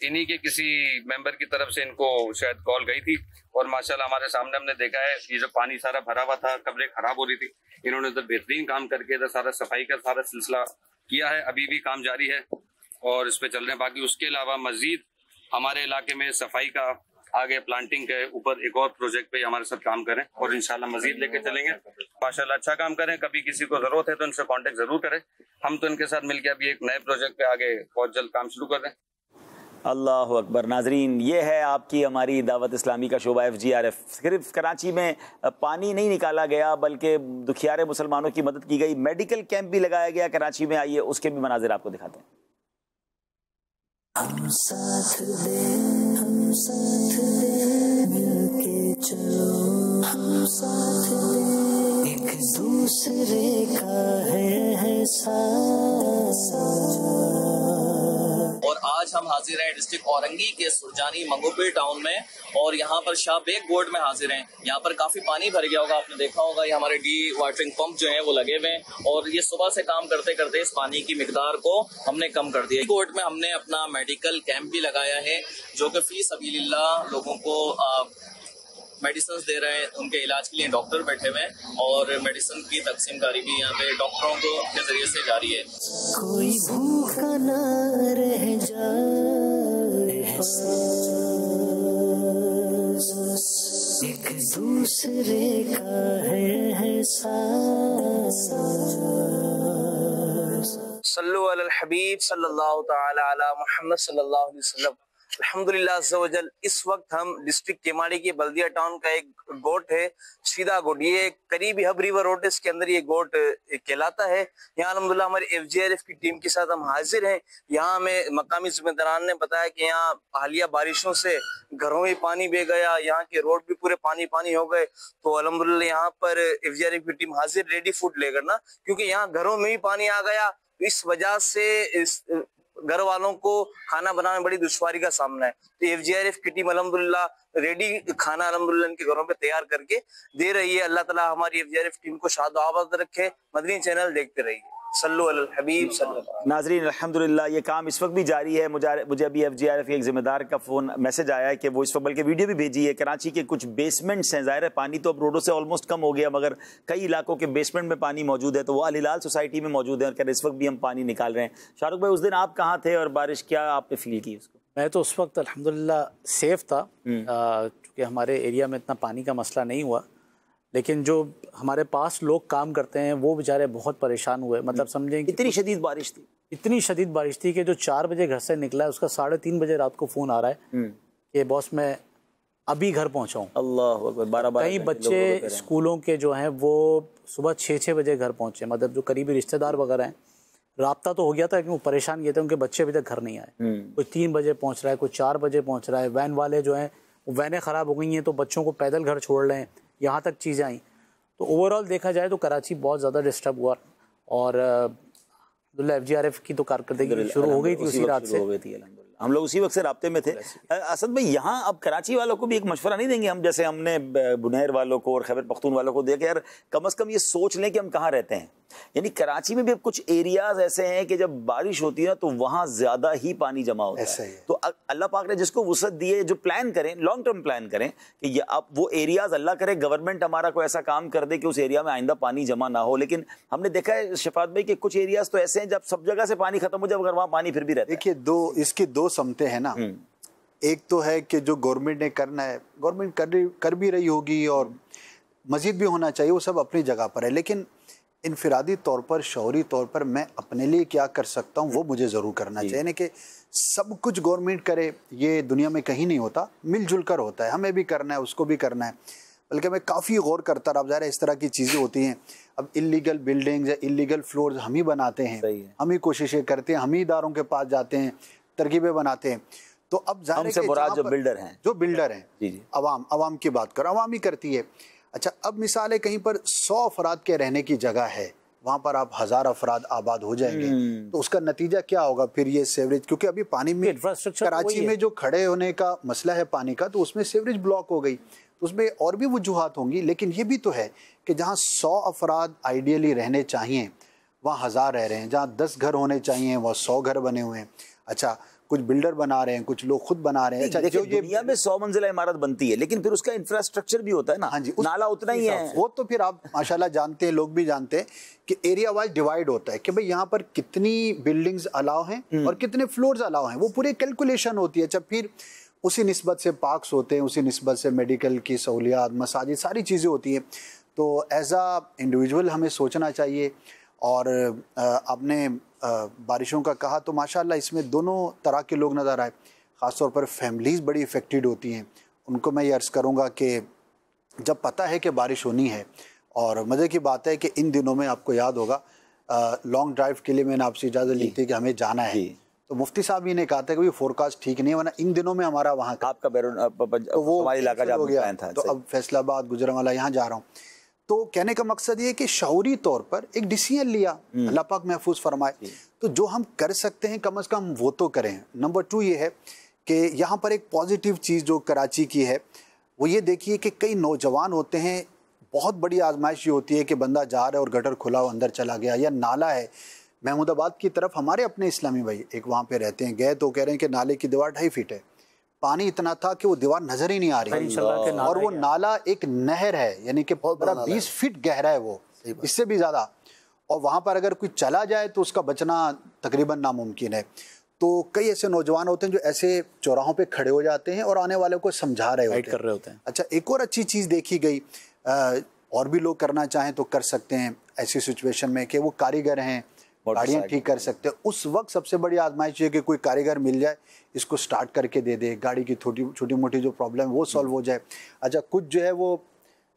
انہی کے کسی ممبر کی طرف سے ان کو شاید کال گئی تھی اور ماشاءاللہ ہمارے سامنے ہم نے دیکھا ہے یہ جو پانی سارا بھرا ہوا تھا، قبریں خراب ہو رہی تھی، انہوں نے ادھر بہترین کام کر کے ادھر سارا صفائی کا سارا سلسلہ کیا ہے، ابھی بھی کام جاری ہے اور اس پہ چل رہے ہیں۔ باقی اس کے علاوہ مزید ہمارے علاقے میں صفائی کا آگے پلانٹنگ کے اوپر ایک اور پروجیکٹ پہ ہمارے ساتھ کام کریں اور انشاءاللہ مزید لے کے چلیں گے۔ ماشاءاللہ اچھا کام کریں، کبھی کسی کو ضرورت ہے تو ان سے کانٹیکٹ ضرور کریں، ہم تو ان کے ساتھ مل کے ابھی ایک نئے پروجیکٹ پہ آگے بہت جلد کام شروع کر دیں۔ اللہ اکبر۔ ناظرین، یہ ہے آپ کی ہماری دعوت اسلامی کا شعبہ FGRF۔ صرف کراچی میں پانی نہیں نکالا گیا بلکہ دکھیارے مسلمانوں کی مدد کی گئی، میڈیکل کیمپ بھی لگایا گیا کراچی میں۔ آئیے اس کے بھی مناظر آپ کو دکھاتے ہیں۔ ہم ساتھ دے مل کے چلو، ہم ساتھ دے، ایک دوسرے کا ہے احساس۔ اور آج ہم حاضر ہیں ڈسٹرکٹ اورنگی کے سرجانی منگوپیر ٹاؤن میں، اور یہاں پر شاہ بیگ گوڈ میں حاضر ہیں۔ یہاں پر کافی پانی بھر گیا ہوگا، آپ نے دیکھا ہوگا، یہ ہمارے ڈی واٹرنگ پمپ جو ہیں وہ لگے ہوئے ہیں، اور یہ صبح سے کام کرتے کرتے اس پانی کی مقدار کو ہم نے کم کر دیا۔ گوڈ میں ہم نے اپنا میڈیکل کیمپ بھی لگایا ہے، جو کہ فی سبیل اللہ لوگوں کو میڈیسنز دے رہے ہیں، ان کے علاج کے لیے ڈاکٹر بیٹھے ہوئے ہیں، اور میڈیسن کی تقسیم کاری بھی یہاں پہ ڈاکٹروں کے ذریعے سے جاری ہے۔ کوئی بھوکا نہ رہ جائے، ایک دوسرے کا ہے احساس۔ صلو علی الحبیب صلی اللہ تعالی علی محمد صلی اللہ علیہ وسلم۔ الحمدللہ عز و جل، اس وقت ہم ڈسٹرکٹ کیماڑی کے بلدیہ ٹاؤن کا ایک گوٹ ہے، سیدھا گوٹ، یہ قریبی ہب ریور روڈ، اس کے اندر یہ گوٹ کہلاتا ہے۔ یہاں الحمدللہ ہمارے FGRF کی ٹیم کے ساتھ ہم حاضر ہیں۔ یہاں ہمیں مقامی ذمہ داران نے بتایا کہ یہاں حالیہ بارشوں سے گھروں میں پانی بہ گیا، یہاں کے روڈ بھی پورے پانی پانی ہو گئے، تو الحمدللہ یہاں پر FGRF کی ٹیم حاضر ریڈی فوڈ لے کر نا، کیونکہ یہاں گھروں میں بھی پانی آ گیا، اس وجہ سے گھر والوں کو کھانا بنانے میں بڑی دشواری کا سامنا ہے۔ تو FGRF کی ٹیم الحمدللہ ریڈی کھانا الحمدللہ ان کے گھروں پہ تیار کر کے دے رہی ہے۔ اللہ تعالیٰ ہماری FGRF ٹیم کو شاد و آباد رکھے۔ مدنی چینل دیکھتے رہیے۔ صلو علی الحبیب صلی اللہ علیہ وسلم۔ ناظرین، الحمدللہ یہ کام اس وقت بھی جاری ہے۔ مجھے ابھی FGRF کے ایک ذمہ دار کا فون میسج آیا ہے کہ وہ اس وقت بلکہ ویڈیو بھی بھیجی ہے، کراچی کے کچھ بیسمنٹس ہیں، ظاہر ہے پانی تو اب روڈوں سے آلموسٹ کم ہو گیا، مگر کئی علاقوں کے بیسمنٹ میں پانی موجود ہے، تو وہ الہلال سوسائٹی میں موجود ہے، اور اس وقت بھی ہم پانی نکال رہے ہیں۔ شاہ رخ بھائی، اس دن آپ کہاں تھے اور بارش کیا آپ نے فیل کی اس کو؟ میں تو اس وقت الحمدللہ سیف تھا، چونکہ ہمارے ایریا میں اتنا پانی کا مسئلہ نہیں ہوا، لیکن جو ہمارے پاس لوگ کام کرتے ہیں وہ بیچارے بہت پریشان ہوئے۔ مطلب سمجھیں کہ اتنی شدید بارش تھی، اتنی شدید بارش تھی کہ جو 4 بجے گھر سے نکلا ہے اس کا 3:30 بجے رات کو فون آ رہا ہے کہ باس میں ابھی گھر پہنچا ہوں۔ اللہ اکبر۔ 12 کئی بچے اسکولوں کے جو ہیں وہ صبح 6 بجے گھر پہنچے، مطلب جو قریبی رشتہ دار وغیرہ ہیں، رابطہ تو ہو گیا تھا لیکن وہ پریشان کیے تھے، ان کے بچے ابھی تک گھر نہیں آئے۔ کوئی 3 بجے پہنچ رہا ہے، کوئی 4 بجے پہنچ رہا ہے۔ وین والے جو ہیں وہ وینیں خراب ہو گئی ہیں تو بچوں کو پیدل گھر چھوڑ رہے ہیں، یہاں تک چیزیں آئیں۔ تو اوور آل دیکھا جائے تو کراچی بہت زیادہ ڈسٹرب ہوا، اور عبداللہ FGRF کی تو کارکردگی شروع ہو گئی تھی اسی رات سے۔ ہم لوگ اسی وقت سے رابطے میں تھے۔ اسد بھائی، یہاں اب کراچی والوں کو بھی ایک مشورہ نہیں دیں گے ہم، جیسے ہم نے بنیر والوں کو اور خیبر پختونخوا کو دیا کہ یار کم از کم یہ سوچ لیں کہ ہم کہاں رہتے ہیں؟ یعنی کراچی میں بھی اب کچھ ایریاز ایسے ہیں کہ جب بارش ہوتی ہے تو وہاں زیادہ ہی پانی جمع ہوتا ہے، تو اللہ پاک نے جس کو وسعت دی ہے، جو پلان کریں، لانگ ٹرم پلان کریں کہ یہ اب وہ ایریاز، اللہ کرے گورنمنٹ ہمارا کوئی ایسا کام کر دے کہ اس ایریا میں آئندہ پانی جمع نہ ہو۔ لیکن ہم نے دیکھا ہے شفاعت بھائی کہ کچھ ایریاز تو ایسے ہیں جب سب جگہ سے پانی ختم ہو جائے مگر وہاں پانی پھر بھی رہتا ہے۔ دیکھیے، اس کی 2 سمتیں ہیں نا۔ ایک تو ہے کہ جو گورنمنٹ نے کرنا ہے، گورنمنٹ کر بھی رہی ہوگی اور مزید بھی ہونا چاہیے، وہ سب اپنی جگہ پر ہے، لیکن انفرادی طور پر، شعوری طور پر میں اپنے لیے کیا کر سکتا ہوں وہ مجھے ضرور کرنا چاہیے۔ یعنی کہ سب کچھ گورنمنٹ کرے یہ دنیا میں کہیں نہیں ہوتا، مل جل کر ہوتا ہے، ہمیں بھی کرنا ہے، اس کو بھی کرنا ہے۔ بلکہ میں کافی غور کرتا رہا، ظاہر ہے اس طرح کی چیزیں ہوتی ہیں، اب انلیگل بلڈنگز یا انلیگل فلورز ہم ہی بناتے ہیں، ہم ہی کوششیں کرتے ہیں، ہم ہی اداروں کے پاس جاتے ہیں، ترغیبیں بناتے ہیں۔ تو اب ظاہر ہے کہ جو بلڈر ہیں، عوام کی بات کرو، عوام ہی کرتی ہے۔ اچھا، اب مثال ہے کہیں پر 100 افراد کے رہنے کی جگہ ہے، وہاں پر آپ 1000 افراد آباد ہو جائیں گے، تو اس کا نتیجہ کیا ہوگا پھر؟ یہ سیوریج، کیونکہ ابھی پانی میں کراچی میں جو کھڑے ہونے کا مسئلہ ہے پانی کا، تو اس میں سیوریج بلاک ہو گئی، اس میں اور بھی وجوہات ہوں گی، لیکن یہ بھی تو ہے کہ جہاں 100 افراد آئیڈیلی رہنے چاہیے وہاں 1000 رہ رہے ہیں، جہاں 10 گھر ہونے چاہیے وہاں 100 گھر بنے ہوئے ہیں۔ اچھا، کچھ بلڈر بنا رہے ہیں, کچھ لوگ خود بنا رہے ہیں. اچھا جو یہ دنیا میں 100 منزلہ عمارت بنتی ہے لیکن پھر اس کا انفراسٹرکچر بھی ہوتا ہے نا, نالا اتنا ہی ہے. وہ تو پھر آپ ماشاءاللہ جانتے ہیں, لوگ بھی جانتے ہیں کہ ایریا وائز ڈیوائیڈ ہوتا ہے کہ بھئی یہاں پر کتنی بلڈنگز الاؤ ہیں اور کتنے فلورز الاؤ ہیں, وہ پورے کیلکولیشن ہوتی ہے. اچھا پھر اسی نسبت سے پارکس ہوتے ہیں, اسی نسبت سے میڈیکل کی سہولیات, مساجد, ساری چیزیں ہوتی ہیں. تو ایز اے انڈیویجول ہمیں سوچنا چاہیے. اور آپ نے بارشوں کا کہا تو ماشاءاللہ اس میں دونوں طرح کے لوگ نظر آئے, خاص طور پر فیملیز بڑی افیکٹڈ ہوتی ہیں. ان کو میں یہ عرض کروں گا کہ جب پتہ ہے کہ بارش ہونی ہے, اور مزے کی بات ہے کہ ان دنوں میں آپ کو یاد ہوگا لانگ ڈرائیو کے لیے میں نے آپ سے اجازت لی تھی کہ ہمیں جانا ہے, تو مفتی صاحب ہی نے کہا تھا کہ فور کاسٹ ٹھیک نہیں ہے, ورنہ ان دنوں میں ہمارا وہاں آپ کا ہمارے علاقہ ہو گیا تھا, تو اب فیصل آباد, گجرانوالہ یہاں جا رہا ہوں. تو کہنے کا مقصد یہ کہ شعوری طور پر ایک ڈیسیژن لیا, اللہ پاک محفوظ فرمائے. تو جو ہم کر سکتے ہیں کم از کم وہ تو کریں. نمبر 2 یہ ہے کہ یہاں پر ایک پازیٹیو چیز جو کراچی کی ہے وہ یہ دیکھیے کہ کئی نوجوان ہوتے ہیں, بہت بڑی آزمائش یہ ہوتی ہے کہ بندہ جا رہا ہے اور گٹر کھلا ہو اندر چلا گیا, یا نالا ہے. محمود آباد کی طرف ہمارے اپنے اسلامی بھائی ایک وہاں پہ رہتے ہیں, گئے تو کہہ رہے ہیں کہ نالے کی دیوار 2.5 فٹ ہے, پانی اتنا تھا کہ وہ دیوار نظر ہی نہیں آ رہی, اور وہ نالا ایک نہر ہے, یعنی کہ 20 فٹ گہرا ہے, وہ اس سے بھی زیادہ. اور وہاں پر اگر کوئی چلا جائے تو اس کا بچنا تقریباً ناممکن ہے. تو کئی ایسے نوجوان ہوتے ہیں جو ایسے چوراہوں پہ کھڑے ہو جاتے ہیں اور آنے والوں کو سمجھا رہے ہوتے ہیں. اچھا ایک اور اچھی چیز دیکھی گئی, اور بھی لوگ کرنا چاہیں تو کر سکتے ہیں ایسی سچویشن میں, کہ وہ کاریگر ہیں, گاڑیاں ٹھیک کر سکتے ہیں. اس وقت سب سے بڑی آزمائش یہ کہ کوئی کاریگر مل جائے, اس کو سٹارٹ کر کے دے دے, گاڑی کی چھوٹی موٹی جو پرابلم وہ سالو ہو جائے. اچھا کچھ جو ہے وہ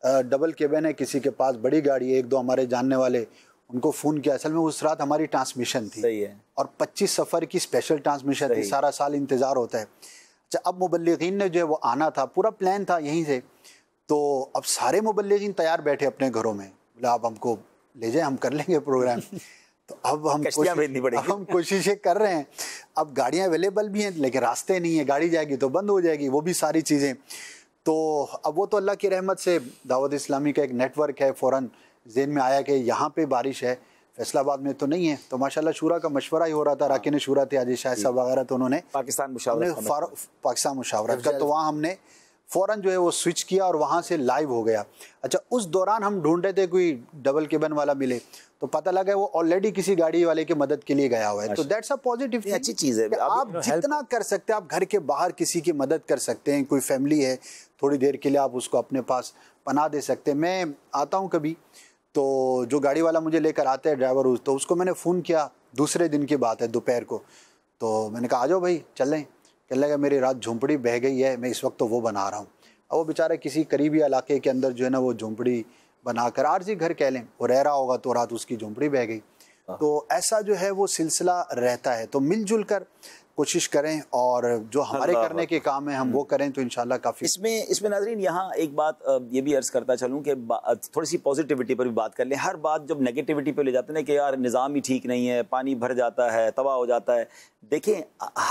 ڈبل کیبن ہے, کسی کے پاس بڑی گاڑی ہے, 1-2 ہمارے جاننے والے, ان کو فون کیا, اصل میں اس رات ہماری ٹرانسمیشن تھی اور 25 سفر کی اسپیشل ٹرانسمیشن تھی, سارا سال انتظار ہوتا ہے. اچھا اب مبلغین نے جو ہے وہ آنا تھا, پورا پلان تھا یہیں سے, تو اب سارے مبلغین تیار بیٹھے اپنے گھروں میں, بولے آپ ہم کو لے جائیں, ہم کر لیں گے پروگرام. تو اب ہم کوششیں کر رہے ہیں. اب گاڑیاں اویلیبل بھی ہیں لیکن راستے نہیں ہیں, گاڑی جائے گی تو بند ہو جائے گی, وہ بھی ساری چیزیں. تو اب وہ تو اللہ کی رحمت سے دعوت اسلامی کا ایک نیٹ ورک ہے, فوراً ذہن میں آیا کہ یہاں پہ بارش ہے, فیصل آباد میں تو نہیں ہے. تو ماشاءاللہ شورا کا مشورہ ہی ہو رہا تھا, راکن شورا تھے عزیز شاہد صاحب وغیرہ, تو انہوں نے پاکستان مشاورت کا, تو وہاں ہم نے فوراً جو ہے وہ سوئچ کیا اور وہاں سے لائیو ہو گیا. اچھا اس دوران ہم ڈھونڈ رہے تھے کوئی ڈبل کیبن والا ملے, تو پتہ لگا وہ آلریڈی کسی گاڑی والے کی مدد کے لیے گیا ہوا ہے. تو دیٹس اے پازیٹیو, اچھی چیز ہے. آپ جتنا کر سکتے ہیں, آپ گھر کے باہر کسی کی مدد کر سکتے ہیں, کوئی فیملی ہے تھوڑی دیر کے لیے آپ اس کو اپنے پاس پناہ دے سکتے ہیں. میں آتا ہوں کبھی, تو جو گاڑی والا مجھے لے کر آتا ہے ڈرائیور, تو اس کو میں نے فون کیا, دوسرے دن کی بات ہے دوپہر کو, تو میں نے کہا آ جاؤ بھائی چلیں. کہنے لگا میری رات جھونپڑی بہہ گئی ہے, میں اس وقت تو وہ بنا رہا ہوں. اب وہ بیچارہ کسی قریبی علاقے کے اندر جو ہے نا وہ جھونپڑی بنا کر, عارضی گھر کہہ لیں, وہ رہ رہا ہوگا, تو رات اس کی جھونپڑی بہہ گئی. تو ایسا جو ہے وہ سلسلہ رہتا ہے. تو مل جل کر کوشش کریں, اور جو ہمارے کرنے کے کام ہیں ہم وہ کریں, تو انشاءاللہ کافی. اس میں ناظرین یہاں ایک بات یہ بھی عرض کرتا چلوں کہ تھوڑی سی پازیٹیوٹی پر بھی بات کر لیں. ہر بات جب نیگیٹیوٹی پہ لے جاتے ہیں کہ یار نظام ہی ٹھیک نہیں ہے, پانی بھر جاتا ہے, تباہ ہو جاتا ہے. دیکھیں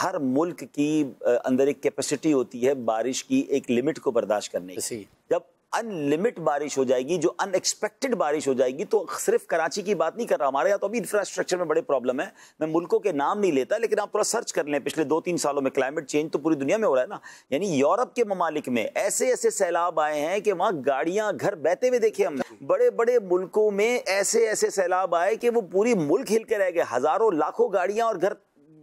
ہر ملک کی اندر ایک کیپیسٹی ہوتی ہے بارش کی, ایک لمٹ کو برداشت کرنے کی. جب ان لمٹ بارش ہو جائے گی, جو ان ایکسپیکٹڈ بارش ہو جائے گی, تو صرف کراچی کی بات نہیں کر رہا, ہمارے یہاں تو ابھی انفراسٹرکچر میں بڑے پرابلم ہے. میں ملکوں کے نام نہیں لیتا, لیکن آپ تھوڑا سرچ کر لیں, پچھلے 2-3 سالوں میں کلائمیٹ چینج تو پوری دنیا میں ہو رہا ہے نا. یعنی یورپ کے ممالک میں ایسے ایسے سیلاب آئے ہیں کہ وہاں گاڑیاں گھر بہتے ہوئے دیکھے ہم نے. بڑے بڑے ملکوں میں ایسے ایسے سیلاب آئے کہ وہ پوری ملک ہل کے رہ گئے, ہزاروں لاکھوں گاڑیاں اور گھر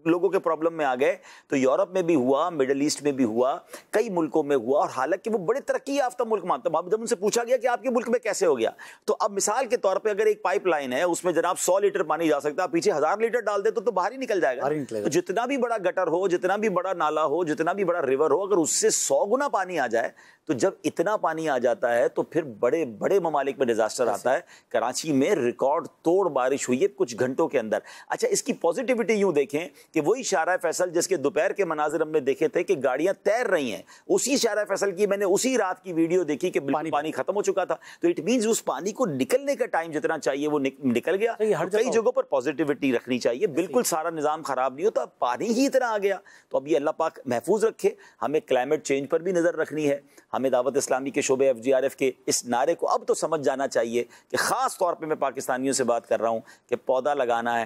لوگوں کے پرابلم میں آ گئے. تو یورپ میں بھی ہوا, مڈل ایسٹ میں بھی ہوا, کئی ملکوں میں ہوا, اور حالانکہ وہ بڑے ترقی یافتہ ملک مانتے ہیں. جب ان سے پوچھا گیا کہ آپ کے ملک میں کیسے ہو گیا, تو اب مثال کے طور پہ اگر ایک پائپ لائن ہے, اس میں جناب 100 لیٹر پانی جا سکتا ہے, پیچھے 1000 لیٹر ڈال دے تو باہر ہی نکل جائے گا. تو جتنا بھی بڑا گٹر ہو, جتنا بھی بڑا نالا ہو, جتنا بھی بڑا ریور ہو, اگر اس سے 100 گنا پانی آ جائے, تو جب اتنا پانی آ جاتا ہے تو پھر بڑے بڑے ممالک میں ڈیزاسٹر آتا ہے. کراچی میں ریکارڈ توڑ بارش ہوئی ہے کچھ گھنٹوں کے اندر. اچھا اس کی پازیٹیوٹی یوں دیکھیں کہ وہی شارع فیصل جس کے دوپہر کے مناظر ہم نے دیکھے تھے کہ گاڑیاں تیر رہی ہیں, اسی شارع فیصل کی میں نے اسی رات کی ویڈیو دیکھی کہ پانی ختم ہو چکا تھا. تو اٹ مینز اس پانی کو نکلنے کا ٹائم جتنا چاہیے وہ نکل گیا. کئی جگہوں پر پازیٹیوٹی رکھنی چاہیے, بالکل سارا نظام خراب نہیں ہوتا, پانی ہی اتنا آ گیا. تو اب یہ اللہ پاک محفوظ رکھے. ہمیں کلائمیٹ چینج پر بھی نظر رکھنی ہے. ہمیں دعوت اسلامی کے شعبے FGRF کے اس نعرے کو اب تو سمجھ جانا چاہیے کہ خاص طور پہ میں پاکستانیوں سے بات کر رہا ہوں کہ پودا لگانا ہے,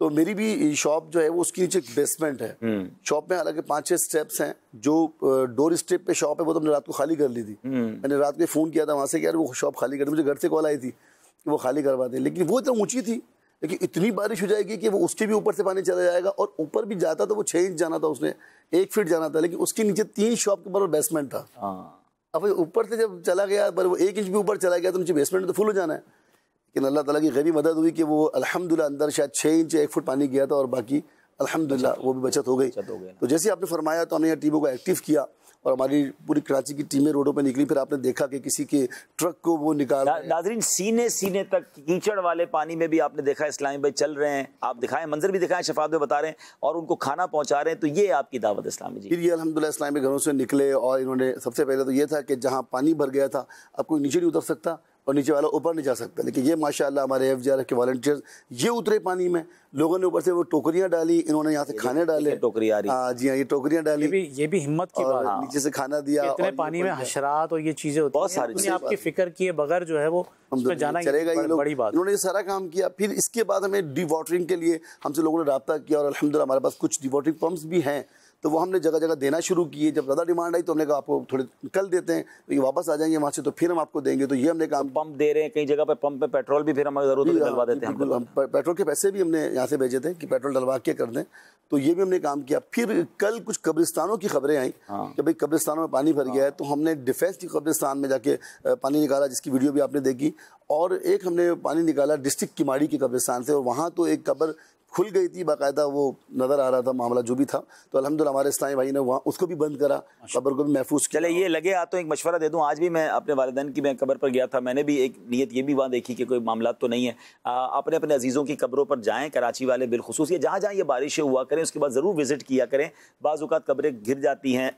تو میری بھی شاپ جو ہے وہ اس کے نیچے بیسمنٹ ہے. شاپ میں حالانکہ 5-6 اسٹیپس ہیں. جو ڈور اسٹیپ پہ شاپ ہے وہ تو ہم نے رات کو خالی کر لی تھی. میں نے رات کو فون کیا تھا وہاں سے کہ یار وہ شاپ خالی کر دی. مجھے گھر سے کال آئی تھی کہ وہ خالی کروا دیں, لیکن وہ اتنا اونچی تھی لیکن اتنی بارش ہو جائے گی کہ وہ اس کے بھی اوپر سے پانی چلا جائے گا. اور اوپر بھی جاتا تو وہ 6 انچ جانا تھا, اس نے 1 فٹ جانا تھا, لیکن اس کے نیچے 3 شاپ کے اوپر بیسمنٹ تھا. اب اوپر سے جب چلا گیا پر وہ 1 انچ بھی اوپر چلا گیا تو نیچے بیسمنٹ تو فل ہو جانا ہے. لیکن اللہ تعالیٰ کی غیبی مدد ہوئی کہ وہ الحمدللہ اندر شاید 6 انچ 1 فٹ پانی گیا تھا اور باقی الحمدللہ وہ بھی بچت ہو گئی. تو جیسے آپ نے فرمایا تو ہم نے یہ ٹیموں کو ایکٹیو کیا اور ہماری پوری کراچی کی ٹیمیں روڈوں پہ نکلی. پھر آپ نے دیکھا کہ کسی کے ٹرک کو وہ نکال. ناظرین سینے تک کیچڑ والے پانی میں بھی آپ نے دیکھا اسلامی بھائی چل رہے ہیں, آپ دکھائیں منظر بھی دکھائیں, شفاعت میں بتا رہے ہیں اور ان کو کھانا پہنچا رہے ہیں. تو یہ آپ کی دعوت اسلامی. جی پھر یہ الحمدللہ اسلامی گھروں سے نکلے اور انہوں نے سب سے پہلے تو یہ تھا کہ جہاں پانی بھر گیا تھا اب کوئی نیچے نہیں اتر سکتا اور نیچے والا اوپر نہیں جا سکتا. لیکن یہ ماشاءاللہ ہمارے FGRF کے والنٹیئرز یہ اترے پانی میں, لوگوں نے اوپر سے وہ ٹوکریاں ڈالی, انہوں نے یہاں سے کھانے ڈالے. ٹوکریاں جی ہاں, یہ ٹوکریاں ڈالی, یہ بھی ہمت کی بات ہے. نیچے سے کھانا دیا. اتنے پانی میں حشرات اور یہ چیزیں ہوتی ہیں, بہت ساری آپ کی فکر کیے بغیر جو ہے وہ اس پہ جانا چلے گا. یہ لوگ بڑی بات, انہوں نے یہ سارا کام کیا. پھر اس کے بعد ہمیں ڈی واٹرنگ کے لیے ہم سے لوگوں نے رابطہ کیا اور الحمدللہ ہمارے پاس کچھ ڈی واٹرنگ پمپس بھی ہیں. تو وہ ہم نے جگہ جگہ دینا شروع کیے. جب زیادہ ڈیمانڈ آئی تو ہم نے کہا آپ کو تھوڑے کل دیتے ہیں, یہ واپس آ جائیں گے وہاں سے تو پھر ہم آپ کو دیں گے. تو یہ ہم نے کام پمپ دے رہے ہیں کئی جگہ پہ, پمپ پہ پیٹرول بھی پھر ہمیں ضرورت ڈلوا دیتے ہیں. پیٹرول کے پیسے بھی ہم نے یہاں سے بھیجے تھے کہ پیٹرول ڈلوا کے کر دیں. تو یہ بھی ہم نے کام کیا. پھر کل کچھ قبرستانوں کی خبریں آئیں کہ بھئی قبرستانوں میں پانی بھر گیا ہے. تو ہم نے ڈیفینس کی قبرستان میں جا کے پانی نکالا, جس کی ویڈیو بھی آپ نے دیکھی. اور ایک ہم نے پانی نکالا ڈسٹرکٹ کیماڑی کی قبرستان سے, اور وہاں تو ایک قبر کھل گئی تھی باقاعدہ, وہ نظر آ رہا تھا معاملہ جو بھی تھا. تو الحمدللہ ہمارے اسلامی بھائی نے وہاں اس کو بھی بند کرا, قبر کو بھی محفوظ کیا. چلے یہ لگے آ تو ایک مشورہ دے دوں. آج بھی میں اپنے والدین کی میں قبر پر گیا تھا, میں نے بھی ایک نیت یہ بھی وہاں دیکھی کہ کوئی معاملات تو نہیں ہے. اپنے اپنے عزیزوں کی قبروں پر جائیں, کراچی والے بالخصوص, یہ جہاں جہاں یہ بارشیں ہوا کریں اس کے بعد ضرور وزٹ کیا کریں. بعض اوقات قبریں گر جاتی ہیں,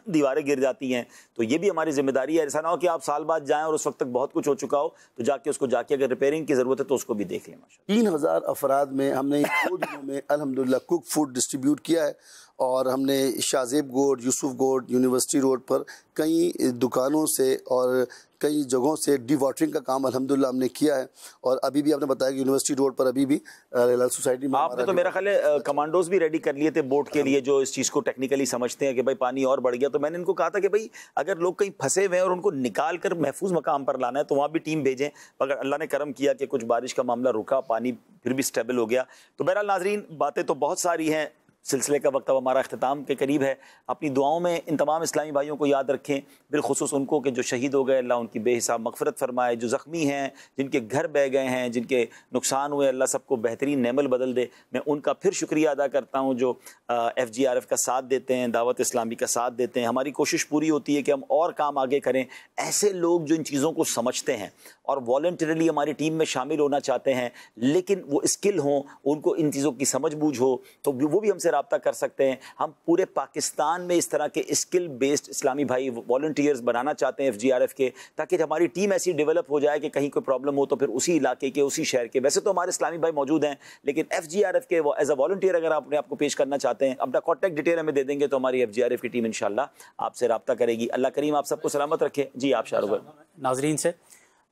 دیواریں گر جاتی ہیں, تو یہ بھی ہماری ذمہ داری ہے. ایسا نہ ہو کہ آپ سال بعد جائیں اور اس وقت تک بہت کچھ ہو چکا ہو, تو جا کے اس کو جا کے اگر ریپیئرنگ کی ضرورت ہے تو اس کو بھی دیکھ لیں. 3000 افراد میں ہم نے 2 دنوں میں الحمدللہ کوک فوڈ ڈسٹریبیوٹ کیا ہے. اور ہم نے شاہ زیب گوڈ, یوسف گوڈ, یونیورسٹی روڈ پر کئی دکانوں سے اور کئی جگہوں سے ڈی واٹرنگ کا کام الحمدللہ ہم نے کیا ہے. اور ابھی بھی آپ نے بتایا کہ یونیورسٹی روڈ پر ابھی بھی لال سوسائٹی میں آپ نے تو میرا خیال ہے کمانڈوز بھی ریڈی کر لیے تھے بوٹ کے لیے, جو اس چیز کو ٹیکنیکلی سمجھتے ہیں کہ بھائی پانی اور بڑھ گیا. تو میں نے ان کو کہا تھا کہ بھائی اگر لوگ کہیں پھنسے ہوئے ہیں اور ان کو نکال کر محفوظ مقام پر لانا ہے تو وہاں بھی ٹیم بھیجیں. اگر اللہ نے کرم کیا کہ کچھ بارش کا معاملہ رکا, پانی پھر بھی سٹیبل ہو گیا. تو بہرحال ناظرین باتیں تو بہت ساری ہیں, سلسلے کا وقت اب ہمارا اختتام کے قریب ہے. اپنی دعاؤں میں ان تمام اسلامی بھائیوں کو یاد رکھیں, بالخصوص ان کو کہ جو شہید ہو گئے, اللہ ان کی بے حساب مغفرت فرمائے. جو زخمی ہیں, جن کے گھر بہہ گئے ہیں, جن کے نقصان ہوئے, اللہ سب کو بہترین نعمل بدل دے. میں ان کا پھر شکریہ ادا کرتا ہوں جو FGRF کا ساتھ دیتے ہیں, دعوت اسلامی کا ساتھ دیتے ہیں. ہماری کوشش پوری ہوتی ہے کہ ہم اور کام آگے کریں. ایسے لوگ جو ان چیزوں کو سمجھتے ہیں اور والنٹریلی ہماری ٹیم میں شامل ہونا چاہتے ہیں, لیکن وہ اسکل ہوں, ان کو ان چیزوں کی سمجھ بوجھ ہو, تو وہ بھی ہم سے رابطہ کر سکتے ہیں. ہم پورے پاکستان میں اس طرح کے اسکل بیسڈ اسلامی بھائی والنٹیئرز بنانا چاہتے ہیں FGRF کے, تاکہ ہماری ٹیم ایسی ڈیولپ ہو جائے کہ کہیں کوئی پرابلم ہو تو پھر اسی علاقے کے, اسی شہر کے. ویسے تو ہمارے اسلامی بھائی موجود ہیں, لیکن FGRF کے ایز اے والنٹیئر اگر آپ اپنے آپ کو پیش کرنا چاہتے ہیں, اپنا کانٹیکٹ ڈیٹیل ہمیں دے دیں گے تو ہماری FGRF کی ٹیم انشاءاللہ آپ سے رابطہ کرے گی. اللہ کریم آپ سب کو سلامت رکھے. جی آپ شاہ رخ. ناظرین سے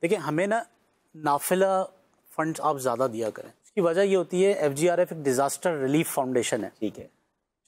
دیکھیں, ہمیں نا نافلہ فنڈز آپ زیادہ دیا کریں. اس کی وجہ یہ ہوتی ہے FGRF ایک ڈیزاسٹر ریلیف فاؤنڈیشن ہے. ٹھیک ہے,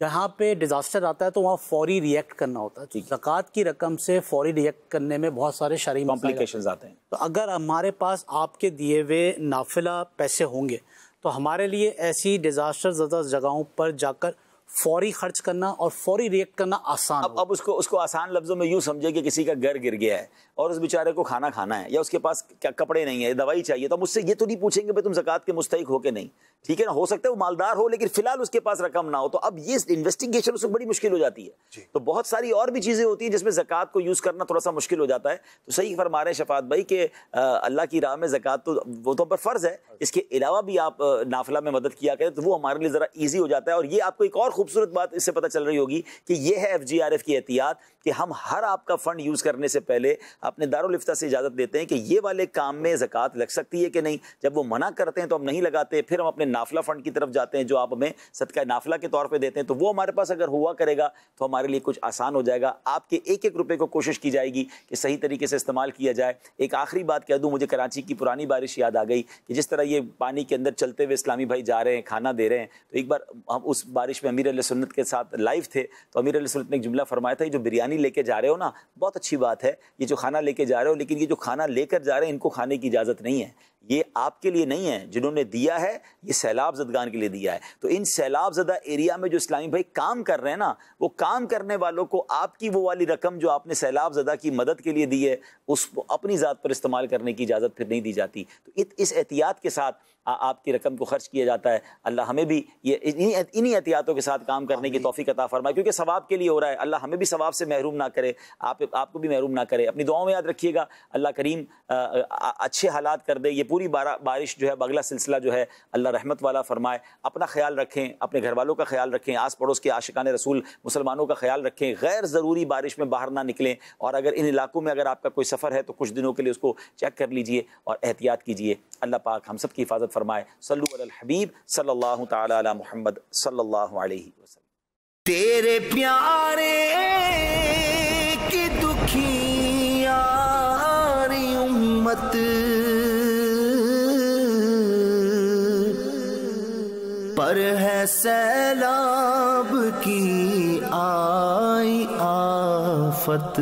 جہاں پہ ڈیزاسٹر آتا ہے تو وہاں فوری ریئیکٹ کرنا ہوتا ہے. زکوٰۃ کی رقم سے فوری ریئیکٹ کرنے میں بہت سارے شرعی کمپلیکیشنز آتے ہیں. تو اگر ہمارے پاس آپ کے دیے ہوئے نافلہ پیسے ہوں گے تو ہمارے لیے ایسی ڈیزاسٹر زدہ جگہوں پر جا کر فوری خرچ کرنا اور فوری ریئیکٹ کرنا آسان. اب اس کو آسان لفظوں میں یوں سمجھے کہ کسی کا گھر گر گیا ہے اور اس بیچارے کو کھانا کھانا ہے, یا اس کے پاس کپڑے نہیں ہے, دوائی چاہیے, تو مجھ سے یہ تو نہیں پوچھیں گے بھائی تم زکوٰۃ کے مستحق ہو کہ نہیں. ٹھیک ہے نا, ہو سکتا ہے وہ مالدار ہو لیکن فی الحال اس کے پاس رقم نہ ہو, تو اب یہ انویسٹیگیشن اس میں بڑی مشکل ہو جاتی ہے. تو بہت ساری اور بھی چیزیں ہوتی ہیں جس میں زکوٰۃ کو یوز کرنا تھوڑا سا مشکل ہو جاتا ہے. تو صحیح فرما رہے ہیں شفاعت بھائی کہ اللہ کی راہ میں زکوٰۃ تو وہ تو پر فرض ہے, اس کے علاوہ بھی آپ نافلہ میں مدد کیا کریں تو وہ ہمارے لیے ذرا ایزی ہو جاتا ہے. اور یہ آپ کو ایک اور خوبصورت بات اس سے پتہ چل رہی ہوگی کہ یہ ہے FGRF کی احتیاط کہ ہم ہر آپ کا فنڈ یوز کرنے سے پہلے اپنے دارالفتہ سے اجازت دیتے ہیں کہ یہ والے کام میں زکوٰۃ لگ سکتی ہے کہ نہیں. جب وہ منع کرتے ہیں تو ہم نہیں لگاتے. پھر ہم اپنے نافلہ فنڈ کی طرف جاتے ہیں جو آپ ہمیں صدقہ نافلہ کے طور پہ دیتے ہیں, تو وہ ہمارے پاس اگر ہوا کرے گا تو ہمارے لیے کچھ آسان ہو جائے گا. آپ کے ایک ایک روپے کو کوشش کی جائے گی کہ صحیح طریقے سے استعمال کیا جائے. ایک آخری بات کہہ دوں, مجھے کراچی کی پرانی بارش یاد آ گئی کہ جس طرح یہ پانی کے اندر چلتے ہوئے اسلامی بھائی جا رہے ہیں, کھانا دے رہے ہیں. تو ایک بار ہم اس بارش میں امیر علیہ سنت کے ساتھ لائیو تھے, تو امیر علیہ سنت نے ایک جملہ فرمایا تھا, یہ جو بریانی لے کے جا رہے ہو نا بہت اچھی بات ہے, یہ جو کھانا لے کے جا رہے ہو, لیکن یہ جو کھانا لے کر جا رہے ہیں ان کو کھانے کی اجازت نہیں ہے. یہ آپ کے لیے نہیں ہے, جنہوں نے دیا ہے یہ سیلاب زدگان کے لیے دیا ہے. تو ان سیلاب زدہ ایریا میں جو اسلامی بھائی کام کر رہے ہیں نا, وہ کام کرنے والوں کو آپ کی وہ والی رقم جو آپ نے سیلاب زدہ کی مدد کے لیے دی ہے اس کو اپنی ذات پر استعمال کرنے کی اجازت پھر نہیں دی جاتی. تو اس احتیاط کے ساتھ آپ کی رقم کو خرچ کیا جاتا ہے. اللہ ہمیں بھی یہ انہی احتیاطوں کے ساتھ کام کرنے کی توفیق عطا فرمائے, کیونکہ ثواب کے لیے ہو رہا ہے. اللہ ہمیں بھی ثواب سے محروم نہ کرے, آپ کو بھی محروم نہ کرے. اپنی دعاؤں میں یاد رکھیے گا, اللہ کریم اچھے حالات کر دے. یہ پوری بارش جو ہے اگلا سلسلہ جو ہے اللہ رحمت والا فرمائے. اپنا خیال رکھیں, اپنے گھر والوں کا خیال رکھیں, آس پڑوس کے عاشقان رسول مسلمانوں کا خیال رکھیں. غیر ضروری بارش میں باہر نہ نکلیں, اور اگر ان علاقوں میں اگر آپ کا کوئی سفر ہے تو کچھ دنوں کے لیے اس کو چیک کر لیجئے اور احتیاط کیجئے. اللہ پاک ہم سب کی حفاظت فرمائے. صلو علی الحبیب صلی اللہ تعالی علی محمد صلی اللہ علیہ وسلم. تیرے پیارے کی دکھیاری امت پر ہے سیلاب کی آئی آفت.